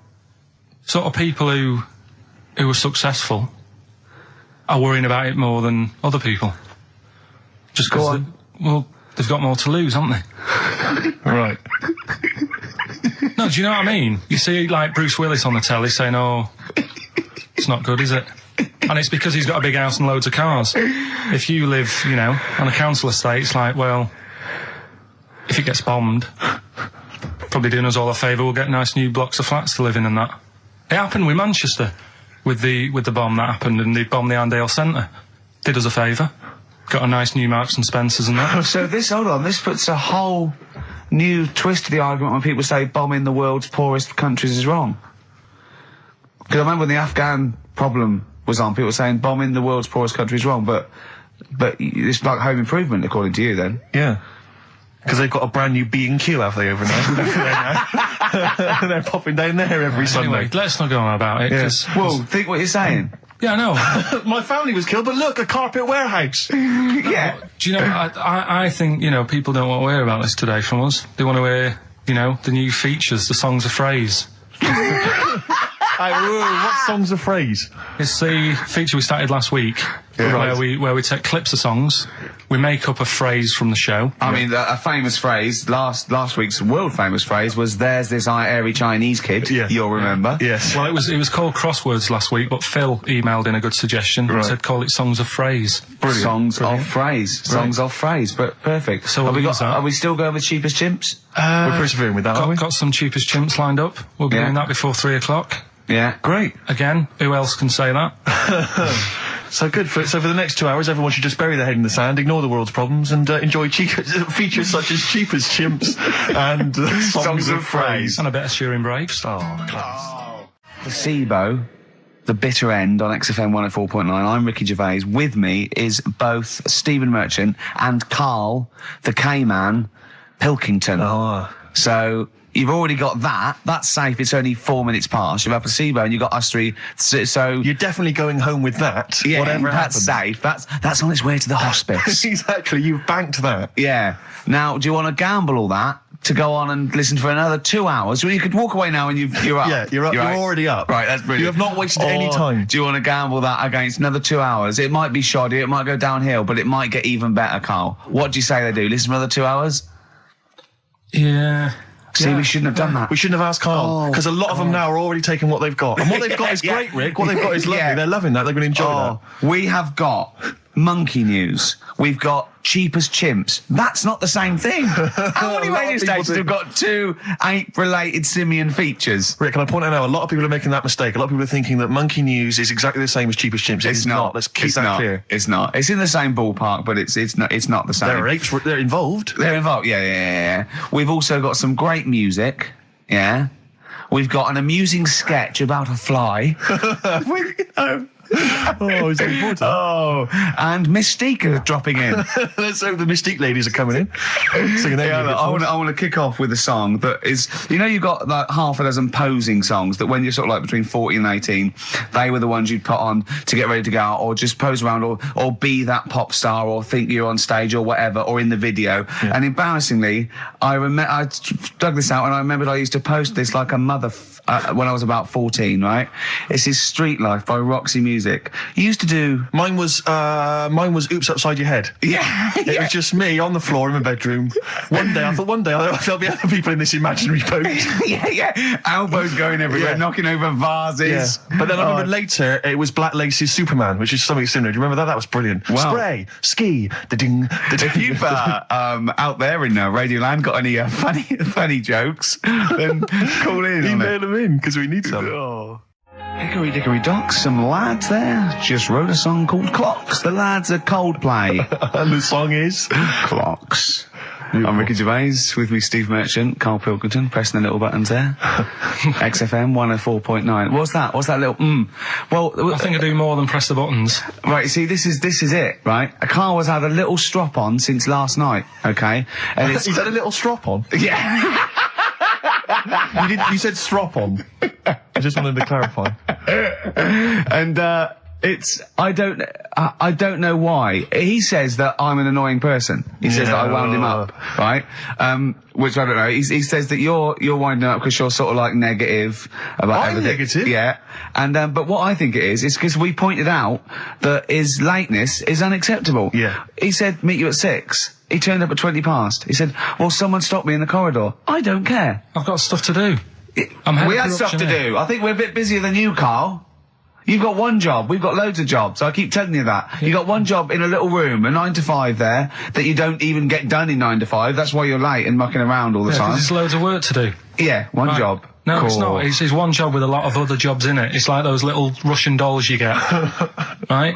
Sort of people who are successful are worrying about it more than other people. Just because, they've got more to lose, haven't they? Right. No, do you know what I mean? You see, like, Bruce Willis on the telly saying, it's not good, is it? And it's because he's got a big house and loads of cars. If you live, on a council estate, it's like, well, if it gets bombed, probably doing us all a favour, we'll get nice new blocks of flats to live in and that. It happened with Manchester, with the bomb that happened, and they bombed the Arndale Centre. Did us a favour. Got a nice new Marks and Spencers and that. So this puts a whole new twist to the argument when people say bombing the world's poorest countries is wrong. Because I remember when the Afghan problem was on, people were saying bombing the world's poorest country is wrong, but it's like home improvement, according to you, then. Yeah. Because they've got a brand new B&Q, have they, over there? They're popping down there every Sunday. Anyway, let's not go on about it. Yeah. Well, think what you're saying. Yeah, I know. My family was killed, but look, a carpet warehouse. Yeah. Do you know, I think, people don't want to hear about this today from us. They want to hear, the new features, the songs of phrase. What song's a phrase? It's the feature we started last week, where we take clips of songs, we make up a phrase from the show. I mean, a famous phrase, last week's world famous phrase was, there's this airy Chinese kid, you'll remember. Yes. Well, it was called Crosswords last week, but Phil emailed in a good suggestion and said call it Songs of Phrase. Brilliant. Songs of Phrase. Songs of Phrase, but perfect. So are we still going with Cheapest Chimps? We're persevering with that, aren't we? Got some Cheapest Chimps lined up. We'll be doing that before 3 o'clock. Yeah. Great. Again, who else can say that? So good. So for the next 2 hours, everyone should just bury their head in the sand, ignore the world's problems, and enjoy features such as Cheapest Chimps and songs of phrase. And a bit of Shearing Braves. Oh, class. Placebo, The Bitter End on XFM 104.9. I'm Ricky Gervais. With me is both Stephen Merchant and Karl, the K-Man, Pilkington. Oh. So you've already got that. That's safe. It's only 4 minutes past. You've had Placebo and you've got us three. So you're definitely going home with that. Yeah, whatever that's happens. safe. That's on its way to the hospice. Exactly. You've banked that. Yeah. Now, do you want to gamble all that to go on and listen for another 2 hours? Well, you could walk away now and you're up. Yeah, you're up. You're already up. Right, that's brilliant. You have not wasted any time. Do you want to gamble that against another 2 hours? It might be shoddy, it might go downhill, but it might get even better, Karl. What do you say they do? Listen for another 2 hours? Yeah. See, we shouldn't have done that. We shouldn't have asked Karl, because a lot of them now are already taking what they've got. And what they've got is great, Rick. What they've got is lovely. Yeah. They're loving that. They're going to enjoy that. We have got monkey news. We've got Cheapest Chimps. That's not the same thing. How many radio stations have got two ape-related simian features? Rick, can I point out now, a lot of people are making that mistake. A lot of people are thinking that monkey news is exactly the same as Cheapest Chimps. It's not. Let's keep that clear. It's not. It's in the same ballpark, but it's not the same. There are apes. They're involved. They're involved. Yeah. We've also got some great music. Yeah. We've got an amusing sketch about a fly. Is that important? And Mystique are dropping in. Let's hope the Mystique ladies are coming in. Singing their I want to kick off with a song that is, you've got like half a dozen posing songs that when you're sort of like between 40 and 18, they were the ones you'd put on to get ready to go out, or just pose around, or be that pop star, or think you're on stage, or whatever, or in the video. Yeah. And embarrassingly, I dug this out, and I remembered I used to post this like a mother when I was about 14, right? This is Street Life by Roxy Music. You used to do... Mine was Oops Upside Your Head. Yeah. It was just me on the floor in my bedroom. One day there'll be other people in this imaginary boat. yeah. Elbows going everywhere, knocking over vases. Yeah. But then I remember later, it was Black Lace's Superman, which is something similar. Do you remember that? That was brilliant. Wow. Spray, ski, da-ding, da-ding. If you've out there in Radioland got any funny jokes, then call in. Email them in, because we need some. Oh. Hickory Dickory Dock, some lads there just wrote a song called Clocks. The lads are Coldplay. And the song is? Clocks. I'm Ricky Gervais, with me Steve Merchant, Karl Pilkington, pressing the little buttons there. XFM 104.9. What's that little Well, I think I do more than press the buttons. Right, see, this is it, right? Karl has had a little strop on since last night, okay? And He's had a little strop on? Yeah. You said strop on. I just wanted to clarify. And, I don't know why. He says that I'm an annoying person. He says that I wound him up, right? Which I don't know. He says that you're winding up because you're sort of like negative about I'm everything. negative? Yeah. And, but what I think it is because we pointed out that his lateness is unacceptable. Yeah. He said, meet you at 6. He turned up at 20 past. He said, well, someone stopped me in the corridor. I don't care. I've got stuff to do. We had stuff to do. I think we're a bit busier than you, Karl. You've got one job. We've got loads of jobs. I keep telling you that. Yeah. You got one job in a little room, a 9 to 5 there, that you don't even get done in 9 to 5. That's why you're late and mucking around all the time. There's loads of work to do. Yeah, one job. No, cool. It's not. It's one job with a lot of other jobs in it. It's like those little Russian dolls you get. Right?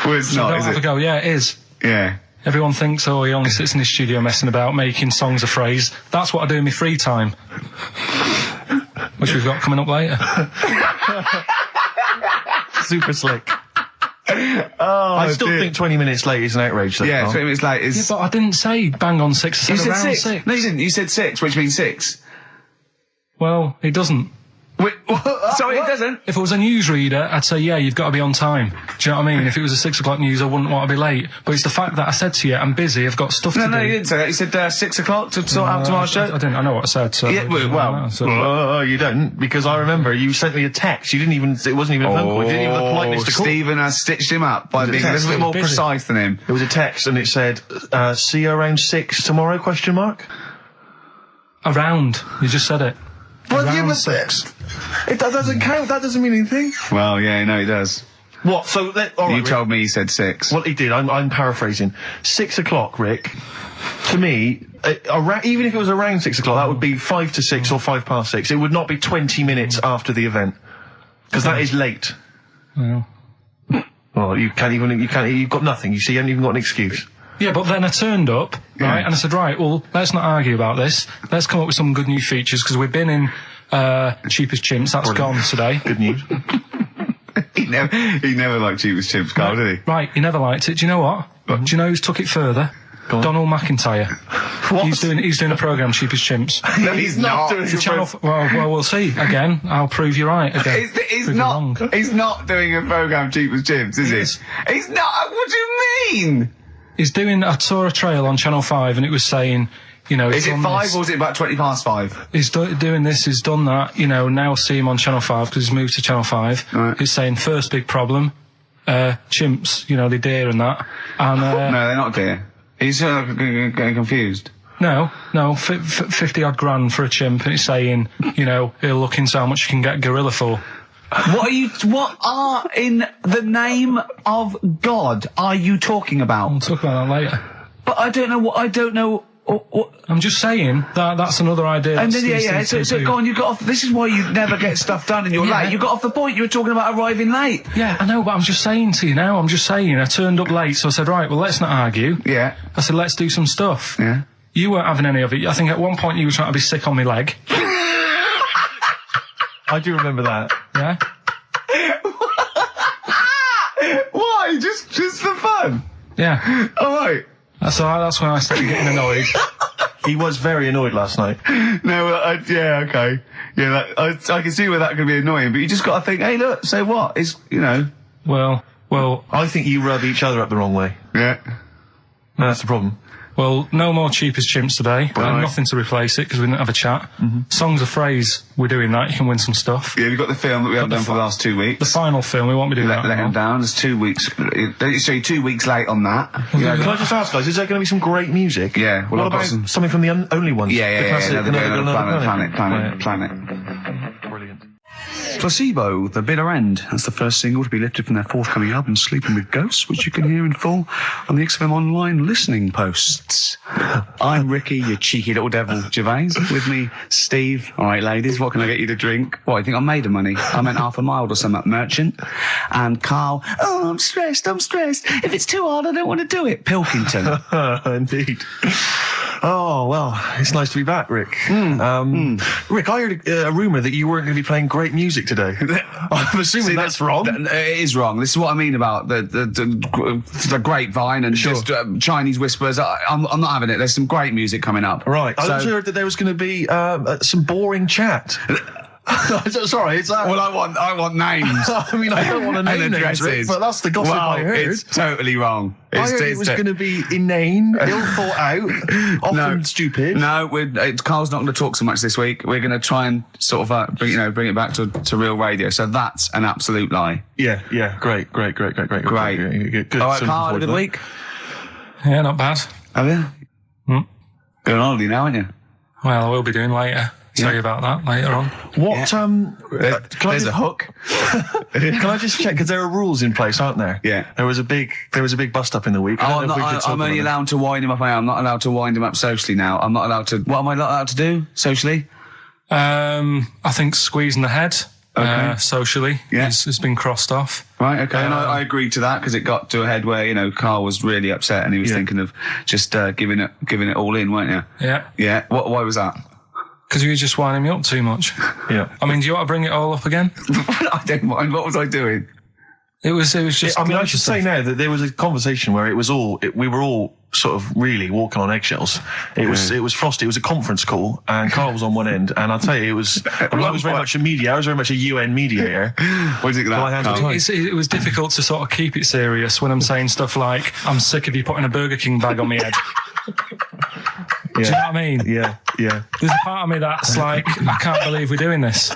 Well, it's so not, is it? Go, yeah, it is. Yeah. Everyone thinks, he only sits in his studio messing about, making songs a phrase. That's what I do in my free time. Which we've got coming up later. Super slick. I still think 20 minutes late is an outrage, though. Yeah, 20 minutes late is... Yeah, but I didn't say bang on 6. I said around 6. No, you didn't. You said 6, which means 6. Well, it doesn't. Wait, sorry, it doesn't? If it was a newsreader, I'd say, yeah, you've got to be on time. Do you know what I mean? If it was a 6 o'clock news, I wouldn't want to be late. But it's the fact that I said to you, I'm busy, I've got stuff to do. No, you didn't say that. You said 6 o'clock to sort out tomorrow's show. I didn't. I know what I said. So yeah, you don't, because I remember you sent me a text. You didn't even, it wasn't even a phone call. You didn't even have the politeness to call. Stephen has stitched him up by being a little bit more precise than him. It was a text and it said, see you around 6 tomorrow, question mark? Around. You just said it. Well, around 6. That doesn't count. That doesn't mean anything. Well, yeah, no, it does. What? So all right, you told me he said 6. Well, he did. I'm paraphrasing. 6 o'clock, Rick. To me, even if it was around 6 o'clock, that would be 5 to 6 or 5 past 6. It would not be 20 minutes after the event, because that is late. Well, you've got nothing. You see, you haven't even got an excuse. Yeah, but then I turned up, right, and I said, right, well, let's not argue about this. Let's come up with some good new features, because we've been in Cheapest Chimps. That's gone today. Good news. He never liked Cheapest Chimps, Karl, did he? Right, he never liked it. Do you know what? Do you know who's took it further? Donald McIntyre. What? He's doing a programme, Cheapest Chimps. No, he's not. doing the channel. Well, we'll see. Again, I'll prove you right. Again, he's not doing a programme, Cheapest Chimps, is he? He's not. What do you mean? He's doing. I saw a trail on Channel 5, and it was saying, is it 5 or is it about 20 past 5? He's doing this. He's done that. Now see him on Channel 5 because he's moved to Channel 5. Right. He's saying first big problem, chimps. The deer and that. And no, they're not deer. He's getting confused. No, 50 odd grand for a chimp, and it's saying, he'll look into how much you can get gorilla for. What are in the name of God are you talking about? We'll talk about that later. But I don't know. I'm just saying that's another idea. And then, so go on, you got off. This is why you never get stuff done and you're late. You got off the point. You were talking about arriving late. Yeah, I know, but I'm just saying to you now. I turned up late, so I said, right, well, let's not argue. Yeah. I said, let's do some stuff. Yeah. You weren't having any of it. I think at one point you were trying to be sick on my leg. I do remember that. Yeah. Why? Just for fun? Yeah. All right. That's when I started getting annoyed. He was very annoyed last night. No, yeah, okay. Yeah, I can see where that could be annoying, but you just got to think, hey, look, so what? Well, I think you rub each other up the wrong way. Yeah. No, that's the problem. Well, no more Cheap as Chimps today. Right. Nothing to replace it because we didn't have a chat. Songs of Phrase, we're doing that. You can win some stuff. Yeah, we've got the film that we haven't done for the last 2 weeks. The final film, we won't be doing that. Let him down. There's 2 weeks. So you're 2 weeks late on that. Can I just ask, guys, is there going to be some great music? Yeah. Well, what about something from the Only Ones? Yeah. Planet. Brilliant. Placebo, The Bitter End. That's the first single to be lifted from their forthcoming album, Sleeping with Ghosts, which you can hear in full on the XFM online listening posts. I'm Ricky, you cheeky little devil, Gervais. With me, Steve. All right, ladies, what can I get you to drink? What, you think I'm made of money? I meant half a mile or something, merchant. And Karl, I'm stressed. If it's too hard, I don't want to do it. Pilkington. Indeed. Oh, well, it's nice to be back, Rick. Rick, I heard a rumour that you weren't going to be playing great music today. I'm assuming that's wrong. It is wrong. This is what I mean about the grapevine and just Chinese whispers. I'm not having it. There's some great music coming up. Right. I also heard that there was going to be some boring chat. Sorry, it's that. Well, I want names. I mean, I don't want to name names, Rick, but that's the gossip I heard. It's totally wrong. I heard it was going to be inane, ill thought out, often stupid. No, Carl's not going to talk so much this week. We're going to try and sort of bring it back to real radio. So that's an absolute lie. Yeah. Great. Good. All right, Carl, had a good week. Yeah, not bad. Have you? Going on holiday now, aren't you? Well, I will be doing later. Tell you about that later on. What? There's a hook. Can I just check? Because there are rules in place, aren't there? Yeah. There was a big bust up in the week. I'm only allowed to wind him up. I'm not allowed to wind him up socially now. I'm not allowed to. What am I not allowed to do socially? I think squeezing the head. Socially, it's been crossed off. Right, okay, and I agreed to that because it got to a head where Carl was really upset and he was thinking of just giving it all in, weren't you? Yeah. Why was that? Because you were just winding me up too much. Yeah. I mean, do you want to bring it all up again? I don't mind. What was I doing? It was just. I mean, I should say now that there was a conversation where we were all sort of really walking on eggshells. It was frosty. It was a conference call, and Carl was on one end. And I'll tell you, it was. I was very much a mediator. I was very much a UN mediator. What do you think of that? It was difficult to sort of keep it serious when I'm saying stuff like, "I'm sick of you putting a Burger King bag on my head." Do you know what I mean? Yeah. There's a part of me that's like, I can't believe we're doing this.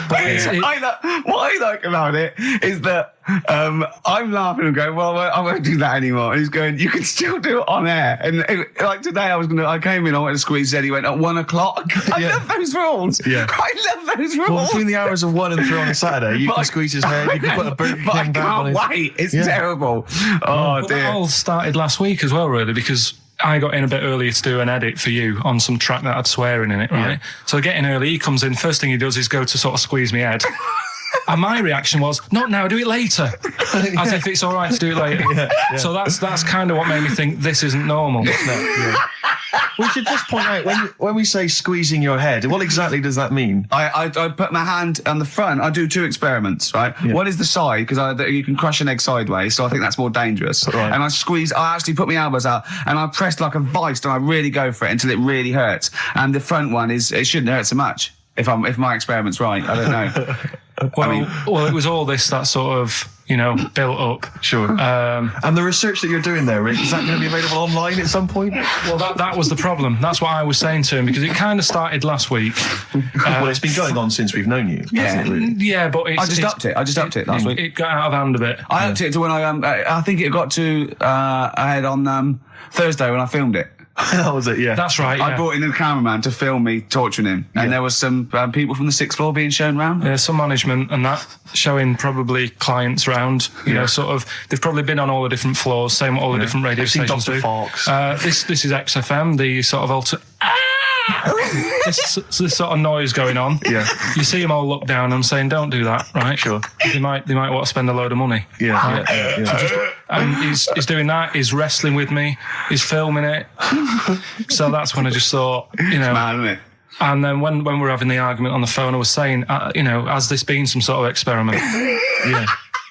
What I like about it is that I'm laughing and going, well, I won't do that anymore. And he's going, you can still do it on air. And like today, I came in, I went to squeeze Eddie, went at 1 o'clock. I love those rules. Yeah. I love those rules. Well, between the hours of 1 and 3 on a Saturday, you can squeeze his head, you can put a Burger King bag on his... I can't wait. It's terrible. Oh, dear. That all started last week as well, really, because I got in a bit earlier to do an edit for you on some track that had swearing in it, right? Yeah. So I get in early, he comes in, first thing he does is go to sort of squeeze me head. And my reaction was, not now, do it later. As if it's all right to do it later. Yeah. So that's kind of what made me think this isn't normal. We should just point out, when we say squeezing your head, what exactly does that mean? I put my hand on the front. I do 2 experiments, right? Yeah. One is the side, because you can crush an egg sideways, so I think that's more dangerous. Right. And I actually put my elbows out, and I pressed like a vice, and I really go for it until it really hurts. And the front one it shouldn't hurt so much, if my experiment's right. I don't know. Well, it was all this that sort of, built up. Sure. And the research that you're doing there, Rick, is that going to be available online at some point? Well, that was the problem. That's what I was saying to him, because it kind of started last week. Well, it's been going on since we've known you. Yeah, but I just upped it last week. It got out of hand a bit. I upped it to when I think it got to ahead on Thursday when I filmed it. That was it, yeah. That's right, yeah. I brought in a cameraman to film me torturing him. And there was some people from the 6th floor being shown round. Yeah, some management and that, showing probably clients round. Sort of, they've probably been on all the different floors, same what all the different radio stations do. This is XFM, the sort of this sort of noise going on. Yeah. You see them all look down. I'm saying, don't do that, right? Sure. They might want to spend a load of money. Yeah. And he's doing that. He's wrestling with me. He's filming it. So that's when I just thought, It's mad, isn't it? And then when we're having the argument on the phone, I was saying, has this been some sort of experiment? Yeah.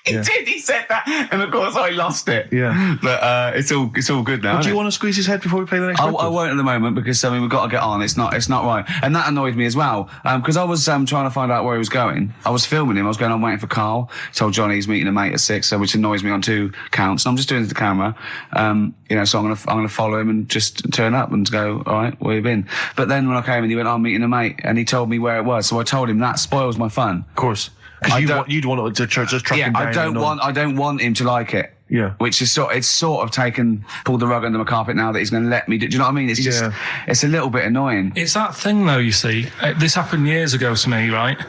He did. He said that, and of course I lost it. Yeah. But it's all good now. Do you want to squeeze his head before we play the next record? I won't at the moment because we've got to get on. It's not right, and that annoyed me as well because I was trying to find out where he was going. I was filming him. I was going on waiting for Carl. Told Johnny he's meeting a mate at 6, which annoys me on 2 counts. And I'm just doing it to the camera, So I'm gonna follow him and just turn up and go. All right, where you been? But then when I came in, he went, "I'm meeting a mate," and he told me where it was. So I told him that spoils my fun. Of course. Because you'd want to just track him down. I don't want him to like it. Yeah. Which is pulled the rug under my carpet now that he's going to let me do. Do you know what I mean? It's just, it's a little bit annoying. It's that thing though, you see. This happened years ago to me, right?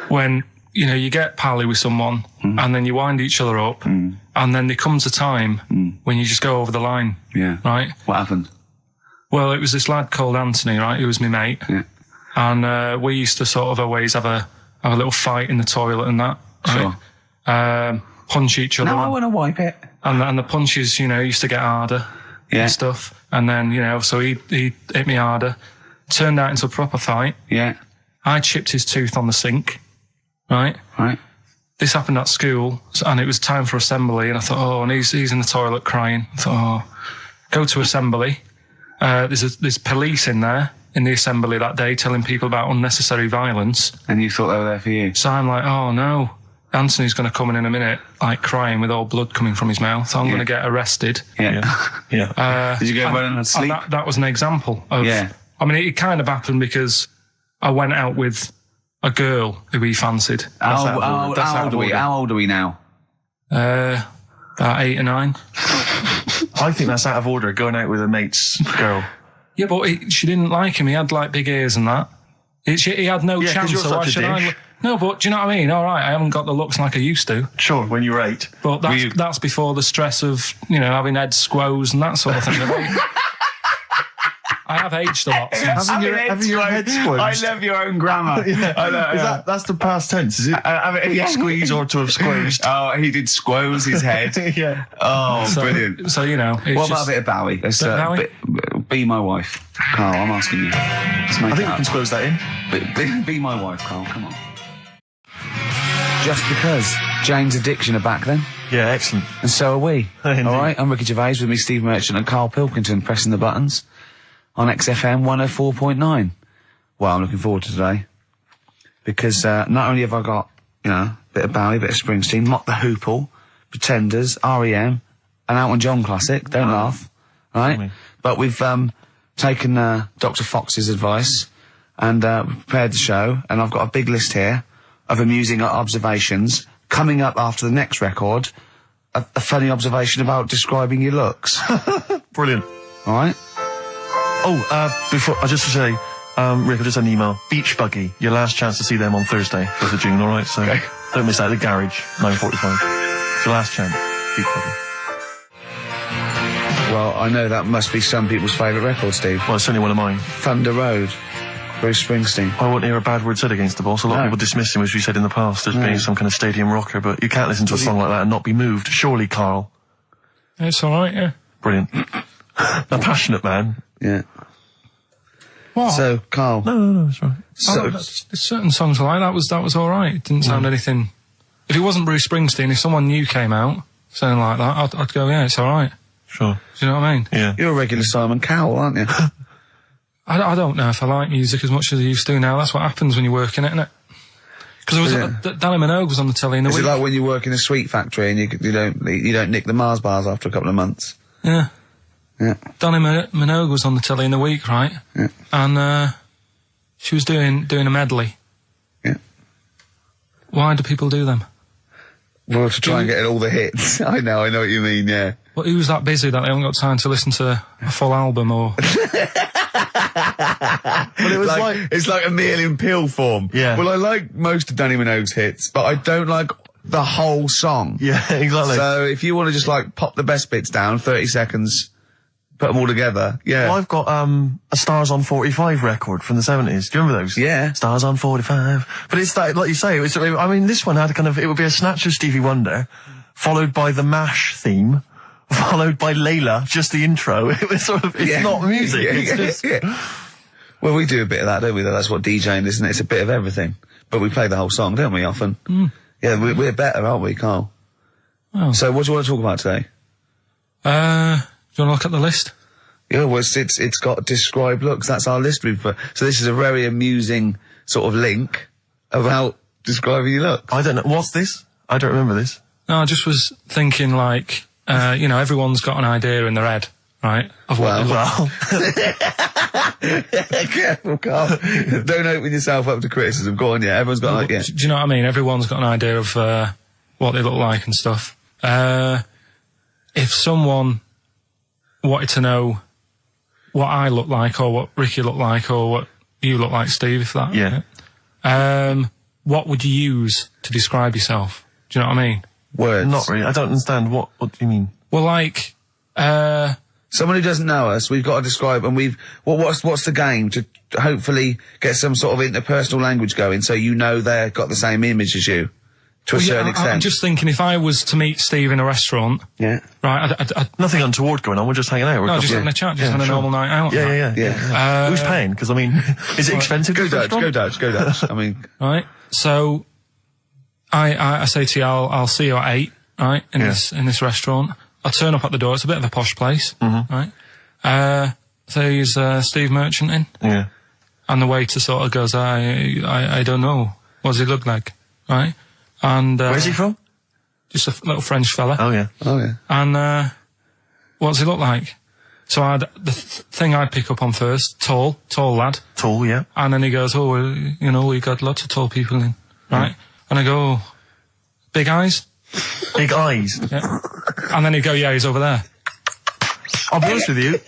When, you get pally with someone and then you wind each other up and then there comes a time when you just go over the line. Yeah. Right? What happened? Well, it was this lad called Anthony, right? Who was my mate. Yeah. And we used to sort of always have a little fight in the toilet and that. Right? Sure. Punch each other. No, I want to wipe it. And the punches, used to get harder and stuff. And then, so he hit me harder. Turned out into a proper fight. Yeah. I chipped his tooth on the sink. Right? Right. This happened at school, and it was time for assembly, and I thought, and he's in the toilet crying. I thought, go to assembly. There's police in there in the assembly that day telling people about unnecessary violence. And you thought they were there for you? So I'm like, oh no, Anthony's going to come in a minute, like crying with all blood coming from his mouth. So I'm going to get arrested. Yeah. Did you go running and sleep? And that was an example of. Yeah. I mean, it kind of happened because I went out with a girl who he fancied. How old are we now? About 8 or 9. I think that's out of order, going out with a mate's girl. Yeah, but she didn't like him. He had like big ears and that. He had no chance. You're so why should I? No, but do you know what I mean? All right, I haven't got the looks like I used to. Sure, when you were 8. But that's before the stress of having head squoes and that sort of thing. I have aged a lot. Having your head squeezed. I love your own grammar. That's the past tense, is it? Squeeze or to have squeezed. Oh, he did squoze his head. Yeah. Oh, brilliant. So, what about a bit of Bowie? Be my wife. Carl, I'm asking you. I think we can squeeze that in. Be my wife, Carl, come on. Just because. Jane's Addiction are back then. Yeah, excellent. And so are we. All right, I'm Ricky Gervais with me, Steve Merchant and Karl Pilkington pressing the buttons on XFM 104.9. Well, I'm looking forward to today because not only have I got, a bit of Bowie, a bit of Springsteen, Mock the Hoople, Pretenders, R.E.M., an Elton John classic, don't laugh, right? But we've taken Dr. Fox's advice and prepared the show, and I've got a big list here of amusing observations. Coming up after the next record, a funny observation about describing your looks. Brilliant. All right? Before, just to say, Rick, I just had an email. Beach Buggy, your last chance to see them on Thursday, 5th of June, alright? So don't miss that. The Garage, 9:45. It's your last chance. Beach Buggy. Well, I know that must be some people's favourite record, Steve. Well, it's certainly one of mine. Thunder Road, Bruce Springsteen. I won't hear a bad word said against the boss. A lot of people dismiss him, as we said in the past, as being some kind of stadium rocker, but you can't listen to a song like that and not be moved. Surely, Carl. It's alright, yeah. Brilliant. A passionate man. Yeah. What? So, Carl. No, it's right. So, there's certain songs like that was alright. It didn't sound anything. If it wasn't Bruce Springsteen, if someone new came out sounding like that, I'd go, yeah, it's alright. Sure. Do you know what I mean? Yeah. You're a regular Simon Cowell, aren't you? I don't know if I like music as much as I used to now. That's what happens when you work in it, isn't it? Because Danny Minogue was on the telly in the week. Is it like when you work in a sweet factory and you don't nick the Mars bars after a couple of months? Yeah. Yeah. Danny Minogue was on the telly in the week, right? Yeah. And she was doing a medley. Yeah. Why do people do them? Well, to try and get all the hits. I know what you mean, yeah. Well, who's that busy that they haven't got time to listen to a full album or... Well, it was it's like a meal in pill form. Yeah. Well, I like most of Danny Minogue's hits, but I don't like the whole song. Yeah, exactly. So if you want to just pop the best bits down, 30 seconds, put them all together, yeah. Well, I've got a Stars on 45 record from the 70s. Do you remember those? Yeah. Stars on 45. But it's that, like you say, this one had it would be a snatch of Stevie Wonder, followed by the MASH theme, followed by Layla, just the intro. It was it's not music. It's just... Well, we do a bit of that, don't we? That's what DJing is, isn't it? It's a bit of everything. But we play the whole song, don't we, often? Mm. Yeah, we're better, aren't we, Carl? Oh. So what do you want to talk about today? Do you want to look at the list? Yeah, well, it's got describe looks. That's our list we've put. So this is a very amusing sort of link about describing your look. I don't know. What's this? I don't remember this. No, I just was thinking like, everyone's got an idea in their head, right? Of what they look. Careful, Carl. Don't open yourself up to criticism. Go on, yeah. Everyone's got like, yeah. Do you know what I mean? Everyone's got an idea of what they look like and stuff. If someone wanted to know what I look like, or what Ricky looked like, or what you look like, Steve, if that. Yeah. What would you use to describe yourself? Do you know what I mean? Words. Not really. I don't understand. What do you mean? Well, like, someone who doesn't know us, we've got to describe, and what's the game to hopefully get some sort of interpersonal language going, so you know they've got the same image as you, to a certain extent. I'm just thinking, if I was to meet Steve in a restaurant, yeah, right, nothing untoward going on. We're just hanging out. No, just having a chat, just having a normal night out. Yeah. Who's paying? Because I mean, is it expensive? Go Dutch. I mean, right. So, I say to you, I'll see you at 8, right, in this restaurant. I'll turn up at the door. It's a bit of a posh place, right? So is Steve Merchant in? Yeah. And the waiter sort of goes, I don't know. What does he look like? Right? And where's he from? Just a little French fella. Oh yeah. And what does he look like? So the thing I'd pick up on first, tall lad. Tall, yeah. And then he goes, we got lots of tall people in, right? And I go, big eyes? Big eyes? Yeah. And then he'd go, yeah, he's over there. I'll be honest with you.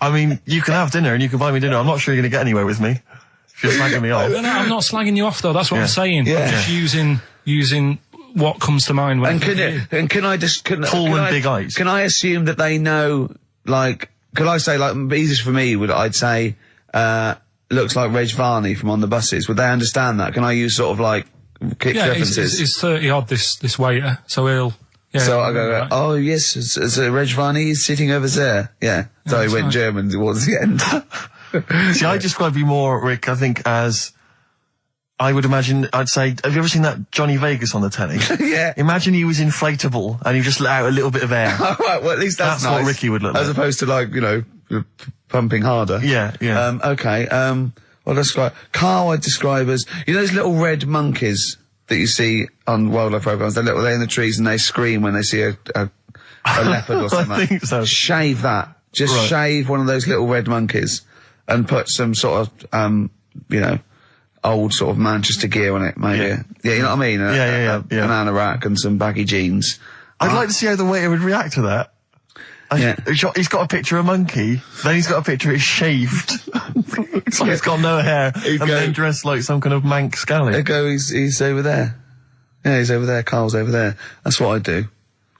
I mean, you can have dinner and you can buy me dinner. I'm not sure you're going to get anywhere with me. If you're slagging me off. No, I'm not slagging you off, though. That's what I'm saying. Yeah. I'm just using what comes to mind when can I just... Tall and big eyes. Can I assume that they know, like... Could I say, like, easiest for me, I'd say, looks like Reg Varney from On the Buses. Would they understand that? Can I use sort of, like, kick references? He's 30-odd, this waiter, so he'll... Yeah, so I go, right. Oh, yes, it's Reg Varney is sitting over there. Yeah. So he went German towards the end. See, I describe you more, Rick, I think, as... I would imagine, I'd say, have you ever seen that Johnny Vegas on the telly? Yeah. Imagine he was inflatable and he just let out a little bit of air. All right, well, at least that's nice. What Ricky would look like. As opposed to, like, pumping harder. Yeah. Okay, well, describe... Carl I'd describe as... You know those little red monkeys that you see on wildlife programs? They're in the trees and they scream when they see a leopard or something. I think so. Shave that. Just shave one of those little red monkeys and put some sort of, old sort of Manchester gear on it, maybe. Yeah, you know what I mean? Yeah. An anorak and some baggy jeans. I'd like to see how the waiter would react to that. He's got a picture of a monkey, then he's got a picture of shaved. It's like he's got no hair, then dressed like some kind of mank scally. There go, he's over there. Yeah, he's over there, Carl's over there. That's what I do.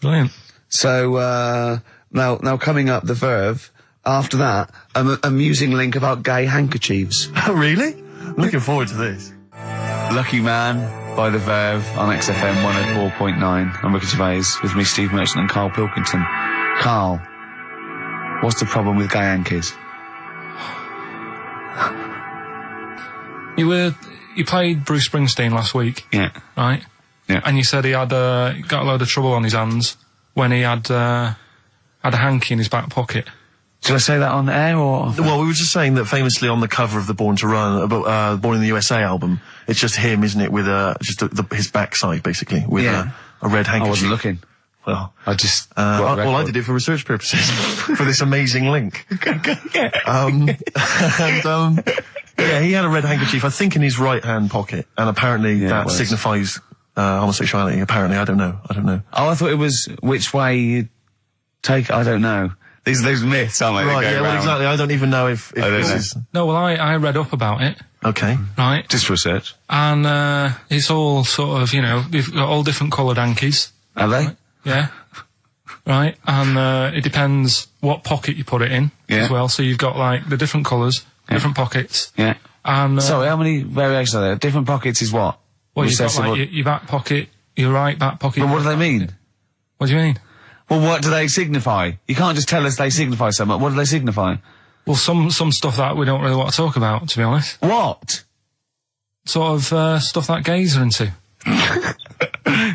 Brilliant. So, now coming up, the Verve. After that, an amusing link about gay handkerchiefs. Oh, really? I'm looking forward to this. Lucky Man by The Verve on XFM 104.9. I'm Ricky Gervais, with me Steve Merchant and Karl Pilkington. Karl, what's the problem with gay hankies? You played Bruce Springsteen last week. Yeah. Right? Yeah. And you said he had got a load of trouble on his hands when he had a hanky in his back pocket. Did I say that on air or? Well, we were just saying that famously on the cover of the Born to Run, Born in the USA album, it's just him, isn't it, with his backside basically, with a red handkerchief. I wasn't looking. Well, I just... I did it for research purposes, for this amazing link. He had a red handkerchief, I think, in his right-hand pocket, and apparently that signifies homosexuality. Apparently, I don't know. Oh, I thought it was which way you take... I don't know. These are those myths, aren't they? Right, well, exactly. I don't even know if this is... No, well, I read up about it. Okay. Right. Just research. And, it's all sort of, they've got all different coloured hankies. Are they? Right? Yeah. Right. And, it depends what pocket you put it in as well. So you've got, like, the different colours, different pockets. Yeah. And, sorry, how many variations are there? Different pockets is what? Well, you've got, like, your back pocket, your right back pocket. But what do they mean? What do you mean? Well, what do they signify? You can't just tell us they signify so much. What do they signify? Well, some stuff that we don't really want to talk about, to be honest. What? Sort of, stuff that gays are into.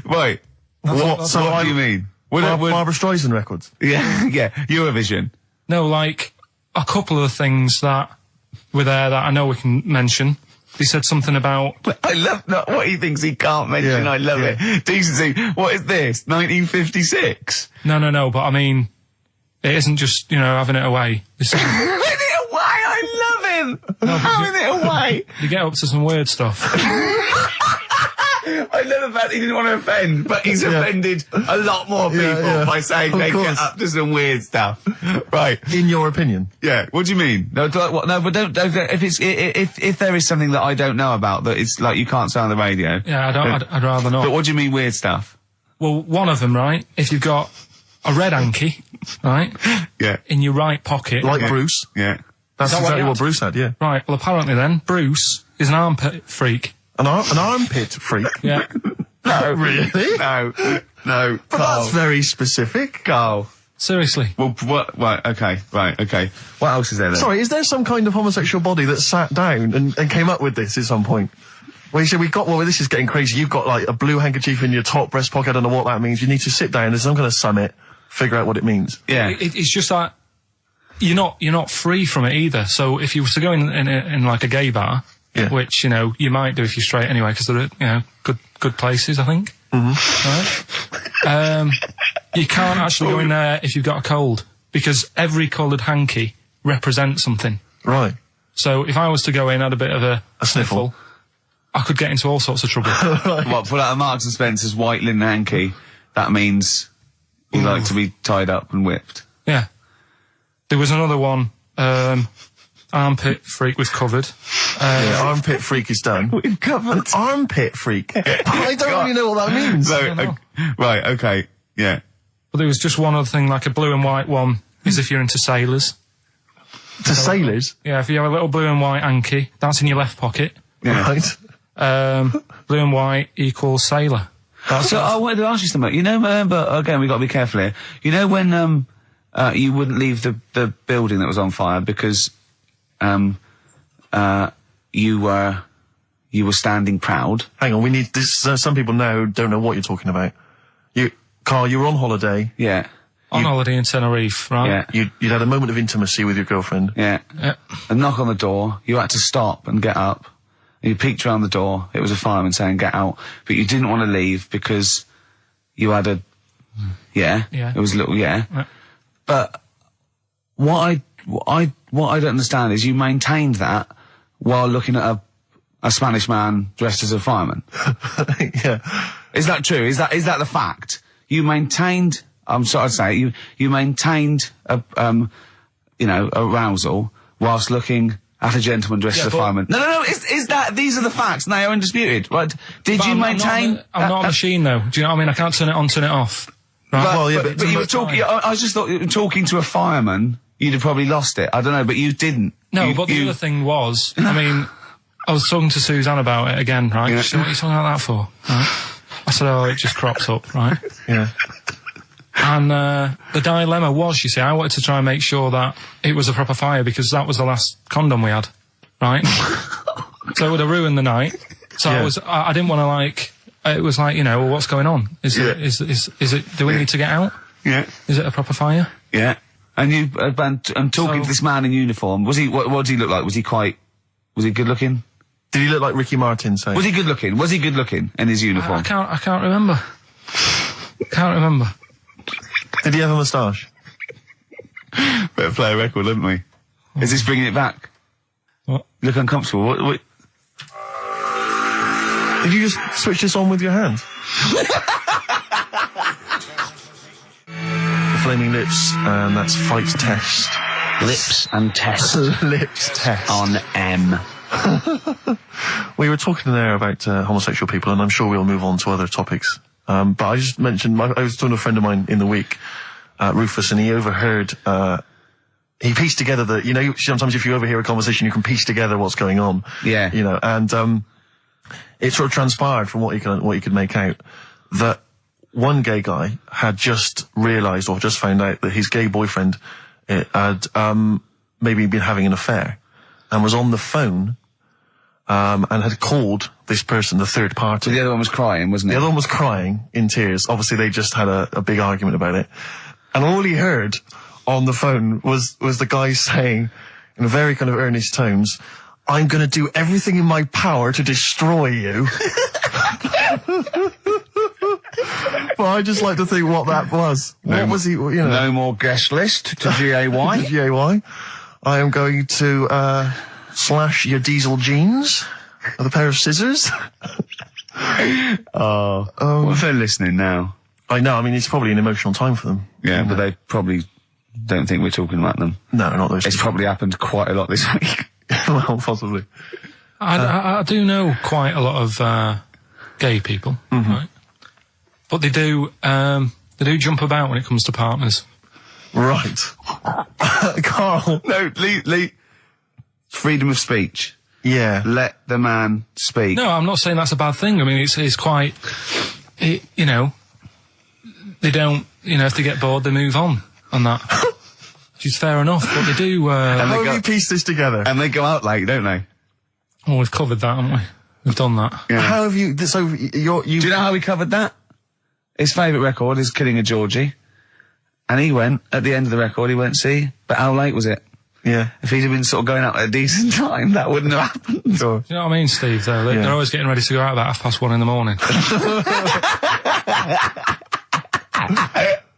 Wait. What do you mean? Barbra Streisand records? Yeah, yeah, Eurovision. No, like a couple of the things that were there that I know we can mention. He said something about... I love what he thinks he can't mention. I love it. Decency. What is this? 1956? No, but I mean, it isn't just, having it away. Having it away? I love him! No, having it away! You get up to some weird stuff. I love the fact he didn't want to offend, but he's offended a lot more people by saying they get up to some weird stuff. Right. In your opinion? Yeah. What do you mean? No, but don't if there is something that I don't know about that it's like you can't say on the radio. Yeah, I'd rather not. But what do you mean weird stuff? Well, one of them, right? If you've got a red hanky, right? Yeah. In your right pocket. Like Bruce? Yeah. That's exactly what Bruce had, yeah. Right, well apparently then, Bruce is an armpit freak. An armpit freak? Yeah. No. Really? No. But that's very specific. Carl. Seriously. Well, what? Right, okay. What else is there then? Sorry, is there some kind of homosexual body that sat down and came up with this at some point? Well, you said this is getting crazy. You've got like a blue handkerchief in your top breast pocket. I don't know what that means. You need to sit down. There's some kind of summit. Figure out what it means. Yeah. It's just that you're not free from it either. So if you were to go in like a gay bar, which, you might do if you're straight anyway, because they're, good places, I think. Mm-hmm. Right? You can't actually go in there if you've got a cold, because every coloured hanky represents something. Right. So if I was to go in, had a bit of a sniffle, I could get into all sorts of trouble. Right. Well, pull out a Marks and Spencer's white linen hanky, that means you like to be tied up and whipped. Yeah. There was another one, armpit freak was covered. Armpit freak is done. We've covered. An armpit freak? I don't really know what that means. Right, okay, yeah. But there was just one other thing, like a blue and white one, is if you're into sailors. To sailors? Yeah, if you have a little blue and white hanky, that's in your left pocket. Yeah. Right. Blue and white equals sailor. I wanted to ask you something. Remember, again, we've got to be careful here. When, you wouldn't leave the building that was on fire because, you were standing proud. Hang on, we need this. Some people now don't know what you're talking about. Carl, you were on holiday. Yeah. On holiday in Tenerife, right? Yeah. You'd had a moment of intimacy with your girlfriend. Yeah. A knock on the door. You had to stop and get up. You peeked around the door. It was a fireman saying, "Get out." But you didn't want to leave because you had a... Yeah. Yeah. It was a little... Yeah. But what I don't understand is you maintained that while looking at a Spanish man dressed as a fireman. Yeah. Is that true? Is that the fact? You maintained... I'm sorry to say, you maintained arousal whilst looking at a gentleman dressed as a fireman. No, is that, these are the facts, and they are undisputed, right? Did you maintain... I'm not a machine, though. Do you know what I mean? I can't turn it on, turn it off. Right? But you were talking... I just thought, talking to a fireman, you'd have probably lost it. I don't know, but you didn't. No, but the other thing was, I mean, I was talking to Suzanne about it again, right? Yeah. She said, "What are you talking about that for?" Right? I said, "Oh, it just crops up," right? Yeah. And the dilemma was, you see, I wanted to try and make sure that it was a proper fire because that was the last condom we had, right? So it would have ruined the night. So I didn't want to it was like, well, what's going on? Is it, do we need to get out? Yeah. Is it a proper fire? Yeah. And you, and talking to this man in uniform, what did he look like? Was he good looking? Did he look like Ricky Martin, say? Was he good looking? Was he good looking in his uniform? I can't remember. Can't remember. Did he have a moustache? Better play a record, haven't we? Is this bringing it back? What? You look uncomfortable. What? Did you just switch this on with your hands? The Flaming Lips, and that's Fight Test. Lips and Test. Lips Test. On M. We were talking there about homosexual people, and I'm sure we'll move on to other topics. But I just mentioned, I was talking to a friend of mine in the week, Rufus, and he overheard, he pieced together sometimes if you overhear a conversation, you can piece together what's going on. Yeah. And, it sort of transpired from what you could make out that one gay guy had just realised or just found out that his gay boyfriend had, maybe been having an affair and was on the phone, and had called this person the third party. So the other one was crying, wasn't it? The other one was crying in tears. Obviously, they just had a big argument about it. And all he heard on the phone was the guy saying, in very kind of earnest tones, "I'm going to do everything in my power to destroy you." Well, I just like to think what that was. What was he, you know? No more guest list to GAY. GAY. I am going to, slash your diesel jeans with a pair of scissors. What if they're listening now? I know, I mean, it's probably an emotional time for them. Yeah, but they probably don't think we're talking about them. No, not those. It's probably happened quite a lot this week. Well, possibly. I do know quite a lot of gay people, right? But they do jump about when it comes to partners. Right. Carl. No, Lee. Freedom of speech. Yeah. Let the man speak. No, I'm not saying that's a bad thing. I mean, it's quite, you know, they don't, you know, if they get bored, they move on that. Which is fair enough, but they do, How have you pieced this together? And they go out late, don't they? Oh, we've covered that, haven't we? We've done that. Yeah. How have you, so you... Do you know how we covered that? His favourite record is Killing a Georgie. And he went, at the end of the record, he went, see, but how late was it? Yeah. If he'd have been sort of going out at a decent time, that wouldn't have happened. Sure. Do you know what I mean, Steve, though? They're always getting ready to go out about 1:30 in the morning.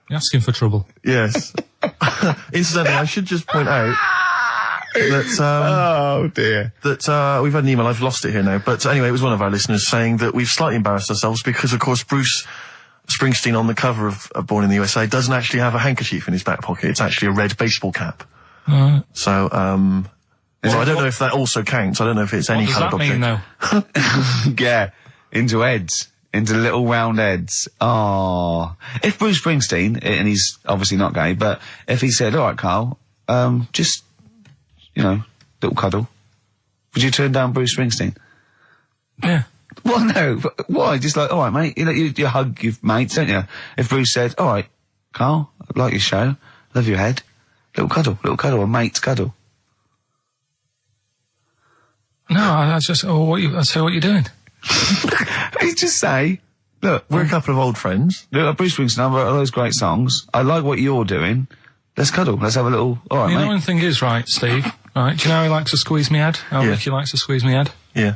You're asking for trouble. Yes. Incidentally, I should just point out that, Oh, dear. that, we've had an email, I've lost it here now, but anyway, it was one of our listeners saying that we've slightly embarrassed ourselves because, of course, Bruce Springsteen on the cover of Born in the USA doesn't actually have a handkerchief in his back pocket. It's actually a red baseball cap. So, well, I don't know if that also counts. I don't know if it's any coloured object. What does that mean, though? Yeah, into heads. Into little round heads. Oh. If Bruce Springsteen, and he's obviously not gay, but if he said, all right, Carl, just, you know, little cuddle, would you turn down Bruce Springsteen? Yeah. Well, no, but why? Just like, all right, mate, you hug your mates, don't you? If Bruce said, all right, Carl, I like your show, love your head, little cuddle, a mate's cuddle. No, I just, I'd say what you're doing. You just say, look, We're a couple of old friends. look, Bruce Springsteen, I wrote all those great songs, I like what you're doing, let's cuddle, let's have a little, all right, The mate. annoying thing is, right, Steve, right, do you know how he likes to squeeze me head? How Yeah. Ricky likes to squeeze me head? Yeah.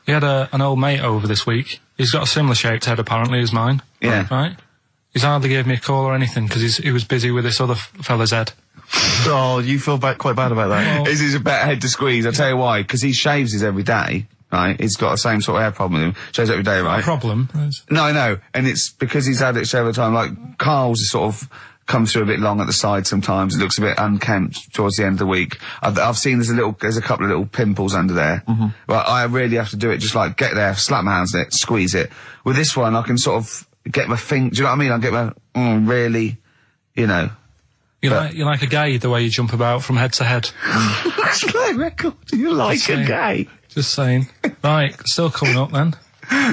He had an old mate over this week. He's got a similar shaped head, apparently, as mine. Yeah. Right? He's hardly gave me a call or anything, because he was busy with this other fella's head. Oh, you feel quite bad about that. Well, This is a better head to squeeze, I'll tell you why, because he shaves his every day, right? He's got the same sort of hair problem with him, shaves every day, a right? problem. No, I know, and it's because he's had it shaved all the time, like, Carl's is sort of comes through a bit long at the side sometimes, it looks a bit unkempt towards the end of the week. I've seen there's a couple of little pimples under there. But I really have to do it, just like, get there, slap my hands in it, squeeze it. With this one, I can sort of get my finger, do you know what I mean? I get my, really, you know. You're like a gay, the way you jump about from head to head. That's my record. You like a gay. Just saying. Right, still coming up then.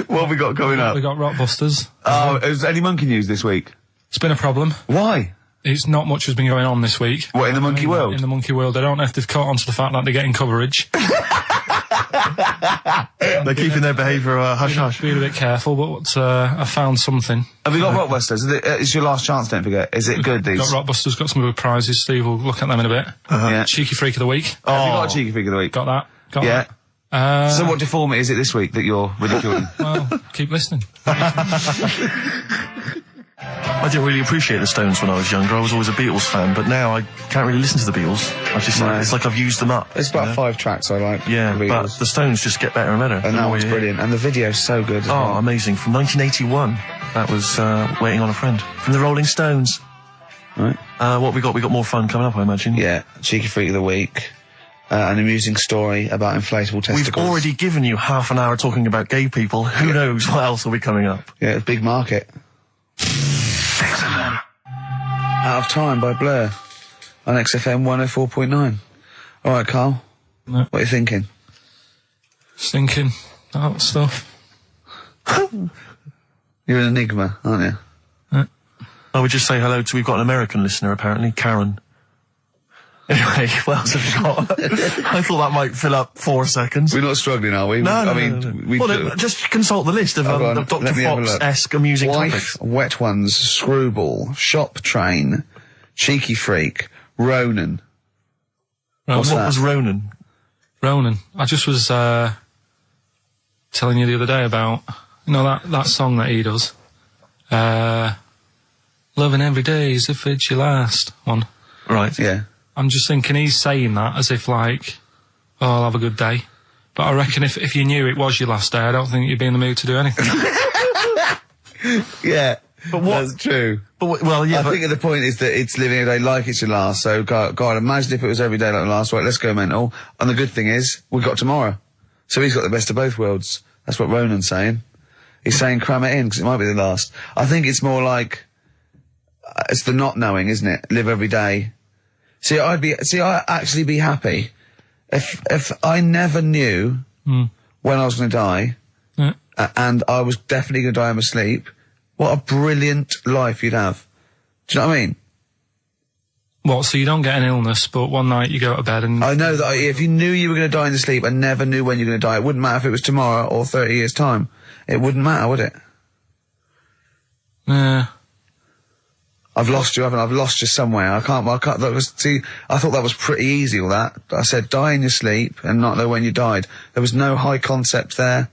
What have we got coming up? We got Rockbusters. Oh, is any monkey news this week? It's been a problem. Why? It's not much has been going on this week. What, in the monkey world? In the monkey world. I don't know if they've caught on to the fact that they're getting coverage. They're keeping their behaviour hush-hush. Be a bit careful, but I found something. Have you got Rockbusters? It's your last chance, don't forget. Is it good, these? Got Rockbusters, got some good prizes. Steve will look at them in a bit. Yeah. Cheeky Freak of the Week. Have you got a cheeky figure of the week? Got that. Got Yeah. that. So what deformity is it this week that you're ridiculing? Well, keep listening. I didn't really appreciate the Stones when I was younger. I was always a Beatles fan, but now I can't really listen to the Beatles. I just it's like I've used them up. It's about 5 tracks I like. Yeah, the but Beatles. the Stones just get better and better. And that one's brilliant. And the video's so good as well. Oh, amazing. From 1981. That was Waiting on a Friend. From the Rolling Stones. Right. What we got? We got more fun coming up, I imagine. Yeah, Cheeky Freak of the Week. An amusing story about inflatable testicles. We've already given you half an hour talking about gay people. Who knows what else will be coming up? Yeah, big market. Out of Time by Blur on XFM 104.9. All right, Carl. No. What are you thinking? Stinking. That stuff. You're an enigma, aren't you? I would just say hello to, we've got an American listener apparently, Karen. Anyway, what else have you got? I thought that might fill up 4 seconds. We're not struggling, are we? No, I no, mean, no. we Well, just consult the list of Dr. Fox-esque amusing topics. Wet Ones, Screwball, Shop Train, Cheeky Freak, Ronan. What was Ronan? Ronan. I just was telling you the other day about, that song that he does. Loving every day as if it's your last one. Right. Yeah. I'm just thinking he's saying that as if like, oh, I'll have a good day. But I reckon if you knew it was your last day, I don't think you'd be in the mood to do anything. Yeah. But what? That's true. But I think the point is that it's living every day like it's your last. So, God, imagine if it was every day like the last. Right, let's go mental. And the good thing is, we've got tomorrow. So he's got the best of both worlds. That's what Ronan's saying. He's saying cram it in, because it might be the last. I think it's more like, it's the not knowing, isn't it? Live every day. I'd actually be happy if I never knew when I was going to die, and I was definitely going to die in my sleep. What a brilliant life you'd have. Do you know what I mean? What, so you don't get an illness, but one night you go to bed and... I know that if you knew you were going to die in your sleep and never knew when you were going to die, it wouldn't matter if it was tomorrow or 30 years' time. It wouldn't matter, would it? Yeah. I've lost you, haven't I? I've lost you somewhere. I thought that was pretty easy, all that. I said die in your sleep and not know when you died. There was no high concept there.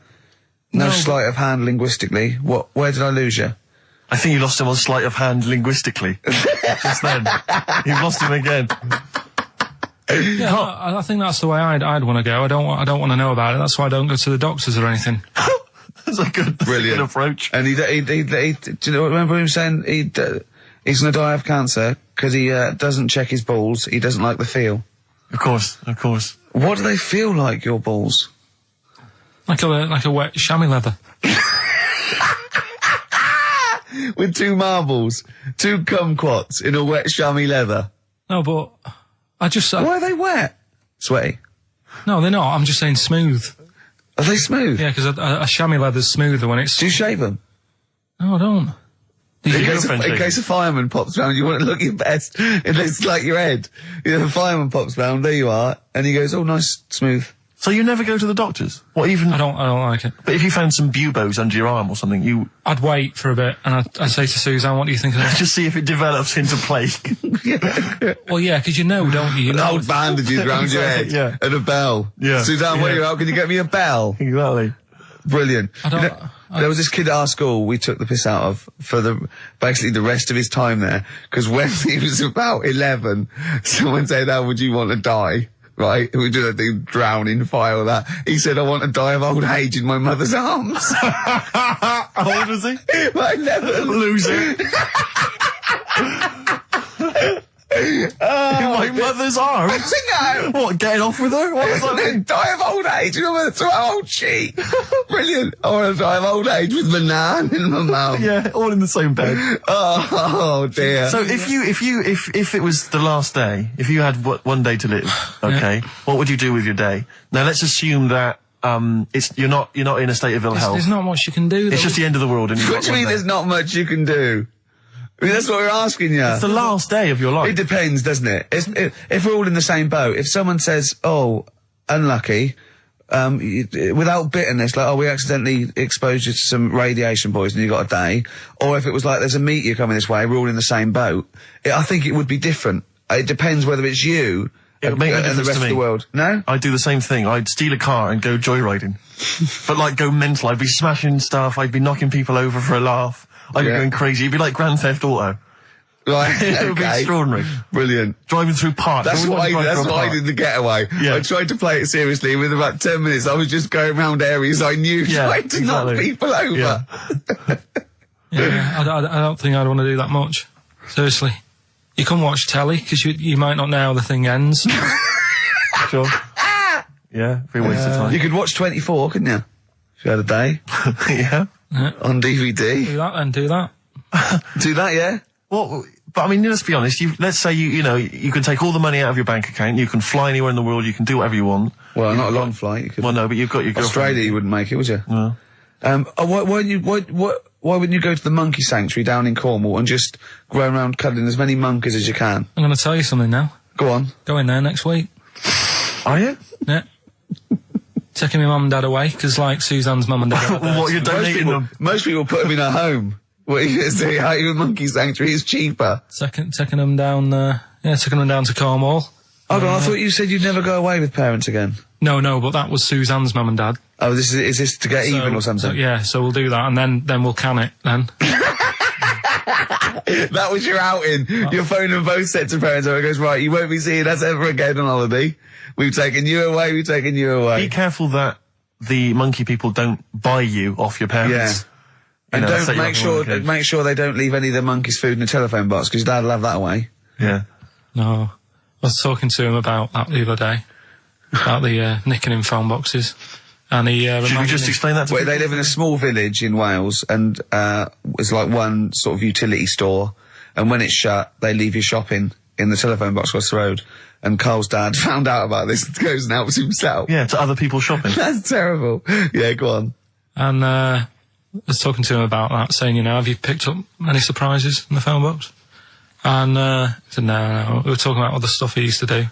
No sleight of hand linguistically. Where did I lose you? I think you lost him on sleight of hand linguistically. Just then. You've lost him again. Yeah, I think that's the way I'd want to go. I don't want to know about it. That's why I don't go to the doctors or anything. That's a good approach. And he do you know, remember him saying he's going to die of cancer because he doesn't check his balls. He doesn't like the feel. Of course. What do they feel like, your balls? Like a wet chamois leather. With 2 marbles, 2 kumquats in a wet chamois leather. No, but I just... Why are they wet? Sweaty? No, they're not. I'm just saying smooth. Are they smooth? Yeah, because a chamois leather's smoother when it's... Do you shave them? No, I don't. In case a fireman pops round, you want to look your best. It looks like your head. You know, a fireman pops round, there you are, and he goes, oh, nice, smooth. So you never go to the doctors? What even? I don't like it. But if you found some buboes under your arm or something, I'd wait for a bit and I'd say to Suzanne, what do you think of that? Just see if it develops into plague. Well, yeah, because you know, don't you? Old bandages around your head. Yeah. And a bell. Yeah. Suzanne, where are you out? Can you get me a bell? Exactly. Brilliant. There was this kid at our school we took the piss out of for basically the rest of his time there, because when he was about 11, someone said, how would you want to die? Right? We do that thing, drown in fire or that. He said, I want to die of old age in my mother's arms. How old was he? Like 11. Loser. In my mother's arms? No. What, getting off with her? What was that? Die of old age. You know, so old she. Brilliant. I want to die of old age with my nan and my mum. Yeah, all in the same bed. Oh dear. So if it was the last day, if you had one day to live, okay, what would you do with your day? Now let's assume that you're not in a state of ill health. There's not much you can do. It's just the end of the world. And what do you mean there's not much you can do? I mean, that's what we're asking you. It's the last day of your life. It depends, doesn't it? If we're all in the same boat, if someone says, oh, unlucky, without bitterness, like, oh, we accidentally exposed you to some radiation poison, you got a day, or if it was like, there's a meteor coming this way, we're all in the same boat, I think it would be different. It depends whether it's you and the rest of the world. No? I'd do the same thing. I'd steal a car and go joyriding. But like, go mental. I'd be smashing stuff, I'd be knocking people over for a laugh. I'd be going crazy. It'd be like Grand Theft Auto. Right. It would be extraordinary. Brilliant. Driving through parks. That's what I did the getaway. Yeah. I tried to play it seriously. Within about 10 minutes, I was just going around areas I knew, trying to knock people over. Yeah, I don't think I'd want to do that much. Seriously. You can watch telly, because you might not know how the thing ends. Sure. Yeah, be a waste of time. You could watch 24, couldn't you? If you had a day. Yeah. On DVD. Do that then, do that. Do that, yeah? Well, but I mean, let's be honest, let's say you can take all the money out of your bank account, you can fly anywhere in the world, you can do whatever you want. Well, not a long flight. You could. Well, no, but you've got your girlfriend. Australia, you wouldn't make it, would you? No. Why wouldn't you go to the monkey sanctuary down in Cornwall and just go around cuddling as many monkeys as you can? I'm going to tell you something now. Go on. Going there next week. Are you? Yeah. Taking my mum and dad away, because like Suzanne's mum and dad. What, you're donating them? Most people put them in a home. What are you going to say? How your monkey sanctuary is cheaper. Taking them down, taking them down to Cornwall. Hold on, I thought you said you'd never go away with parents again. No, but that was Suzanne's mum and dad. Oh, is this to get even or something? So we'll do that, and then we'll can it, then. That was your outing. You're phoning both sets of parents over. It goes, right, you won't be seeing us ever again on holiday. We've taken you away, Be careful that the monkey people don't buy you off your parents. Yeah. And don't make sure they don't leave any of the monkey's food in the telephone box, because Dad will have that away. Yeah. No. I was talking to him about that the other day. About the nicking in phone boxes. And he should we just explain that to people? They live in a small village in Wales, and it's like one sort of utility store, and when it's shut, they leave you shopping in the telephone box across the road. And Carl's dad found out about this and goes and helps himself. Yeah, to other people shopping. That's terrible. Yeah, go on. And I was talking to him about that, saying, have you picked up any surprises in the phone box? And he said, no. We were talking about other stuff he used to do.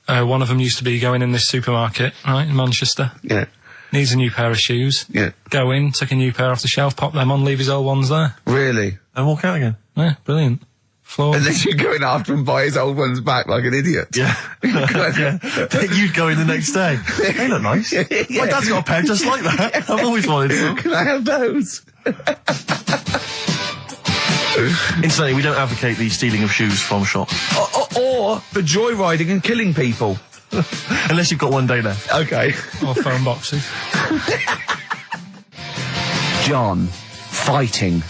One of them used to be going in this supermarket, right, in Manchester. Yeah. Needs a new pair of shoes. Yeah. Go in, take a new pair off the shelf, pop them on, leave his old ones there. Really? And walk out again. Yeah, brilliant. Floor. And then you go in after and buy his old ones back like an idiot. Yeah. You'd go in the next day. They look nice. Yeah. My dad's got a pair just like that. I've always wanted some. Can I have those? Incidentally, we don't advocate the stealing of shoes from shops. Or the joyriding and killing people. Unless you've got one day left. Okay. Or phone boxes. John. Fighting.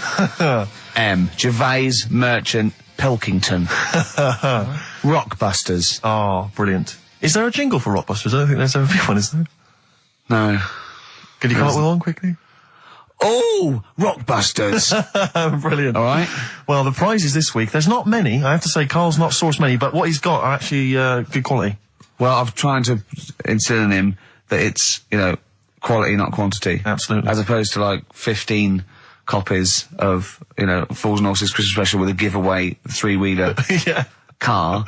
M. Gervais, Merchant, Pilkington. Rockbusters. Oh, brilliant. Is there a jingle for Rockbusters? I don't think there's ever been one, is there? No. Could you come up with one quickly? Oh, Rockbusters. Brilliant. All right. Well, the prizes this week, there's not many. I have to say, Carl's not sourced many, but what he's got are actually good quality. Well, I'm trying to instill in him that it's, quality, not quantity. Absolutely. As opposed to, 15 copies of, Fools and Horses Christmas Special with a giveaway 3-wheeler yeah. car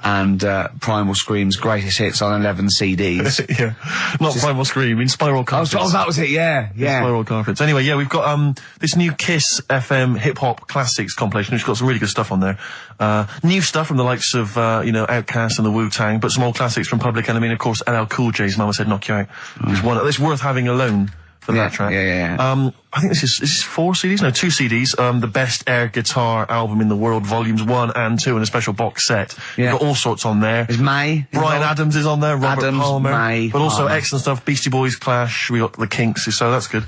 and Primal Scream's greatest hits on 11 CDs. Yeah. Not Primal Scream, in Spiral Carpets. Oh, that was it, yeah. Spiral Carpets. Anyway, yeah, we've got this new Kiss FM hip-hop classics compilation, which has got some really good stuff on there. New stuff from the likes of, Outkast and the Wu-Tang, but some old classics from Public Enemy, and of course LL Cool J's Mama Said Knock You Out. It's worth having alone for that track. Yeah. I think this is 4 CDs? No, 2 CDs. The Best Air Guitar Album in the World, Volumes 1 and 2, and a special box set. Yeah. You've got all sorts on there. Is May? Brian Adams is on there, Robert Palmer. May, but also excellent stuff. Beastie Boys, Clash, we got the Kinks, so that's good.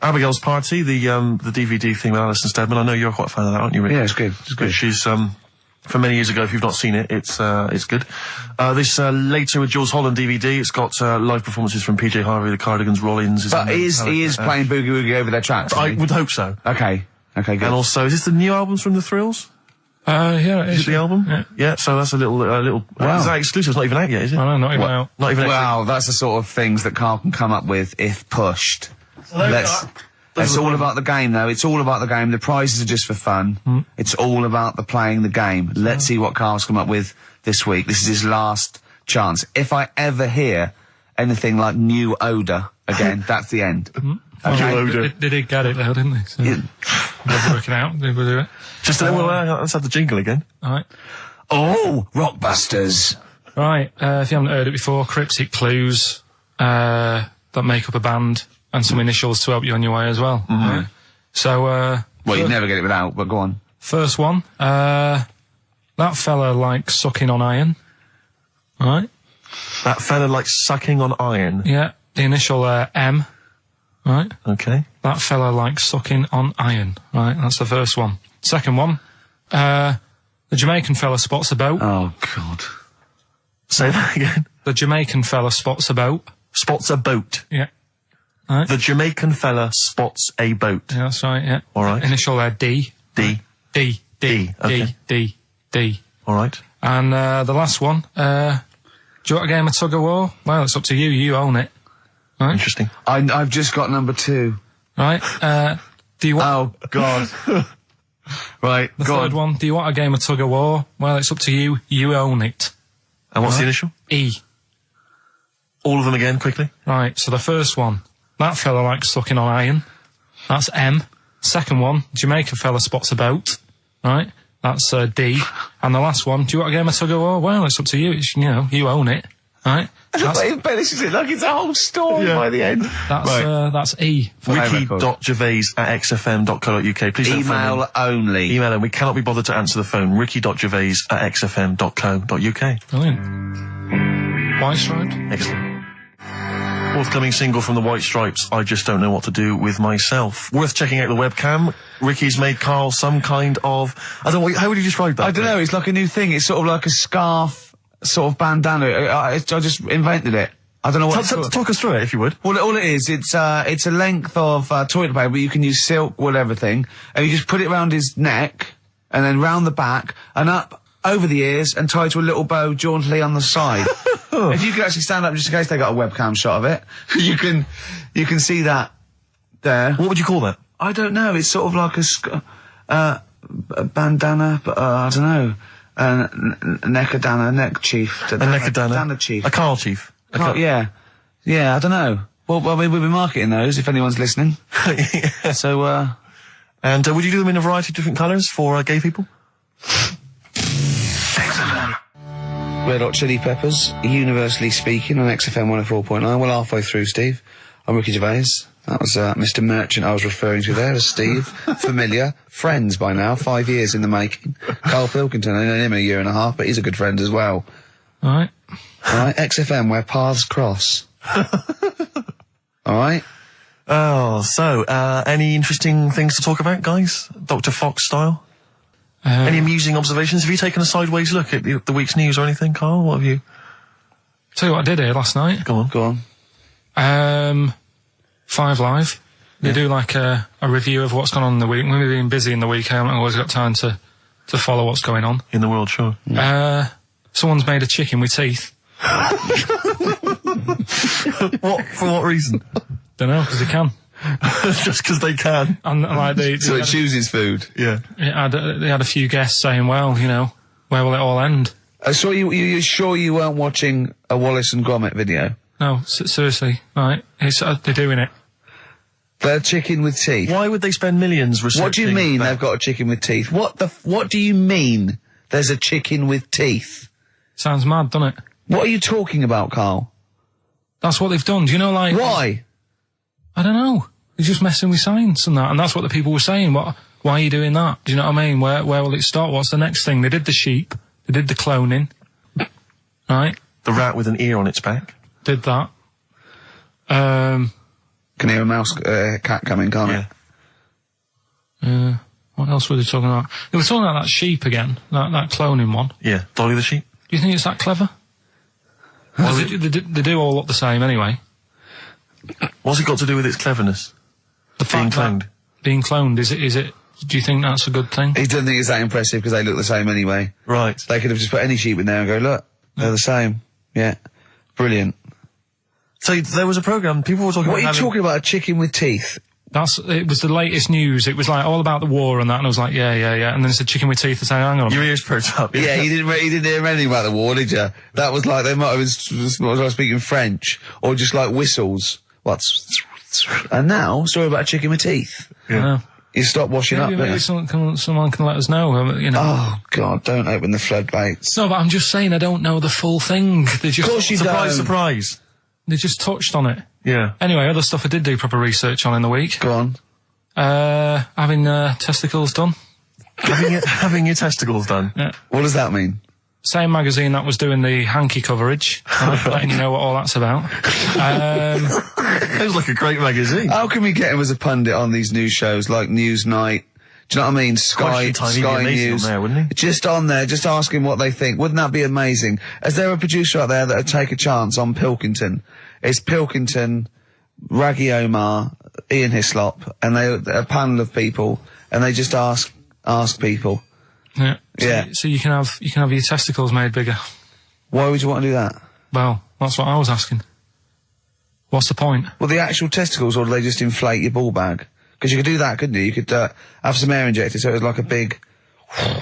Abigail's Party, the DVD thing with Alison Steadman. I know you're quite a fan of that, aren't you, Rick? Yeah, it's good. She's, from many years ago, if you've not seen it, it's good. This Later with Jules Holland DVD, it's got live performances from PJ Harvey, the Cardigans, Rollins. But he is playing Boogie Woogie over their tracks. I would hope so. Okay, good. And also, is this the new albums from The Thrills? Yeah, it is. Is it the album? Yeah. So that's a little. Wow. Is that exclusive? It's not even out yet, is it? No, not even out. Not even out. Wow, that's the sort of things that Carl can come up with if pushed. It's all about the game, though. It's all about the game. The prizes are just for fun. It's all about the playing the game. Let's see what Carl's come up with this week. This is his last chance. If I ever hear anything like New Odour again, that's the end. Okay. They did get it, though, didn't they? So they're working out. They will do it. Just let's have the jingle again. All right. Oh, Rockbusters. Right. If you haven't heard it before, cryptic clues that make up a band. And some initials to help you on your way as well. Right? So, well, you'd never get it without, but go on. First one, that fella likes sucking on iron. Right? That fella likes sucking on iron? Yeah, the initial M. Right? Okay. That fella likes sucking on iron. Right, that's the first one. Second one, the Jamaican fella spots a boat. Oh, God. Say that again. The Jamaican fella spots a boat. Spots a boat? Yeah. Right. The Jamaican fella spots a boat. Yeah, that's right, yeah. All right. Initial D. D. D. D. Okay. D. D. All right. And the last one, do you want a game of tug of war? Well, it's up to you. You own it. Right? Interesting. I've just got number 2. Right. Do you want... Oh, God. Right, the third one, do you want a game of tug of war? Well, it's up to you. You own it. And what's the initial? E. All of them again, quickly. Right, so the first one, that fella likes sucking on iron. That's M. Second one, Jamaica fella spots a boat. Right, that's D. And the last one, do you want a game of tug-of-war? Well, it's up to you. It's, you own it. Right? But he embellishes it like it's a whole story by the end. That's E. Ricky.gervais@xfm.co.uk. Please don't phone Email in. only. Email and we cannot be bothered to answer the phone. Ricky.gervais@xfm.co.uk. Brilliant. White Stripes. Excellent. Forthcoming single from the White Stripes, I Just Don't Know What to Do With Myself. Worth checking out the webcam. Ricky's made Carl some kind of... I don't know, how would you describe that? I don't know, it's like a new thing. It's sort of like a scarf, sort of bandana. I just invented it. I don't know what Talk us through it, if you would. Well, all it is, it's a length of toilet paper, but you can use silk, wool, everything, and you just put it around his neck, and then round the back, and up over the ears, and tie to a little bow jauntily on the side. If you could actually stand up, just in case they got a webcam shot of it, you can see that there. What would you call that? I don't know. It's sort of like a bandana, but I don't know. Neckadana, neck chief. A neckadana chief. A Carl chief. Yeah, I don't know. Well, I mean, we'll be marketing those if anyone's listening. Yeah. So, and would you do them in a variety of different colours for gay people? Red Hot Chili Peppers, universally speaking, on XFM 104.9. Well, halfway through, Steve. I'm Ricky Gervais. That was Mr. Merchant I was referring to there as Steve. Familiar. Friends by now. 5 years in the making. Karl Pilkington, I known him a year and a half, but he's a good friend as well. All right. XFM, where paths cross. All right? Oh, so, any interesting things to talk about, guys? Dr. Fox style? Any amusing observations? Have you taken a sideways look at the week's news or anything, Carl? What have you... Tell you what I did here last night. Go on. 5 Live. They do like a review of what's gone on in the week. When we've been busy in the week, I haven't always got time to follow what's going on. In the world, sure. Someone's made a chicken with teeth. For what reason? Don't know, because they can. Just because they can. And like so it chooses food. Yeah. They had a few guests saying, well, where will it all end? So you're sure you weren't watching a Wallace and Gromit video? No, seriously, right? They're doing it. They're chicken with teeth. Why would they spend millions researching? What do you mean they've got a chicken with teeth? What do you mean there's a chicken with teeth? Sounds mad, doesn't it? What are you talking about, Carl? That's what they've done. Do you know, like... Why? I don't know. They're just messing with science and that, and that's what the people were saying. Why are you doing that? Do you know what I mean? Where will it start? What's the next thing? They did the sheep. They did the cloning. Right? The rat with an ear on its back. Did that. Can hear a cat coming, can't it? What else were they talking about? They were talking about that sheep again, that cloning one. Yeah, Dolly the sheep. Do you think it's that clever? They do all look the same anyway. What's it got to do with its cleverness? Being cloned. Being cloned, is it? Do you think that's a good thing? He doesn't think it's that impressive because they look the same anyway. Right. They could have just put any sheep in there and go, look, they're the same. Yeah. Brilliant. So there was a programme, people were talking about... What are you talking about, a chicken with teeth? It was the latest news. It was like all about the war and that, and I was like, yeah. And then it's a chicken with teeth. I say, hang on. Your ears perked up. Yeah, he didn't hear anything about the war, did you? That was like, they might have been speaking French, or just like whistles. And now, story about a chicken with teeth. Yeah. You stop washing up, maybe someone can let us know, Oh, God, don't open the floodgates. No, but I'm just saying I don't know the full thing. They just... Of course you don't. Surprise. They just touched on it. Yeah. Anyway, other stuff I did do proper research on in the week. Go on. Having testicles done. Having your testicles done? Yeah. What does that mean? Same magazine that was doing the hanky coverage. Letting you know what all that's about. Sounds like a great magazine. How can we get him as a pundit on these news shows like Newsnight? Do you know what I mean? Sky News. On there, wouldn't he? Just on there, just ask him what they think. Wouldn't that be amazing? Is there a producer out there that would take a chance on Pilkington? It's Pilkington, Raggy Omar, Ian Hislop, and a panel of people, and they just ask people. Yeah. So you can have your testicles made bigger. Why would you want to do that? Well, that's what I was asking. What's the point? Well, the actual testicles, or do they just inflate your ball bag? Because you could do that, couldn't you? You could have some air injected, so it was like a big...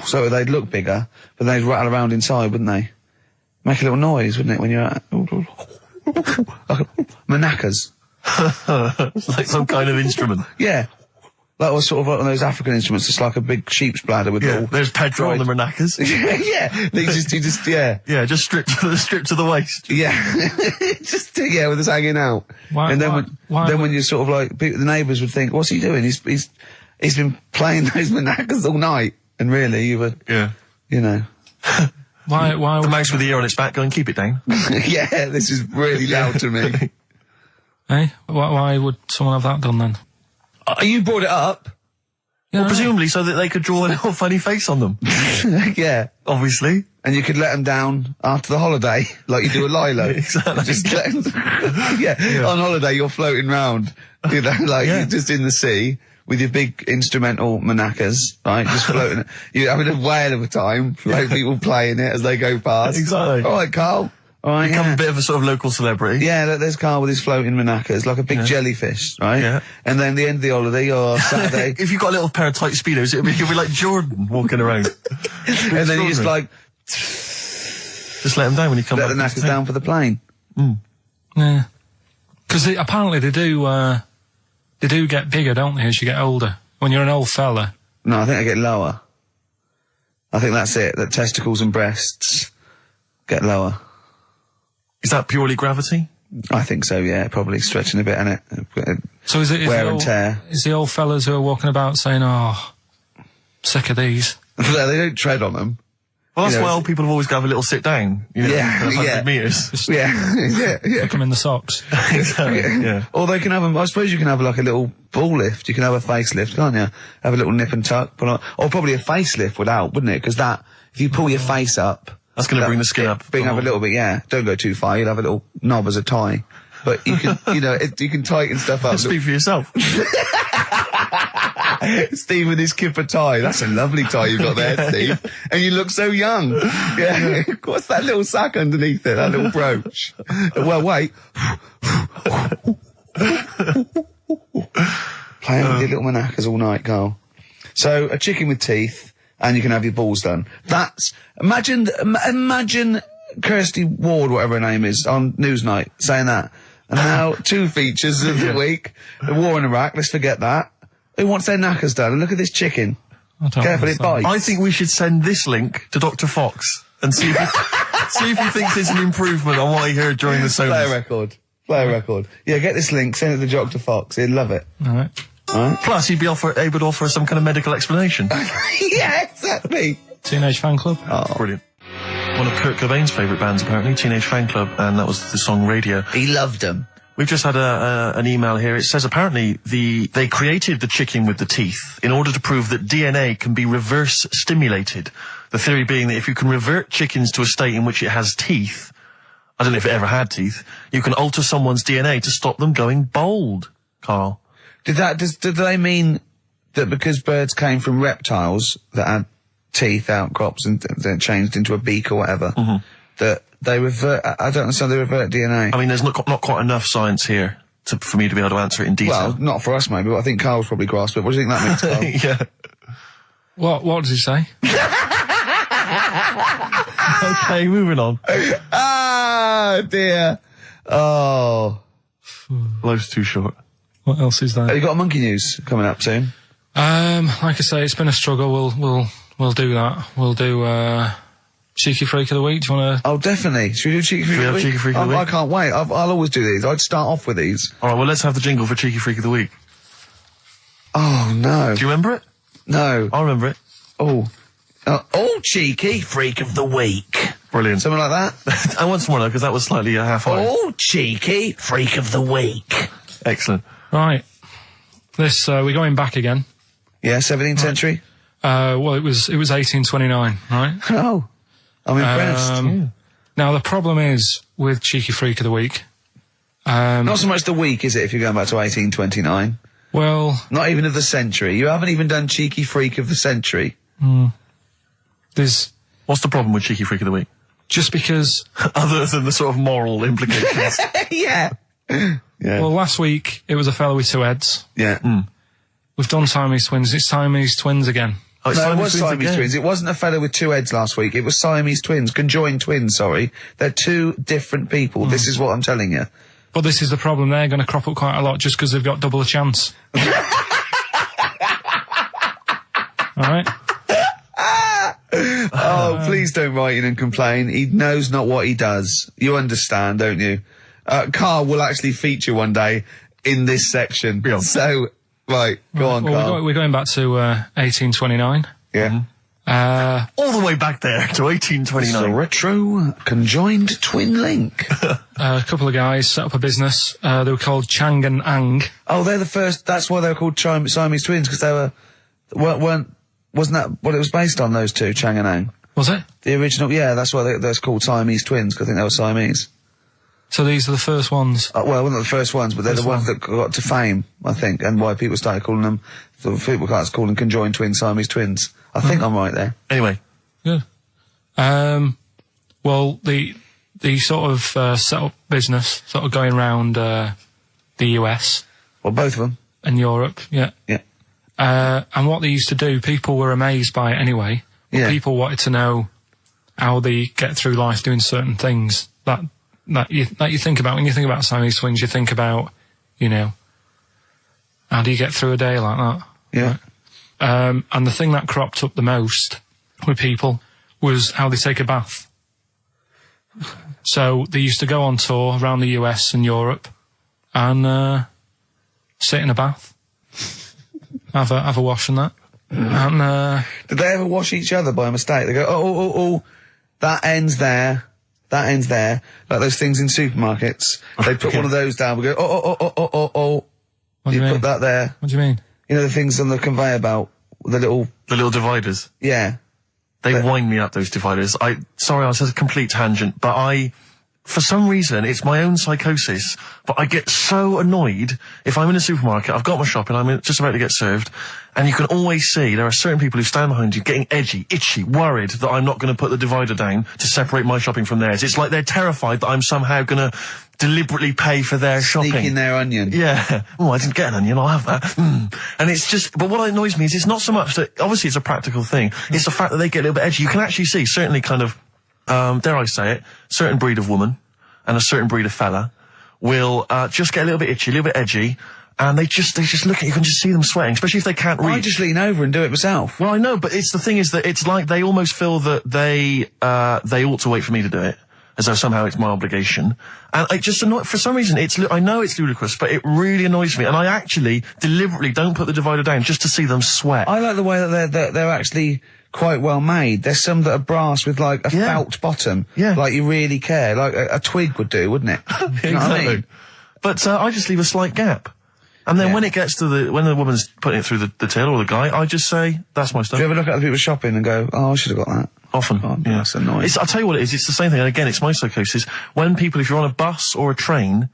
So they'd look bigger, but they'd rattle around inside, wouldn't they? make a little noise, wouldn't it, when you're at... Manacas. Like some kind of instrument. Yeah. That was sort of like one of those African instruments. It's like a big sheep's bladder with little... There's Pedro on the maracas. Yeah. They just, yeah. Yeah, just stripped to the waist. Yeah. With us hanging out. And then when you're sort of like, the neighbours would think, what's he doing? He's been playing those maracas all night. And really, you would, you know. Why the mouse with the ear on its back, go and keep it down. Yeah, this is really loud to me. Hey, why would someone have that done then? You brought it up. Well, presumably so that they could draw a little funny face on them. Yeah. Obviously. And you could let them down after the holiday, like you do a Lilo. Exactly. Just let 'em on holiday you're floating round, you know, like you're just in the sea with your big instrumental maracas, right? Just floating. You're having a whale of a time, like people playing it as they go past. Exactly. All right, Carl. All right, Become a bit of a sort of local celebrity. Yeah, look, there's Carl with his floating maracas, like a big jellyfish, right? Yeah. And then the end of the holiday, or Saturday. If you've got a little pair of tight Speedos, it'll be like Jordan walking around. And then you just like... Just let them down when you come back. Let the knackers down for the plane. Yeah. Because apparently they do get bigger, don't they, as you get older? When you're an old fella. No, I think they get lower. I think that's it, that testicles and breasts get lower. Is that purely gravity? I think so, yeah. Probably stretching a bit, innit? So is it wear and tear? Is the old fellas who are walking about saying, "Oh, sick of these"? They don't tread on them. Well, that's why old people have always got to have a little sit down. You know, 100 metres. Yeah. Put them in the socks. Exactly. Yeah. Or they can have them. I suppose you can have like a little ball lift. You can have a facelift, can't you? Have a little nip and tuck. Or probably a facelift would help, wouldn't it? Because that, if you pull your face up. That's going to bring the skin up. Bring up a little bit, yeah. Don't go too far. You'll have a little knob as a tie. But you can, you can tighten stuff up. Speak for yourself. Steve with his kipper tie. That's a lovely tie you've got there, Steve. And you look so young. Yeah. What's that little sack underneath it? That little brooch. Well, wait. Playing with your little maracas all night, Carl. So, a chicken with teeth. And you can have your balls done. Imagine Kirsty Ward, whatever her name is, on Newsnight, saying that. And now, 2 features of the week. The war in Iraq, let's forget that. Who wants their knackers done? And look at this chicken. Careful, it bites. I think we should send this link to Dr. Fox and see if he thinks it's an improvement on what he heard during the sonas. Play a record. Yeah, get this link, send it to Dr. Fox. He'd love it. All right. Plus, he'd be able to offer some kind of medical explanation. Yeah, exactly. Teenage Fan Club. Oh, brilliant. One of Kurt Cobain's favourite bands, apparently, Teenage Fan Club, and that was the song Radio. He loved them. We've just had an email here. It says apparently they created the chicken with the teeth in order to prove that DNA can be reverse stimulated. The theory being that if you can revert chickens to a state in which it has teeth, I don't know if it ever had teeth, you can alter someone's DNA to stop them going bald, Carl. Did they mean that because birds came from reptiles that had teeth, outcrops, and then changed into a beak or whatever, that they revert? I don't understand. They revert DNA. I mean, there's not quite enough science here for me to be able to answer it in detail. Well, not for us maybe, but I think Carl's probably grasped it. What do you think that means, Carl? Yeah. What did he say? Okay, moving on. Ah, dear. Oh. Life's too short. What else is there? Have you got a monkey news coming up soon? Like I say, it's been a struggle. We'll do that. We'll do Cheeky Freak of the Week. Do you want to? Oh, definitely. Should we do Cheeky Freak of the Week? Cheeky Freak of the Week? I can't wait. I'll always do these. I'd start off with these. All right. Well, let's have the jingle for Cheeky Freak of the Week. Oh no. Do you remember it? No. I remember it. Oh, Cheeky Freak of the Week. Brilliant. Something like that. I want some more though, because that was slightly half-high. Oh, Cheeky Freak of the Week. Excellent. Right. This we're going back again. Yeah, 17th century. Well, it was 1829, right? Oh, I'm impressed. Now the problem is with Cheeky Freak of the Week. Not so much the week, is it? If you're going back to 1829. Well, not even of the century. You haven't even done Cheeky Freak of the century. What's the problem with Cheeky Freak of the Week? Just because, other than the sort of moral implications. Yeah. Well, last week it was a fellow with 2 heads. Yeah. We've done Siamese twins. It's Siamese twins again. Oh, No, it was Siamese again. twins. It wasn't a fella with two heads last week. It was Siamese twins, conjoined twins, sorry. They're two different people. This is what I'm telling you. But this is the problem. They're going to crop up quite a lot just because they've got double a chance. All right? Oh, please don't write in and complain. He knows not what he does. You understand, don't you? Carl will actually feature one day in this section. Yeah. So, right, go on, Carl. We're going back to 1829. Yeah. All the way back there to It's a 1829. retro conjoined twin link. A couple of guys set up a business. They were called Chang and Ang. Oh, they're the first. That's why they were called Siamese twins, because they wasn't that what it was based on? Those two, Chang and Ang. Was it? The original, yeah. That's why they're called Siamese twins, because I think they were Siamese. So these are the first ones. Well, not the first ones, but they're the ones that got to fame, I think, and why people started calling them. People started calling them conjoined twins, Siamese twins. I think I'm right there. Anyway. Good. Well, the sort of set up business, sort of going around the US. Well, both of them. And Europe, yeah. Yeah. And what they used to do, people were amazed by it anyway. Yeah. People wanted to know how they get through life doing certain things that you think about. When you think about Siamese twins, you think about, you know, how do you get through a day like that? Yeah. And the thing that cropped up the most with people was how they take a bath. So they used to go on tour around the US and Europe and sit in a bath, have a wash and that. And did they ever wash each other by mistake? They go, oh, that ends there. That ends there. Like those things in supermarkets. They put one of those down. We go, oh. What do you mean? Put that there. What do you mean? You know the things on the conveyor belt? The little dividers. Yeah. They wind me up, those dividers. Sorry, I was at a complete tangent, but for some reason, it's my own psychosis, but I get so annoyed if I'm in a supermarket, I've got my shopping, I'm just about to get served, and you can always see there are certain people who stand behind you getting edgy, itchy, worried that I'm not going to put the divider down to separate my shopping from theirs. It's like they're terrified that I'm somehow going to deliberately pay for their shopping. Sneak in their onion. Yeah. Oh, I didn't get an onion, I'll have that. And it's just, but what annoys me is it's not so much that, obviously it's a practical thing, it's the fact that they get a little bit edgy. You can actually see, certainly kind of, dare I say it, certain breed of woman and a certain breed of fella will just get a little bit itchy, a little bit edgy, and they just look at you, can just see them sweating, especially if they can't reach. I just lean over and do it myself. Well, I know, but the thing is that it's like they almost feel that they ought to wait for me to do it, as though somehow it's my obligation. And it just for some reason, I know it's ludicrous, but it really annoys me, and I actually deliberately don't put the divider down just to see them sweat. I like the way that they're actually quite well made. There's some that are brass with like a felt bottom. Yeah. Like you really care. Like a twig would do, wouldn't it? You know what I mean? But I just leave a slight gap. And then when it gets to when the woman's putting it through the till or the guy, I just say, that's my stuff. Do you ever look at other people shopping and go, oh, I should have got that? Often. Oh, that's annoying. I'll tell you what it is, it's the same thing, and again, it's my psychosis. When people, if you're on a bus or a train,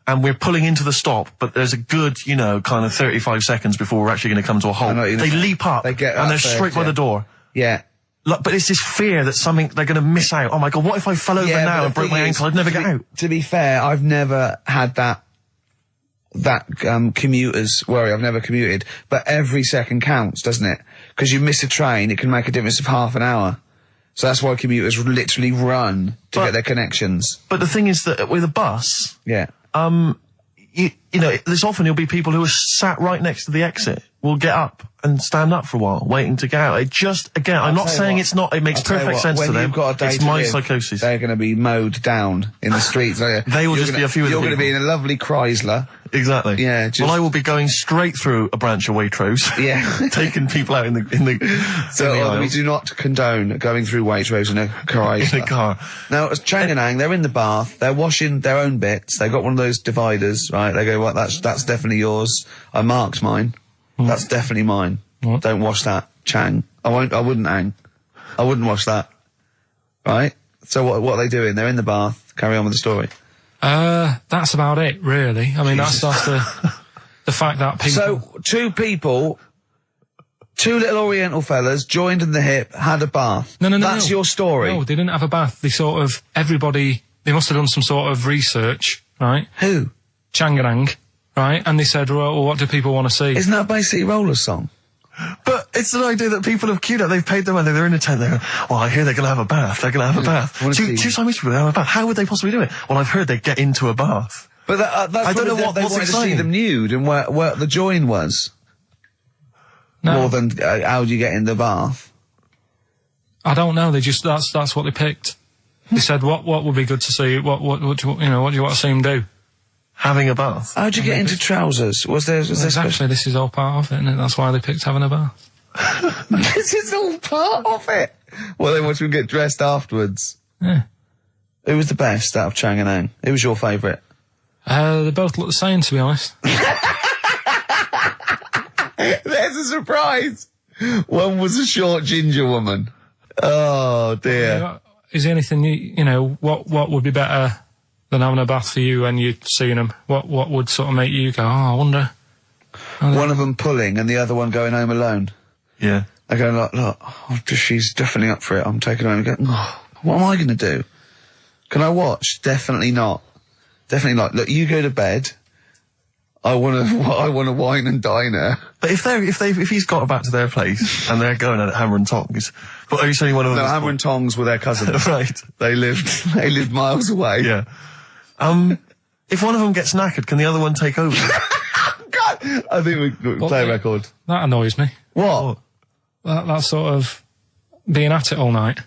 and we're pulling into the stop, but there's a good, kind of 35 seconds before we're actually going to come to a halt, they leap up, and they're straight by the door. Yeah. But it's this fear that they're going to miss out. Oh my God, what if I fell over now and broke my ankle? I'd never get out. To be fair, I've never had that commuter's worry. I've never commuted, but every second counts, doesn't it? Because you miss a train, it can make a difference of half an hour. So that's why commuters literally run to get their connections. But the thing is that with a bus, there's often there'll be people who are sat right next to the exit will get up and stand up for a while, waiting to get out. It just, again, I'm not saying it's not, it makes perfect sense to them. It's my psychosis. They're going to be mowed down in the streets. They will just be a few of the people. You're going to be in a lovely Chrysler. Exactly. Yeah. Well, I will be going straight through a branch of Waitrose. Yeah. Taking people out in the So we do not condone going through Waitrose in a Chrysler. In a car. Now, as Chang and Ang, they're in the bath, they're washing their own bits, they've got one of those dividers, right? They go, well, that's definitely yours. I marked mine. That's definitely mine. What? Don't wash that, Chang. I wouldn't, Ang. I wouldn't wash that. Right? So what are they doing? They're in the bath. Carry on with the story. That's about it, really. I mean, that's the fact that people... So, two little Oriental fellas joined in the hip, had a bath. No. That's your story. No, they didn't have a bath. They they must have done some sort of research, right? Who? Chang and Ang, right? And they said, well, what do people want to see? Isn't that a Bay City Rollers song? But it's an idea that people have queued up. They've paid their money. They're in a tent. They go, well, I hear they're going to have a bath. They're going to have a bath. Two Siamese people have a bath. How would they possibly do it? Well, I've heard they get into a bath. But that's I don't know they what's wanted to exciting. see them nude and where the join was. No. More than how do you get in the bath? I don't know. They just that's what they picked. They said what would be good to see. What do you want to see them do? Having a bath. How'd you get into trousers? Was there Exactly. This is all part of it, isn't it? That's why they picked having a bath. This is all part of it. Well, then once we get dressed afterwards. Yeah. Who was the best out of Chang and Ang? Who was your favourite? They both look the same, to be honest. There's a surprise. One was a short ginger woman. Oh dear. Is there anything you know? What would be better than having a bath for you when you're seeing them? What would sort of make you go, oh, I wonder? One of them pulling and the other one going home alone. Yeah. They're going like, look, she's definitely up for it. I'm taking her home and going, oh, what am I going to do? Can I watch? Definitely not. Definitely not. Look, you go to bed. I want to wine and dine her. But if he's got back to their place and they're going at it hammer and tongs, but are you saying one of them? No, hammer and tongs were their cousins. Right. They lived miles away. Yeah. If one of them gets knackered, can the other one take over? God, I think we play a record. That annoys me. What? That sort of being at it all night.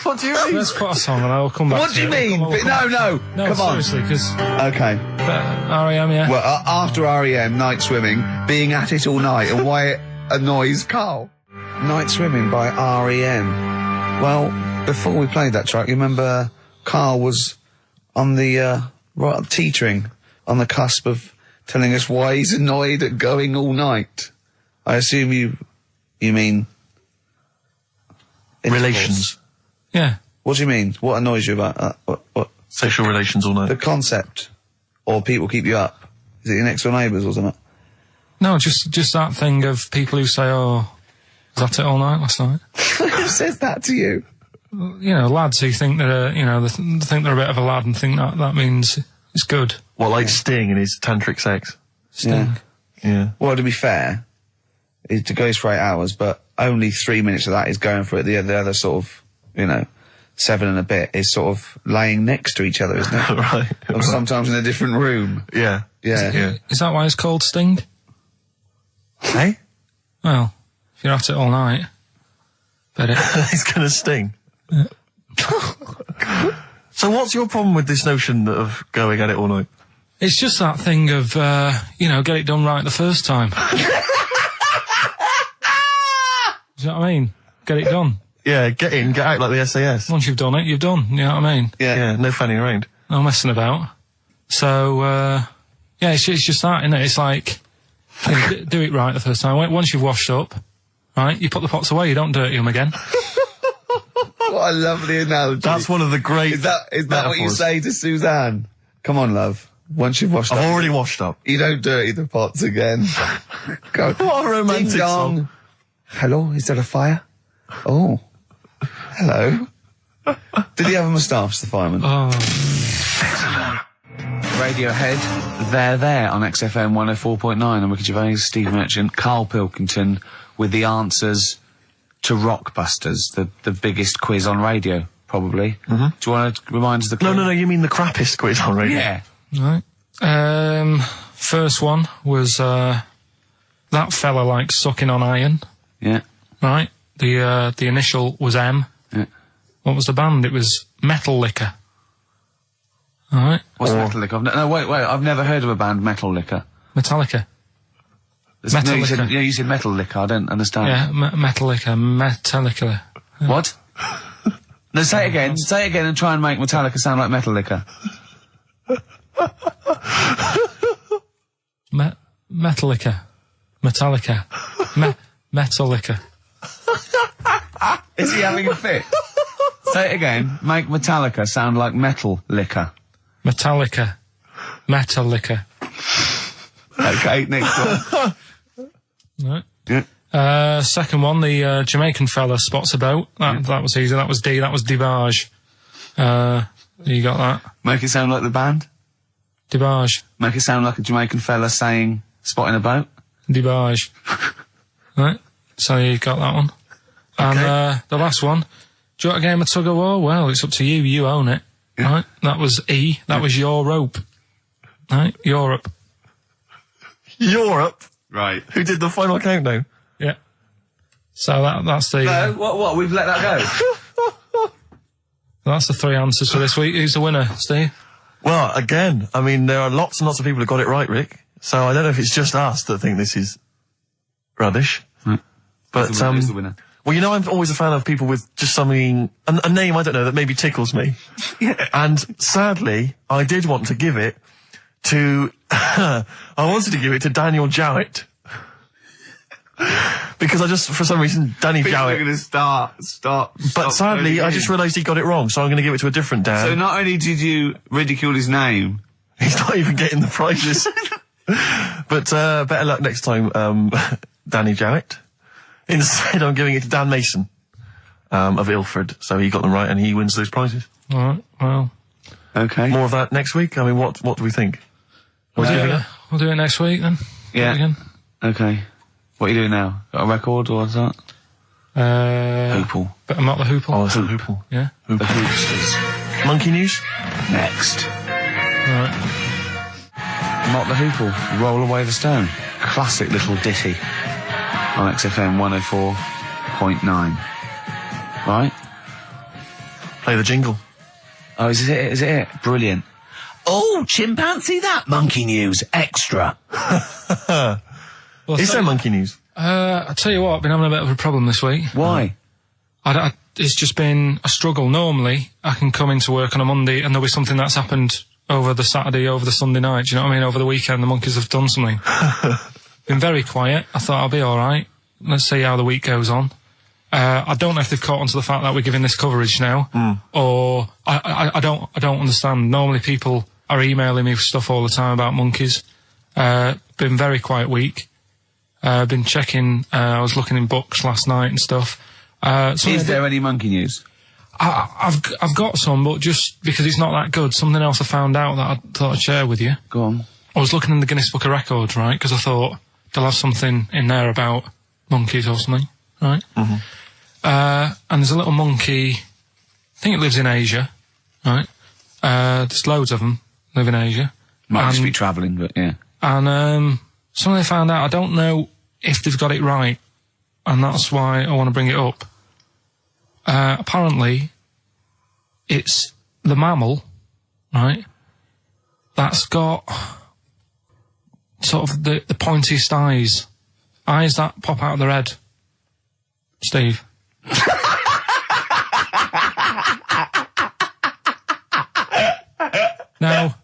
What do you mean? Let's put a song and I'll come back. What do you mean? No, come on. Seriously, because Okay. R.E.M. Yeah. Well, after R.E.M., Night Swimming, being at it all night, and why it annoys Carl. Night Swimming by R.E.M. Well, before we played that track, you remember Carl was on the, teetering, on the cusp of telling us why he's annoyed at going all night. I assume you mean... Relations. Yeah. What do you mean? What annoys you about that? What? Sexual relations all night. The concept. Or people keep you up. Is it your next door neighbours or something? No, just that thing of people who say, oh, was that it all night last night? Who says that to you? You know, lads who think they're, they think they're a bit of a lad and think that means it's good. Well, like Sting in his tantric sex. Sting. Yeah. Well, to be fair, it goes for 8 hours, but only 3 minutes of that is going for it. The other sort of, 7 and a bit is sort of laying next to each other, isn't it? Right. Or sometimes in a different room. Yeah. Yeah. Is that why it's called Sting? Hey? Well, if you're at it all night, bet it. He's gonna sting. So what's your problem with this notion of going at it all night? It's just that thing of, get it done right the first time. Do you know what I mean? Get it done. Yeah, get in, get out like the SAS. Once you've done it, you've done. You know what I mean? Yeah, no fanning around. No messing about. So, it's just that, isn't it? It's like, do it right the first time. Once you've washed up, right, you put the pots away, you don't dirty them again. What a lovely analogy. That's one of the great Is that what you say to Suzanne? Come on, love. Once you've washed up. I've already washed up. You don't dirty the pots again. Go. What a romantic Ding dong. song. Hello, is there a fire? Oh. Hello. Did he have a moustache, the fireman? Oh. Radiohead, they're there on XFM 104.9 and Ricky Gervais, Steve Merchant, Karl Pilkington with the answers to Rockbusters, the biggest quiz on radio, probably. Mm-hmm. Do you want to remind us the quiz? No, you mean the crappiest quiz on radio? Yeah. Right. First one was, that fella likes sucking on iron. Yeah. Right. The initial was M. Yeah. What was the band? It was Metal Liquor. Alright. What's Metal Liquor? No, wait, I've never heard of a band, Metal Liquor. Metallica. No, you said Metal Liquor, I don't understand. Yeah, Metal Liquor, Metallica. What? No, say it again and try and make Metallica sound like Metal Liquor. Metallica. Metallica. Metallica. Is he having a fit? Say it again. Make Metallica sound like Metal Liquor. Metallica. Metallica. Okay, next one. Right. Yeah. Second one, the Jamaican fella spots a boat. That was easy. That was D. That was Debage. You got that? Make it sound like the band. Debage. Make it sound like a Jamaican fella saying, spotting a boat. Debage. Right. So you got that one. And the last one. Do you want a game of tug of war? Well, it's up to you. You own it. Yeah. Right. That was E. That was your rope. Right. Europe. Europe? Right. Who did the final countdown? Yeah. So that's the... No, what? We've let that go? That's the 3 answers for this week. Who's the winner, Steve? Well, again, I mean, there are lots and lots of people who got it right, Rick. So I don't know if it's just us that think this is rubbish. Right. But, who's the winner? Well, you know, I'm always a fan of people with just something, a name, I don't know, that maybe tickles me. Yeah. And sadly, I did want to give it to, I wanted to give it to Daniel Jowett. Because I just, for some reason, Danny Jowett. Going to start. But sadly, I just realised he got it wrong, so I'm going to give it to a different Dan. So not only did you ridicule his name, he's not even getting the prizes. But better luck next time, Danny Jowett. Instead, I'm giving it to Dan Mason of Ilford. So he got them right, and he wins those prizes. All right. Well. Okay. More of that next week. I mean, what do we think? We'll do it next week then. Yeah. Again. Okay. What are you doing now? Got a record or what's that? Hoople. But I'm not the Hoople. Oh, it's a Hoople. Yeah. The Hoopsters. Monkey News? Next. Right. Not the Hoople. Roll Away the Stone. Classic little ditty on XFM 104.9. Right? Play the jingle. Oh, is it it? Brilliant. Oh, chimpanzee that Monkey News extra. Well, is there Monkey News? I'll tell you what, I've been having a bit of a problem this week. Why? It's just been a struggle. Normally, I can come into work on a Monday and there'll be something that's happened over the Saturday, over the Sunday night. Do you know what I mean? Over the weekend, the monkeys have done something. Been very quiet. I thought I'll be alright. Let's see how the week goes on. I don't know if they've caught on to the fact that we're giving this coverage now, or I don't understand. Normally people are emailing me stuff all the time about monkeys. Been very quiet week. Been checking, I was looking in books last night and stuff. Is there any monkey news? I've got some, but just because it's not that good, something else I found out that I thought I'd share with you. Go on. I was looking in the Guinness Book of Records, right, because I thought they'll have something in there about monkeys or something, right? Mm-hmm. And there's a little monkey, I think it lives in Asia, right? There's loads of them live in Asia. Might just be travelling, but yeah. And something I found out, I don't know if they've got it right, and that's why I want to bring it up. Apparently, it's the mammal, right, that's got sort of the pointiest eyes that pop out of their head. Steve. Now,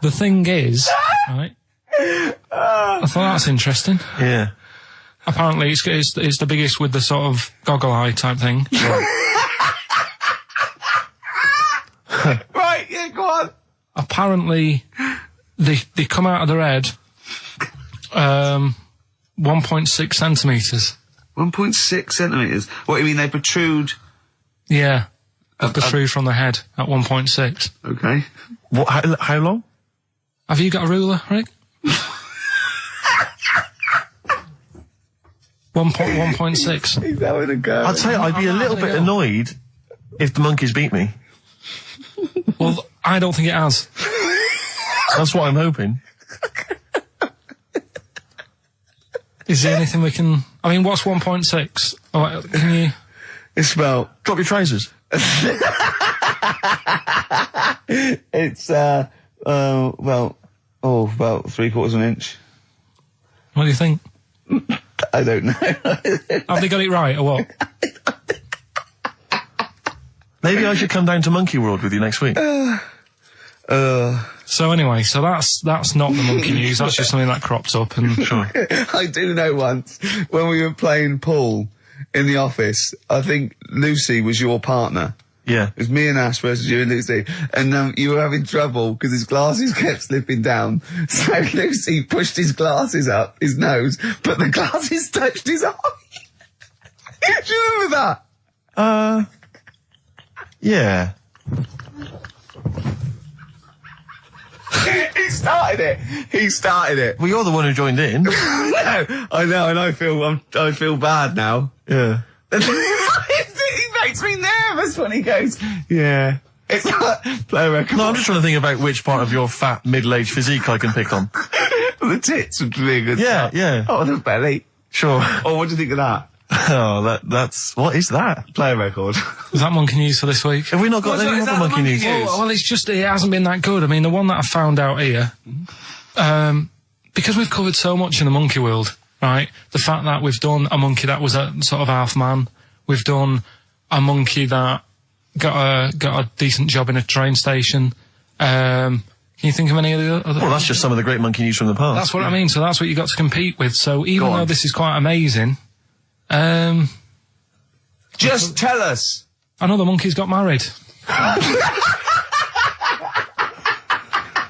the thing is, right, I thought that's interesting. Yeah. Apparently it's the biggest with the sort of goggle eye type thing. Right, yeah, go on. Apparently they come out of their head 1.6 centimetres. 1.6 centimetres? What, you mean they protrude? Yeah. They protrude from the head at 1.6. Okay. What? How long? Have you got a ruler, Rick? 1.6. He's having a go. I'd say I'd be a little bit annoyed if the monkeys beat me. Well, I don't think it has. That's what I'm hoping. Is there anything we can... I mean, what's 1.6? Oh, can you... It's about... Drop your trousers. It's, about 3/4 of an inch. What do you think? I don't know. Have they got it right, or what? Maybe I should come down to Monkey World with you next week. So anyway, that's not the monkey news, that's just something that cropped up and... Sure. I do know once, when we were playing pool in the office, I think Lucy was your partner. Yeah. It was me and Ash versus you and Lucy. And you were having trouble because his glasses kept slipping down. So Lucy pushed his glasses up his nose, but the glasses touched his eye. Do you remember that? Yeah. He started it. Well, you're the one who joined in. No, I know, and I feel bad now. Yeah. He makes me nervous when he goes, yeah. It's like, play a record. No, I'm just trying to think about which part of your fat, middle-aged physique I can pick on. The tits would be a good Yeah, start. yeah. Oh, the belly. Sure. Oh, what do you think of that? Oh, what is that? Play a record. Is that monkey news for this week? Have we not got any other monkey news? Well, it's just, it hasn't been that good. I mean, the one that I found out here, because we've covered so much in the monkey world, right? The fact that we've done a monkey that was a sort of half man, we've done a monkey that got a decent job in a train station. Can you think of any of the other? Well, that's just some of the great monkey news from the past. That's what I mean. So that's what you got to compete with. So even though this is quite amazing, just tell us. Another monkey's got married.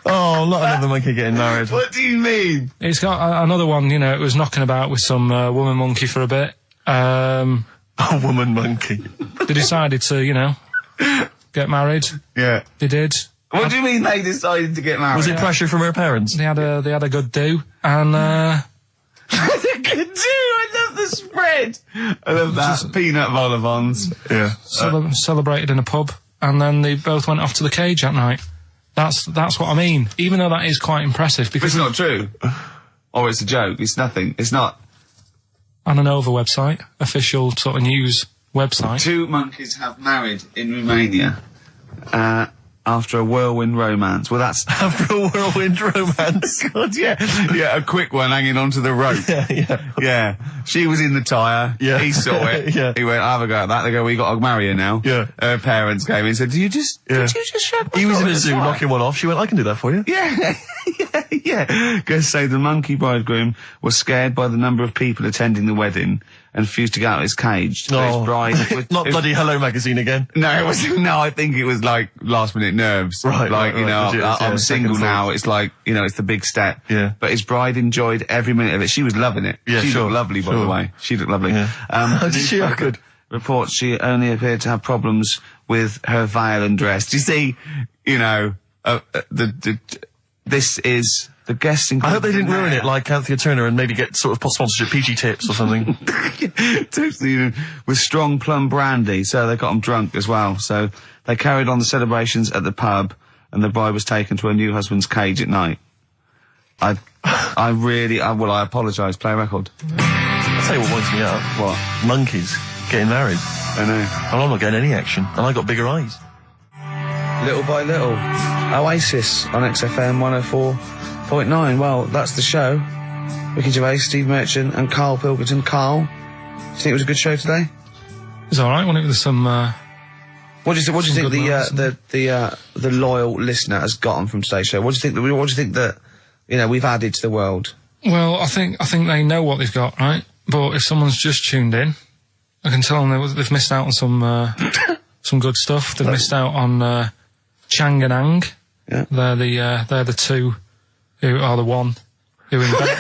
Oh, not another monkey getting married. What do you mean? It's got another one. You know, it was knocking about with some woman monkey for a bit. A woman monkey. They decided to, you know, get married. Yeah. They did. What do you mean they decided to get married? Was it pressure from her parents? They had a good do, and a good do. I love the spread. I love that peanut vol-au-vents. Yeah. Celebrated in a pub, and then they both went off to the cage that night. That's what I mean. Even though that is quite impressive, because it's not true, or it's a joke. It's nothing. It's not. On an Over website, official sort of news website. 2 monkeys have married in Romania. After a whirlwind romance. Well, that's... After a whirlwind romance? God, yeah. Yeah, a quick one hanging onto the rope. Yeah. She was in the tyre. Yeah. He saw it. Yeah. He went, have a go at that. They go, we got to marry her now. Yeah. Her parents came in and said, did you just shag my He was in a daughter? zoo knocking one off. She went, I can do that for you. Yeah. Yeah. Guests say the monkey bridegroom was scared by the number of people attending the wedding and refused to get out of his cage. So his bride... Not bloody Hello Magazine again. No, it wasn't. No, I think it was like last minute nerves. Right, like, right, you know, right. I'm single now. It's like, you know, it's the big step. Yeah. But his bride enjoyed every minute of it. She was loving it. Yeah, she sure. looked lovely, by the way. She looked lovely. Yeah. Did she? Oh, good. Reports she only appeared to have problems with her veil and dress. Do you see, you know, this is... The guests I hope they didn't ruin it like Anthea Turner and maybe get sort of sponsorship PG tips or something. With strong plum brandy, so they got them drunk as well. So they carried on the celebrations at the pub, and the bride was taken to her new husband's cage at night. I apologise. Play a record. I'll tell you what winds me up. What? Monkeys getting married. I know. And I'm not getting any action, and I got bigger eyes. Little by little. Oasis on XFM 104.9. Well, that's the show. Ricky Gervais, Steve Merchant, and Karl Pilkington. Karl, do you think it was a good show today? It was alright, wasn't it? With some, What do you think the loyal listener has gotten from today's show? What do you think that, you know, we've added to the world? Well, I think they know what they've got, right? But if someone's just tuned in, I can tell them they've missed out on some good stuff. They've missed out on Chang and Ang. Yeah. They're the two who are the one who invented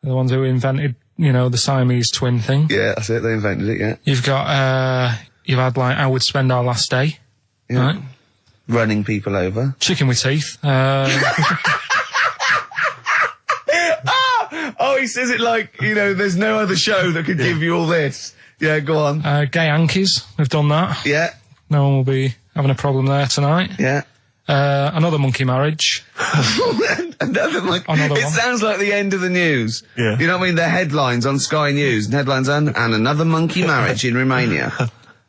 the ones who invented, you know, the Siamese twin thing. Yeah, that's it. They invented it. Yeah. You've got you've had like How We'd Spend Our Last Day, right? Running people over. Chicken with teeth. Oh, he says it like, you know, there's no other show that could give you all this. Yeah, go on. Gay Yankees. We've done that. Yeah. No one will be having a problem there tonight. Yeah. Another monkey marriage. Another monkey. It sounds like the end of the news. Yeah. You know what I mean? The headlines on Sky News and headlines and another monkey marriage in Romania.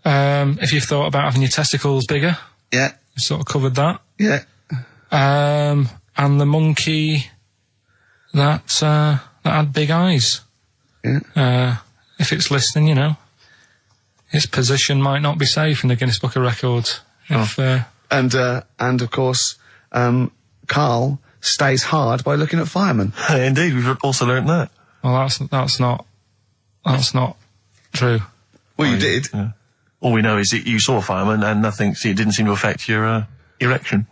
If you've thought about having your testicles bigger. Yeah. We've sort of covered that. Yeah. And the monkey that had big eyes. Yeah. If it's listening, you know, its position might not be safe in the Guinness Book of Records. Oh. And of course, Karl stays hard by looking at firemen. Indeed, we've also learnt that. Well, that's not true. Well, you did. Yeah. All we know is that you saw a fireman and it didn't seem to affect your erection.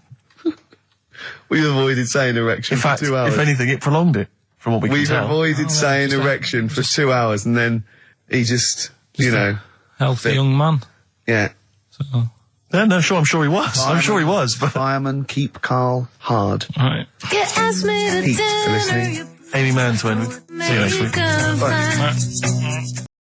We've avoided saying erection in fact, for 2 hours. If anything, it prolonged it, from what we can tell. We've avoided saying erection for 2 hours, and then he just you know... Healthy young man. Yeah. So, Yeah, no, sure, I'm sure he was. I'm sure he was. But Fireman, keep Carl hard. Right. Pete for listening. Amy Mann to end with. See you next week. Bye.